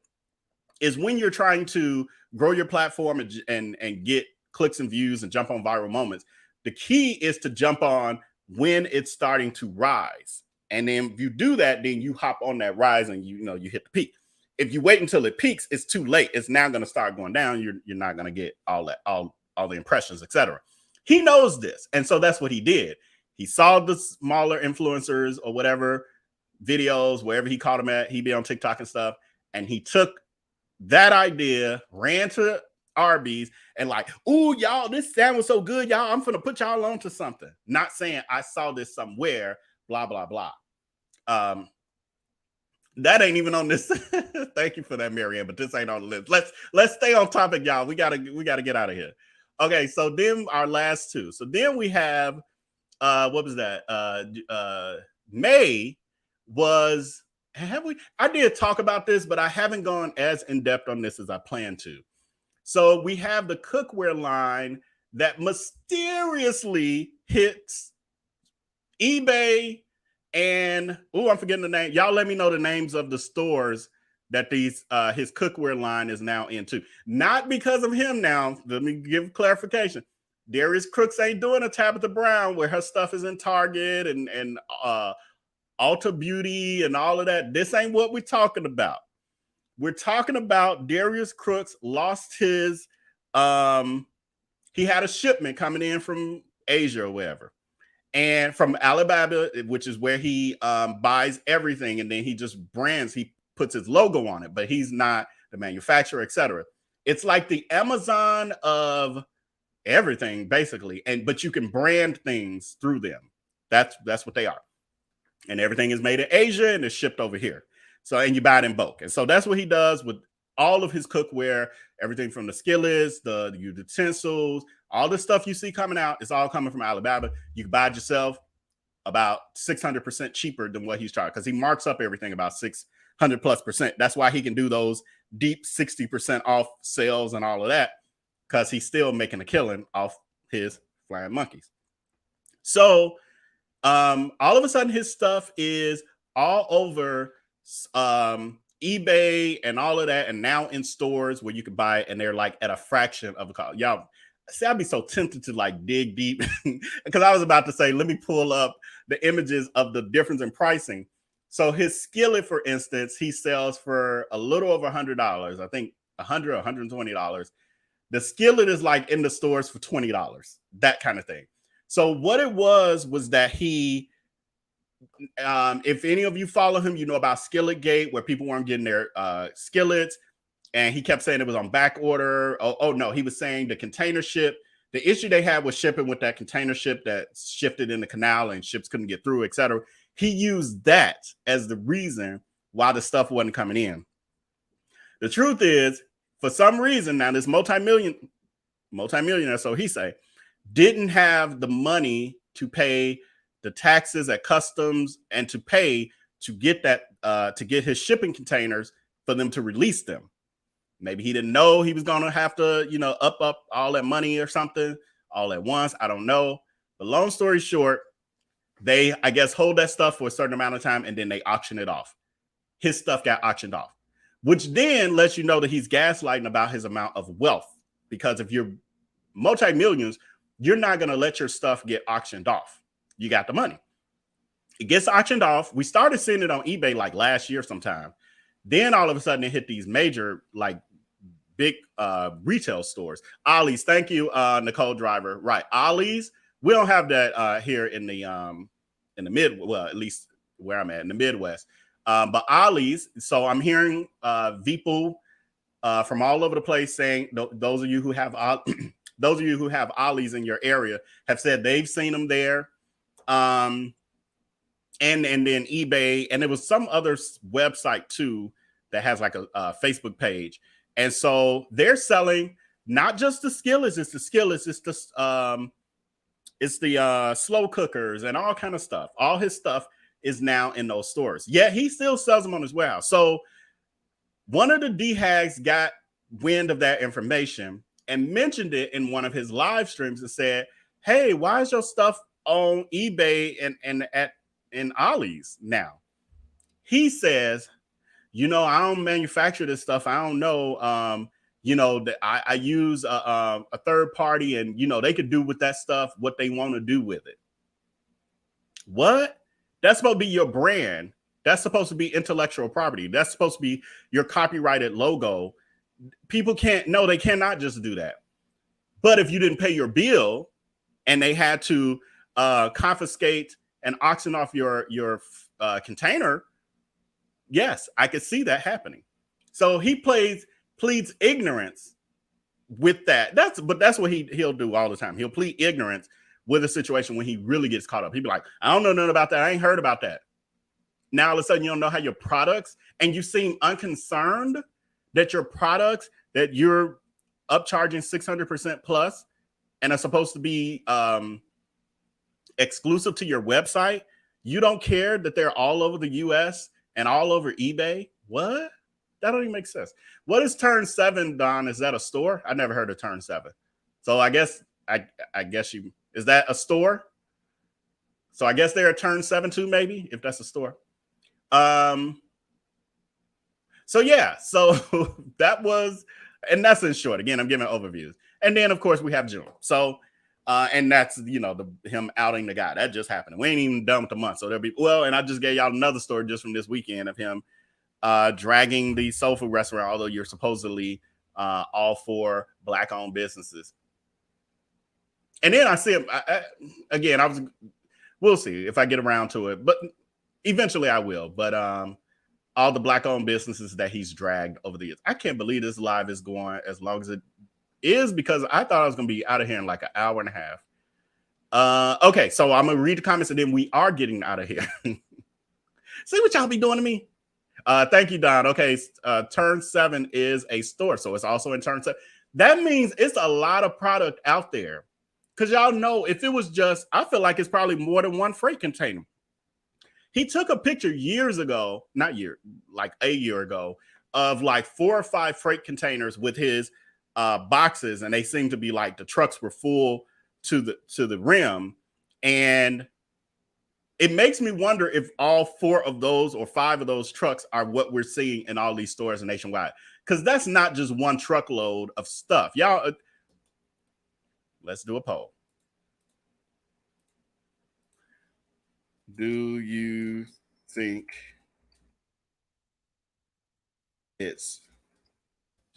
is when you're trying to grow your platform and get clicks and views and jump on viral moments, the key is to jump on when it's starting to rise. And then if you do that, then you hop on that rise and you hit the peak. If you wait until it peaks, it's too late. It's now going to start going down. You're not going to get all the impressions, etc. He knows this. And so that's what he did. He saw the smaller influencers or whatever videos, wherever he caught them at, he'd be on TikTok and stuff. And he took that idea, ran to Arby's and like, "Ooh, y'all, this sandwich so good, y'all. I'm finna put y'all on to something." Not saying I saw this somewhere, blah, blah, blah. That ain't even on this. Thank you for that, Marianne, but this ain't on the list. Let's stay on topic, y'all. We gotta get out of here. Okay, so then our last two. So then we have what was that? May was, I did talk about this, but I haven't gone as in depth on this as I plan to. So we have the cookware line that mysteriously hits eBay and I'm forgetting the name. Y'all let me know the names of the stores that these his cookware line is now into. Not because of him now. Let me give clarification. Darius Crooks ain't doing a Tabitha Brown where her stuff is in Target and Ulta Beauty and all of that. This ain't what we're talking about. We're talking about Darius Crooks lost his he had a shipment coming in from Asia or wherever. And from Alibaba, which is where he buys everything, and then he just brands, he puts his logo on it, but he's not the manufacturer, etc. It's like the Amazon of everything, basically. But you can brand things through them. That's what they are. And everything is made in Asia and is shipped over here. So, and you buy it in bulk. And so that's what he does with all of his cookware, everything from the skillets, the utensils, all the stuff you see coming out, it's all coming from Alibaba. You can buy it yourself about 600% cheaper than what he's charged, because he marks up everything about 600+%. That's why he can do those deep 60% off sales and all of that, because he's still making a killing off his flying monkeys. So all of a sudden his stuff is all over eBay and all of that, and now in stores where you can buy it and they're like at a fraction of the cost. Y'all see, I'd be so tempted to like dig deep because I was about to say, let me pull up the images of the difference in pricing. So his skillet, for instance, he sells for a little over $100. I think $100 or $120. The skillet is like in the stores for $20, that kind of thing. So what it was that he, if any of you follow him, you know about Skilletgate, where people weren't getting their skillets. And he kept saying it was on back order. Oh, no, he was saying the container ship. The issue they had was shipping with that container ship that shifted in the canal and ships couldn't get through, etc. He used that as the reason why the stuff wasn't coming in. The truth is, for some reason, now this multimillionaire, so he say, didn't have the money to pay the taxes at customs and to pay to get that to get his shipping containers for them to release them. Maybe he didn't know he was going to have to, up all that money or something all at once. I don't know. But long story short, they, I guess, hold that stuff for a certain amount of time and then they auction it off. His stuff got auctioned off, which then lets you know that he's gaslighting about his amount of wealth. Because if you're multi-millions, you're not going to let your stuff get auctioned off. You got the money. It gets auctioned off. We started seeing it on eBay like last year sometime. Then all of a sudden it hit these major, like big retail stores. Ollie's, thank you, Nicole Driver. Right, Ollie's. We don't have that here in the at least where I'm at in the Midwest. But Ollie's. So I'm hearing people from all over the place saying those of you who have Ollie's in your area have said they've seen them there. And then eBay, and there was some other website too that has like a Facebook page. And so they're selling not just the skillets, it's the slow cookers and all kind of stuff. All his stuff is now in those stores. Yet he still sells them on his warehouse. So one of the D-hags got wind of that information and mentioned it in one of his live streams and said, hey, why is your stuff on eBay and in Ollie's now? He says, I don't manufacture this stuff. I don't know. That I use a third party, and they could do with that stuff what they want to do with it. What? That's supposed to be your brand. That's supposed to be intellectual property. That's supposed to be your copyrighted logo. People they cannot just do that. But if you didn't pay your bill and they had to confiscate and auction off your container, yes, I could see that happening. So he pleads ignorance with that. That's what he'll do all the time. He'll plead ignorance with a situation when he really gets caught up. He'll be like, I don't know nothing about that. I ain't heard about that. Now all of a sudden you don't know how your products, and you seem unconcerned that your products that you're upcharging 600% plus and are supposed to be exclusive to your website. You don't care that they're all over the US and all over eBay. What? That don't even make sense. What is Turn 7, Don? Is that a store? I never heard of Turn 7. So I guess I guess is that a store? So I guess they're at turn 7 too, maybe, if that's a store. So yeah, so that was, and that's in short. Again, I'm giving overviews. And then of course we have June. So and that's, you know, him outing the guy. That just happened. We ain't even done with the month. So there'll be, well, and I just gave y'all another story just from this weekend of him dragging the soul food restaurant, although you're supposedly all for Black-owned businesses. And then I see him again. We'll see if I get around to it, but eventually I will. But all the Black-owned businesses that he's dragged over the years. I can't believe this live is going as long as it is, because I thought I was going to be out of here in like an hour and a half. Okay, so I'm going to read the comments and then we are getting out of here. See what y'all be doing to me? Thank you, Don. Okay, turn 7 is a store, so it's also in turn 7. That means it's a lot of product out there. Because y'all know, if it was just, I feel like it's probably more than one freight container. He took a picture years ago, like a year ago, of like 4 or 5 freight containers with his boxes, and they seem to be like the trucks were full to the rim. And it makes me wonder if all 4 of those or 5 of those trucks are what we're seeing in all these stores nationwide. Because that's not just one truckload of stuff. Y'all, let's do a poll. Do you think it's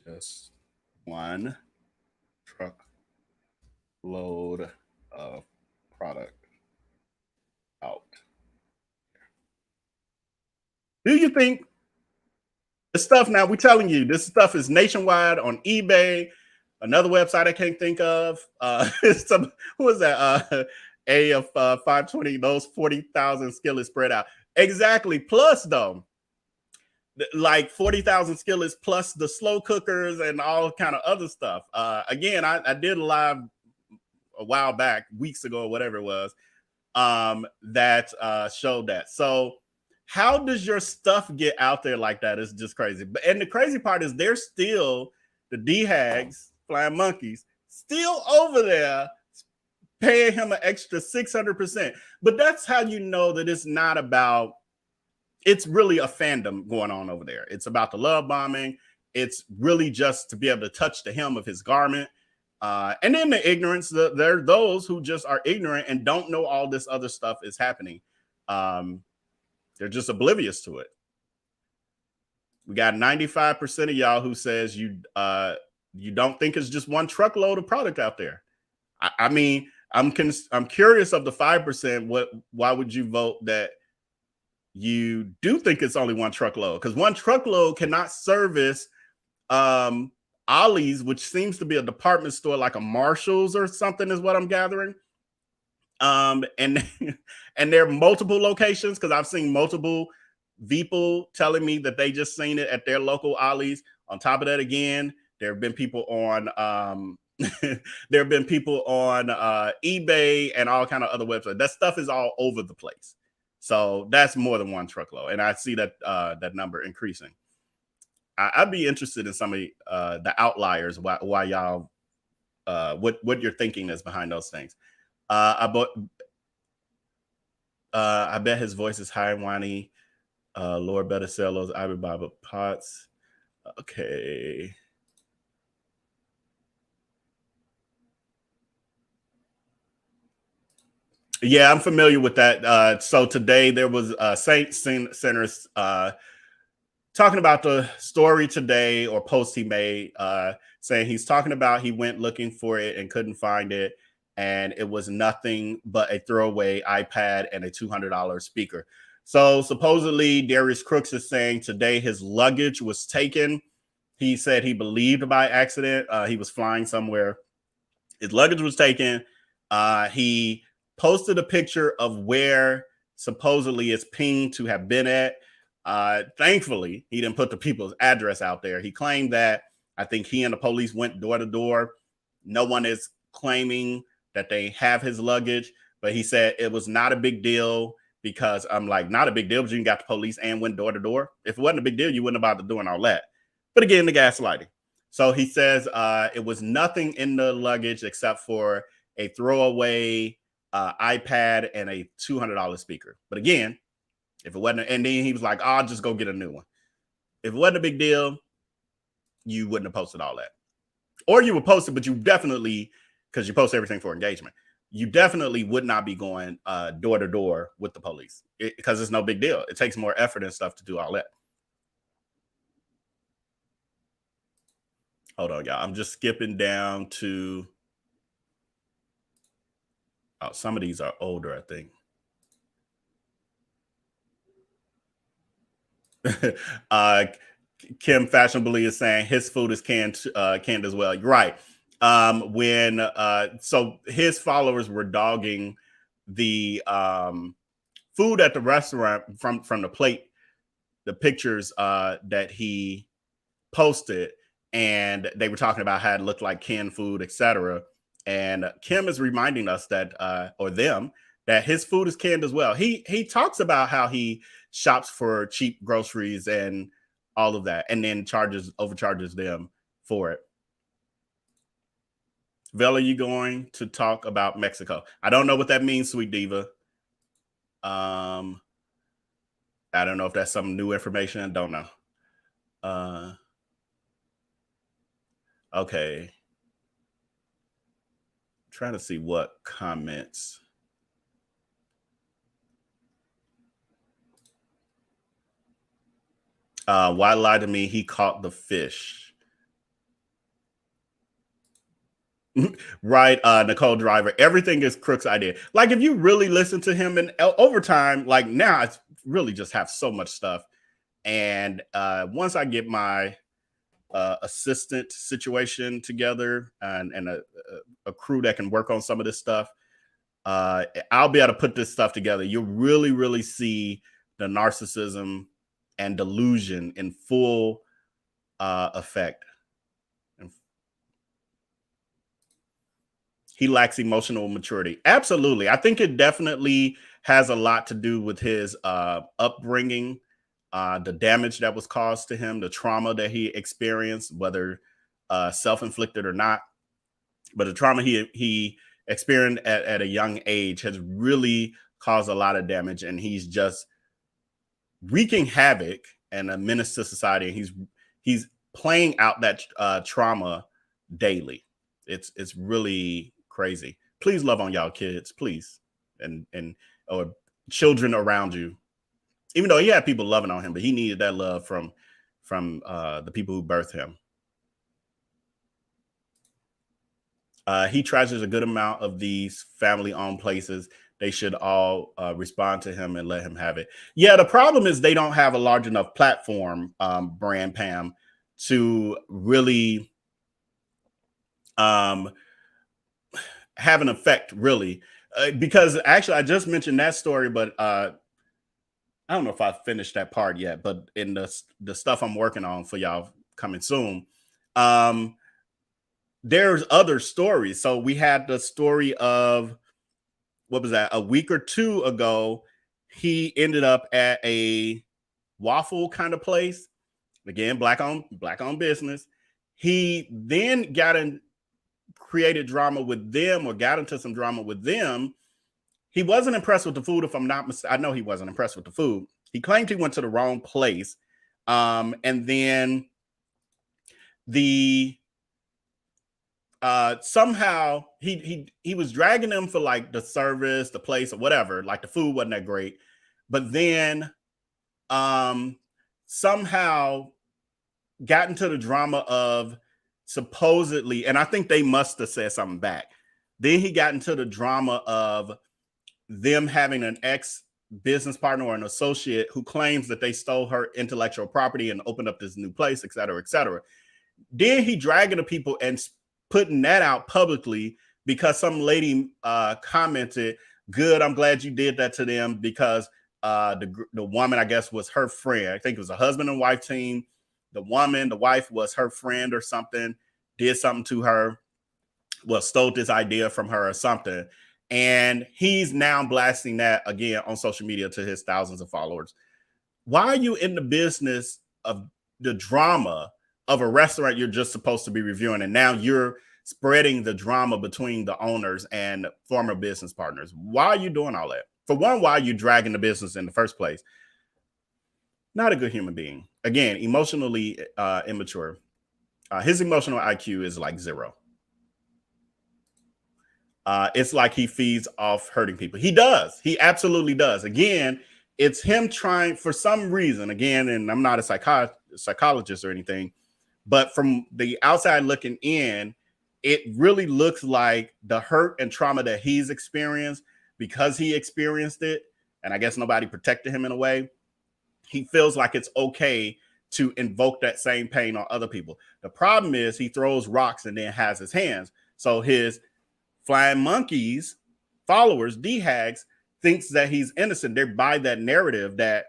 just one truckload of product out? Do you think the stuff, now we're telling you, this stuff is nationwide on eBay, another website I can't think of. Who is that? A of 520, those 40,000 skillets spread out. Exactly. Plus, though, like 40,000 skillets plus the slow cookers and all kind of other stuff. Again, I did a live a while back, weeks ago, or whatever it was, that showed that. So how does your stuff get out there like that? It's just crazy. And the crazy part is they're still, the D-Hags, Flying Monkeys, still over there paying him an extra 600%. But that's how you know that it's not about, it's really a fandom going on over there. It's about the love bombing. It's really just to be able to touch the hem of his garment. And then the ignorance, there are those who just are ignorant and don't know all this other stuff is happening. They're just oblivious to it. We got 95% of y'all who says you don't think it's just one truckload of product out there. I mean, I'm curious of the 5%. Why would you vote that you do think it's only one truckload? Because one truckload cannot service Ollie's, which seems to be a department store like a Marshall's or something, is what I'm gathering. And there are multiple locations, because I've seen multiple people telling me that they just seen it at their local Ollie's. On top of that, again, there have been people on there have been people on eBay and all kind of other websites. That stuff is all over the place. So that's more than one truckload. And I see that that number increasing. I'd be interested in some of the outliers, why y'all, what your thinking is behind those things. I bet his voice is high and whiny. Lord better sell those IAmVellB pots. Okay. Yeah, I'm familiar with that. So today there was Saint Sinners talking about the story today, or post he made, saying he's talking about he went looking for it and couldn't find it, and it was nothing but a throwaway iPad and a $200 speaker. So supposedly Darius Crooks is saying today his luggage was taken. He said he believed by accident. He was flying somewhere. His luggage was taken. He posted a picture of where supposedly it's pinged to have been at. Thankfully, he didn't put the people's address out there. He claimed that, I think he and the police went door to door. No one is claiming that they have his luggage, but he said it was not a big deal, because I'm like, not a big deal, but you got the police and went door to door. If it wasn't a big deal, you wouldn't have bothered doing all that. But again, the gaslighting. So he says it was nothing in the luggage except for a throwaway iPad and a $200 speaker. But again, if it wasn't, and then he was like, I'll just go get a new one. If it wasn't a big deal, you wouldn't have posted all that. Or you would post it, but you definitely, because you post everything for engagement, you definitely would not be going door to door with the police because it's no big deal. It takes more effort and stuff to do all that. Hold on, y'all. I'm just skipping down to, oh, some of these are older, I think. Kim Fashionably is saying his food is canned as well. You're right. So his followers were dogging the food at the restaurant from the plate, the pictures that he posted, and they were talking about how it looked like canned food, etc. And Kim is reminding us that, or them, that his food is canned as well. He talks about how he shops for cheap groceries and all of that, and then overcharges them for it. Vel, are you going to talk about Mexico? I don't know what that means, Sweet Diva. I don't know if that's some new information. I don't know. Okay. Trying to see what comments. Why lie to me? He caught the fish. Right, Nicole Driver. Everything is Crook's idea. Like, if you really listen to him, and over time, like now, I really just have so much stuff. And once I get my assistant situation together and a crew that can work on some of this stuff, I'll be able to put this stuff together. You'll really, really see the narcissism and delusion in full effect. He lacks emotional maturity. Absolutely. I think it definitely has a lot to do with his upbringing, the damage that was caused to him, the trauma that he experienced, whether self-inflicted or not. But the trauma he experienced at a young age has really caused a lot of damage, and he's just wreaking havoc and a menace to society. And he's playing out that trauma daily. It's really crazy. Please love on y'all kids, please, and or children around you. Even though he had people loving on him, but he needed that love from the people who birthed him. He treasures a good amount of these family-owned places. They should all respond to him and let him have it. Yeah, the problem is they don't have a large enough platform, Brand Pam, to really have an effect, really. Because actually, I just mentioned that story, but I don't know if I finished that part yet. But in the stuff I'm working on for y'all coming soon, there's other stories. So we had the story of, what was that? A week or two ago, he ended up at a waffle kind of place. Again, black owned business. He then created drama with them, or got into some drama with them. He wasn't impressed with the food, if I'm not mistaken. I know he wasn't impressed with the food. He claimed he went to the wrong place. And then somehow he was dragging them for like the service, the place, or whatever. Like the food wasn't that great. But then somehow got into the drama of supposedly, and I think they must have said something back. Then he got into the drama of them having an ex-business partner or an associate who claims that they stole her intellectual property and opened up this new place, et cetera, et cetera. Then he dragging the people and putting that out publicly because some lady commented, "Good, I'm glad you did that to them," because the woman, I guess, was her friend. I think it was a husband and wife team. The wife was her friend or something, did something to her, well, stole this idea from her or something. And he's now blasting that again on social media to his thousands of followers. Why are you in the business of the drama of a restaurant you're just supposed to be reviewing? And now you're spreading the drama between the owners and former business partners. Why are you doing all that? For one, why are you dragging the business in the first place? Not a good human being. Again, emotionally immature. His emotional IQ is like 0. It's like he feeds off hurting people. He does. He absolutely does. Again, it's him trying for some reason, again, and I'm not a psychologist or anything, but from the outside looking in, it really looks like the hurt and trauma that he's experienced because he experienced it, and I guess nobody protected him in a way, he feels like it's okay to invoke that same pain on other people. The problem is he throws rocks and then has his hands. So his flying monkeys followers, D-Hags, thinks that he's innocent. They buy that narrative that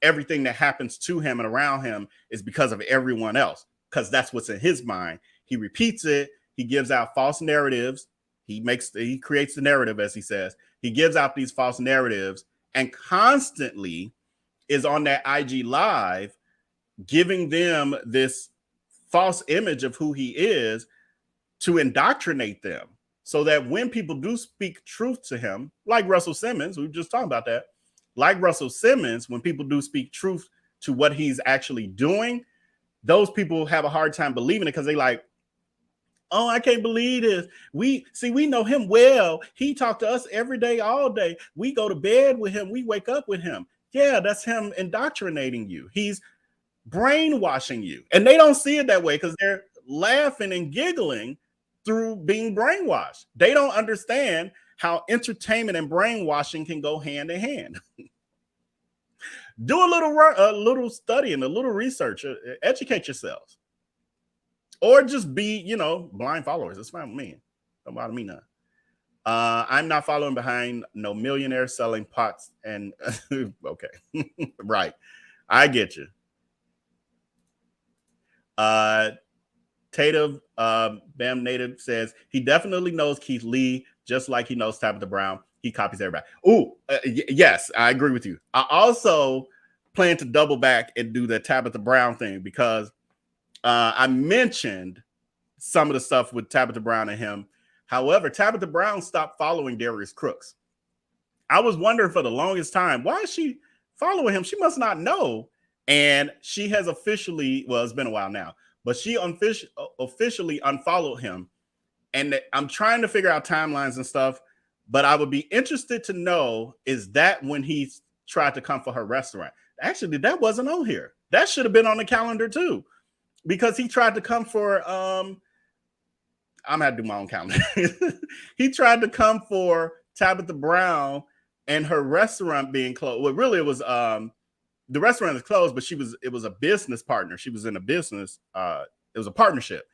everything that happens to him and around him is because of everyone else, because that's what's in his mind. He repeats it. He gives out false narratives. He creates the narrative, as he says. He gives out these false narratives and constantly is on that IG live giving them this false image of who he is to indoctrinate them, so that when people do speak truth to him, like Russell Simmons, we were just talking about that, like Russell Simmons, when people do speak truth to what he's actually doing, those people have a hard time believing it because they like, oh, I can't believe this. We know him well. He talked to us every day, all day. We go to bed with him. We wake up with him. Yeah, that's him indoctrinating you. He's brainwashing you. And they don't see it that way because they're laughing and giggling through being brainwashed. They don't understand how entertainment and brainwashing can go hand in hand. Do a little studying, a little research, educate yourselves. Or just be, blind followers. It's fine with me. Don't bother me none. I'm not following behind no millionaire selling pots and okay. Right. I get you. Tatum Bam Native says he definitely knows Keith Lee just like he knows Tabitha Brown. He copies everybody. Yes, I agree with you. I also plan to double back and do the Tabitha Brown thing because I mentioned some of the stuff with Tabitha Brown and him. However, Tabitha Brown stopped following Darius Crooks. I was wondering for the longest time, why is she following him? She must not know. And she has officially, well, it's been a while now, but she officially unfollowed him. And I'm trying to figure out timelines and stuff, but I would be interested to know, is that when he tried to come for her restaurant? Actually, that wasn't on here. That should have been on the calendar too, because he tried to come for, I'm gonna have to do my own calendar. He tried to come for Tabitha Brown and her restaurant being closed. Well, really it was, the restaurant is closed, but it was a business partner. She was in a business, it was a partnership.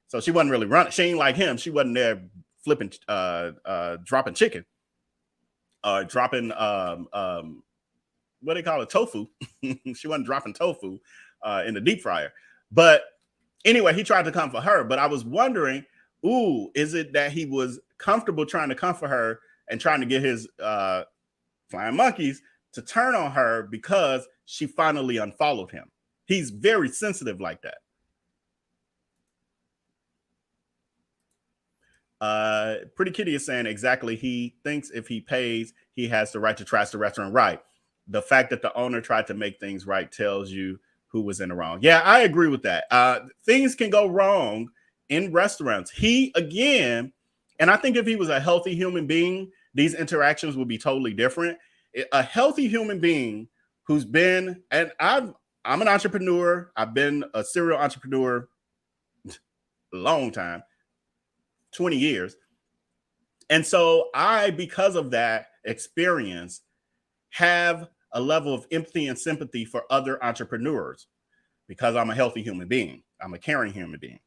So she wasn't really running. She ain't like him. She wasn't there flipping, dropping chicken, dropping, what do they call it? Tofu. She wasn't dropping tofu in the deep fryer. But anyway, he tried to come for her. But I was wondering, is it that he was comfortable trying to come for her and trying to get his flying monkeys to turn on her because she finally unfollowed him? He's very sensitive like that. Pretty Kitty is saying exactly. He thinks if he pays, he has the right to trash the restaurant. Right. The fact that the owner tried to make things right tells you who was in the wrong. Yeah, I agree with that. Things can go wrong in restaurants. He, again, and I think if he was a healthy human being, these interactions would be totally different. A healthy human being who's been, and I'm an entrepreneur. I've been a serial entrepreneur a long time, 20 years. And so because of that experience, have a level of empathy and sympathy for other entrepreneurs because I'm a healthy human being. I'm a caring human being.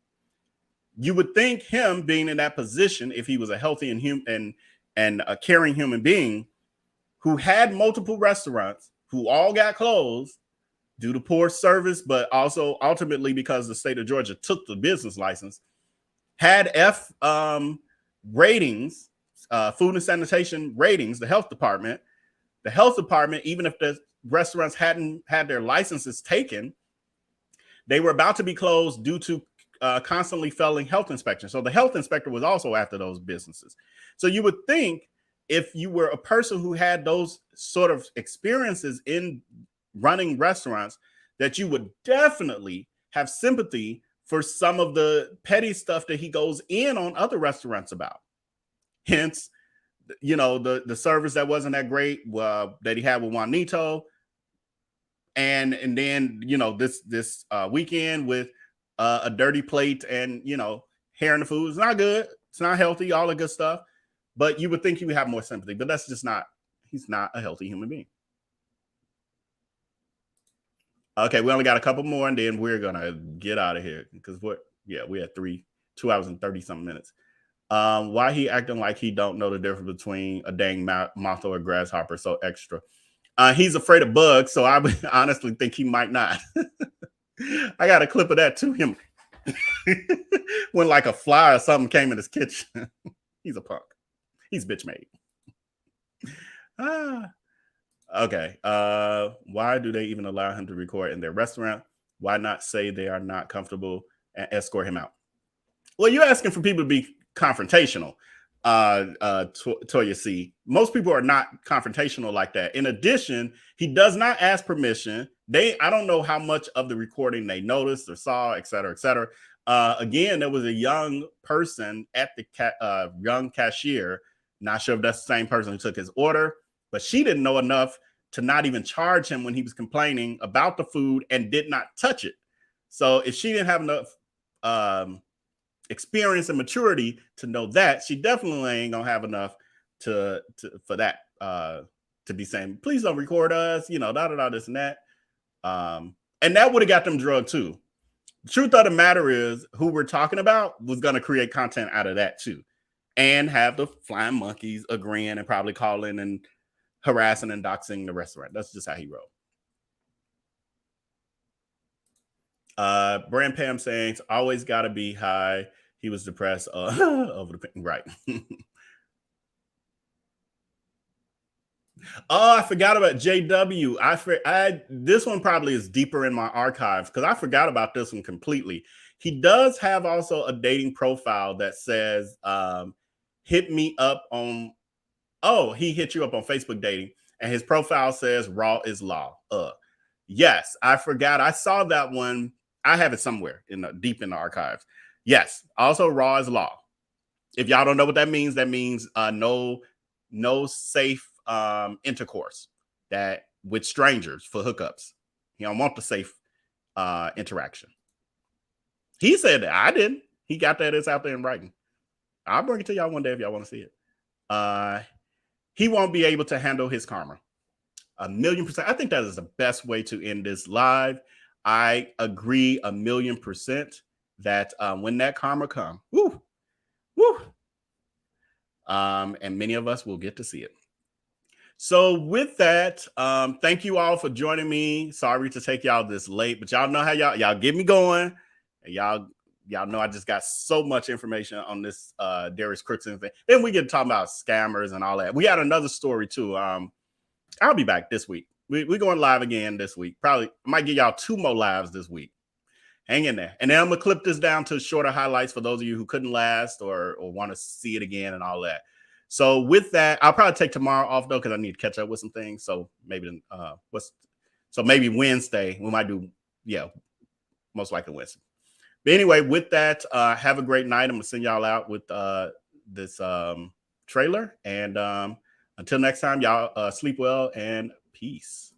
You would think him being in that position, if he was a healthy and a caring human being who had multiple restaurants, who all got closed due to poor service, but also ultimately because the state of Georgia took the business license, had F ratings, food and sanitation ratings, the health department, even if the restaurants hadn't had their licenses taken, they were about to be closed due to constantly failing health inspections. So the health inspector was also after those businesses. So you would think if you were a person who had those sort of experiences in running restaurants, that you would definitely have sympathy for some of the petty stuff that he goes in on other restaurants about. Hence, you know, the service that wasn't that great that he had with Juanito. And then, you know, this weekend with a dirty plate and, you know, hair in the food. It's not good. It's not healthy, all the good stuff. But you would think he would have more sympathy. But that's just not, he's not a healthy human being. Okay, we only got a couple more, and then we're gonna get out of here because we had 2 hours and 30 something minutes. Why he acting like he don't know the difference between a dang moth or a grasshopper? So extra. He's afraid of bugs, so I would honestly think he might not. I got a clip of that to him when like a fly or something came in his kitchen. He's a punk. He's bitch made. Okay. Why do they even allow him to record in their restaurant? Why not say they are not comfortable and escort him out? Well, you're asking for people to be confrontational. Toya C. Most people are not confrontational like that. In addition, he does not ask permission. I don't know how much of the recording they noticed or saw, et cetera, et cetera. Again, there was a young person at the young cashier. Not sure if that's the same person who took his order, but she didn't know enough to not even charge him when he was complaining about the food and did not touch it. So if she didn't have enough experience and maturity to know that, she definitely ain't gonna have enough for that to be saying, please don't record us, you know, this and that. And that would have got them drugged too. The truth of the matter is, who we're talking about was gonna create content out of that too, and have the flying monkeys agreeing and probably calling and harassing and doxing the restaurant. That's just how he rolled. Brand Pam saying, always gotta be high. He was depressed over the right. Oh, I forgot about JW. This one probably is deeper in my archives because I forgot about this one completely. He does have also a dating profile that says, hit me up on, he hit you up on Facebook dating, and his profile says raw is law. Yes, I forgot. I saw that one. I have it somewhere deep in the archives. Yes, also raw is law. If y'all don't know what that means no safe intercourse that with strangers for hookups. You don't want the safe interaction. He said that. I didn't. He got that. It's out there in writing. I'll bring it to y'all one day if y'all want to see it. He won't be able to handle his karma. 1,000,000%. I think that is the best way to end this live. I agree 1,000,000% that when that karma comes, and many of us will get to see it. So with that, thank you all for joining me. Sorry to take y'all this late, but y'all know how y'all get me going. And y'all know I just got so much information on this Darius Crookston thing. Then we get to talk about scammers and all that. We got another story too. I'll be back this week. We're going live again this week. Probably might give y'all 2 more lives this week. Hang in there. And then I'm gonna clip this down to shorter highlights for those of you who couldn't last or want to see it again and all that. So with that, I'll probably take tomorrow off though, because I need to catch up with some things. So maybe maybe Wednesday we might do, most likely Wednesday. But anyway, with that, have a great night. I'm gonna send y'all out with this trailer. And until next time, y'all sleep well and peace.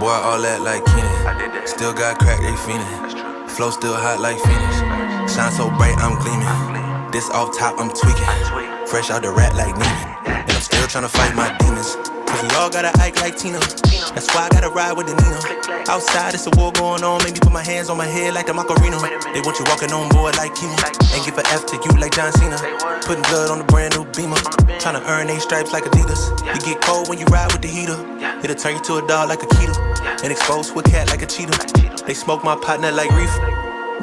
Boy, all that like Keenan. Still got crack, they fiendin'. Flow still hot like Phoenix. Shine so bright, I'm gleaming. This off top, I'm tweaking. Fresh out the rat like Neiman. And I'm still tryna fight my demons. Cause we all gotta act like Tina. That's why I gotta ride with the Nina. Outside, it's a war going on. Maybe put my hands on my head like the Macarena. They want you walking on board like Kima. And give an F to you like John Cena. Putting blood on the brand new Beamer. Tryna earn 8 stripes like Adidas. You get cold when you ride with the heater. It'll turn you to a dog like a keto. And expose to a cat like a cheetah. They smoke my partner like reefer.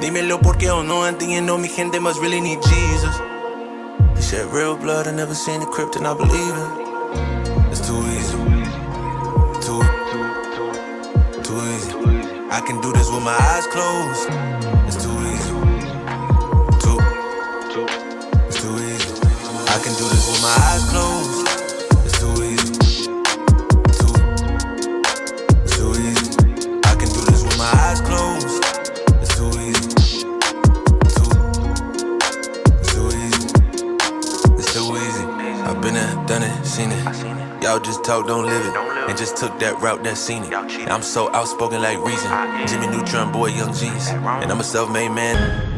Dímelo porque o no entiendo. Mi gente must really need Jesus. They shed real blood. I never seen the crypt and I believe it. It's too easy. Too easy. I can do this with my eyes closed. It's too easy. It's too easy. I can do this with my eyes closed. It's too easy. It's too easy. I can do this with my eyes closed. It's too easy. It's too easy. It's too easy. I've been there, done it, seen it. Y'all just talk, don't live it. And just took that route, that seen it. And I'm so outspoken like Reason. Jimmy Neutron, boy, Young G's. And I'm a self-made man.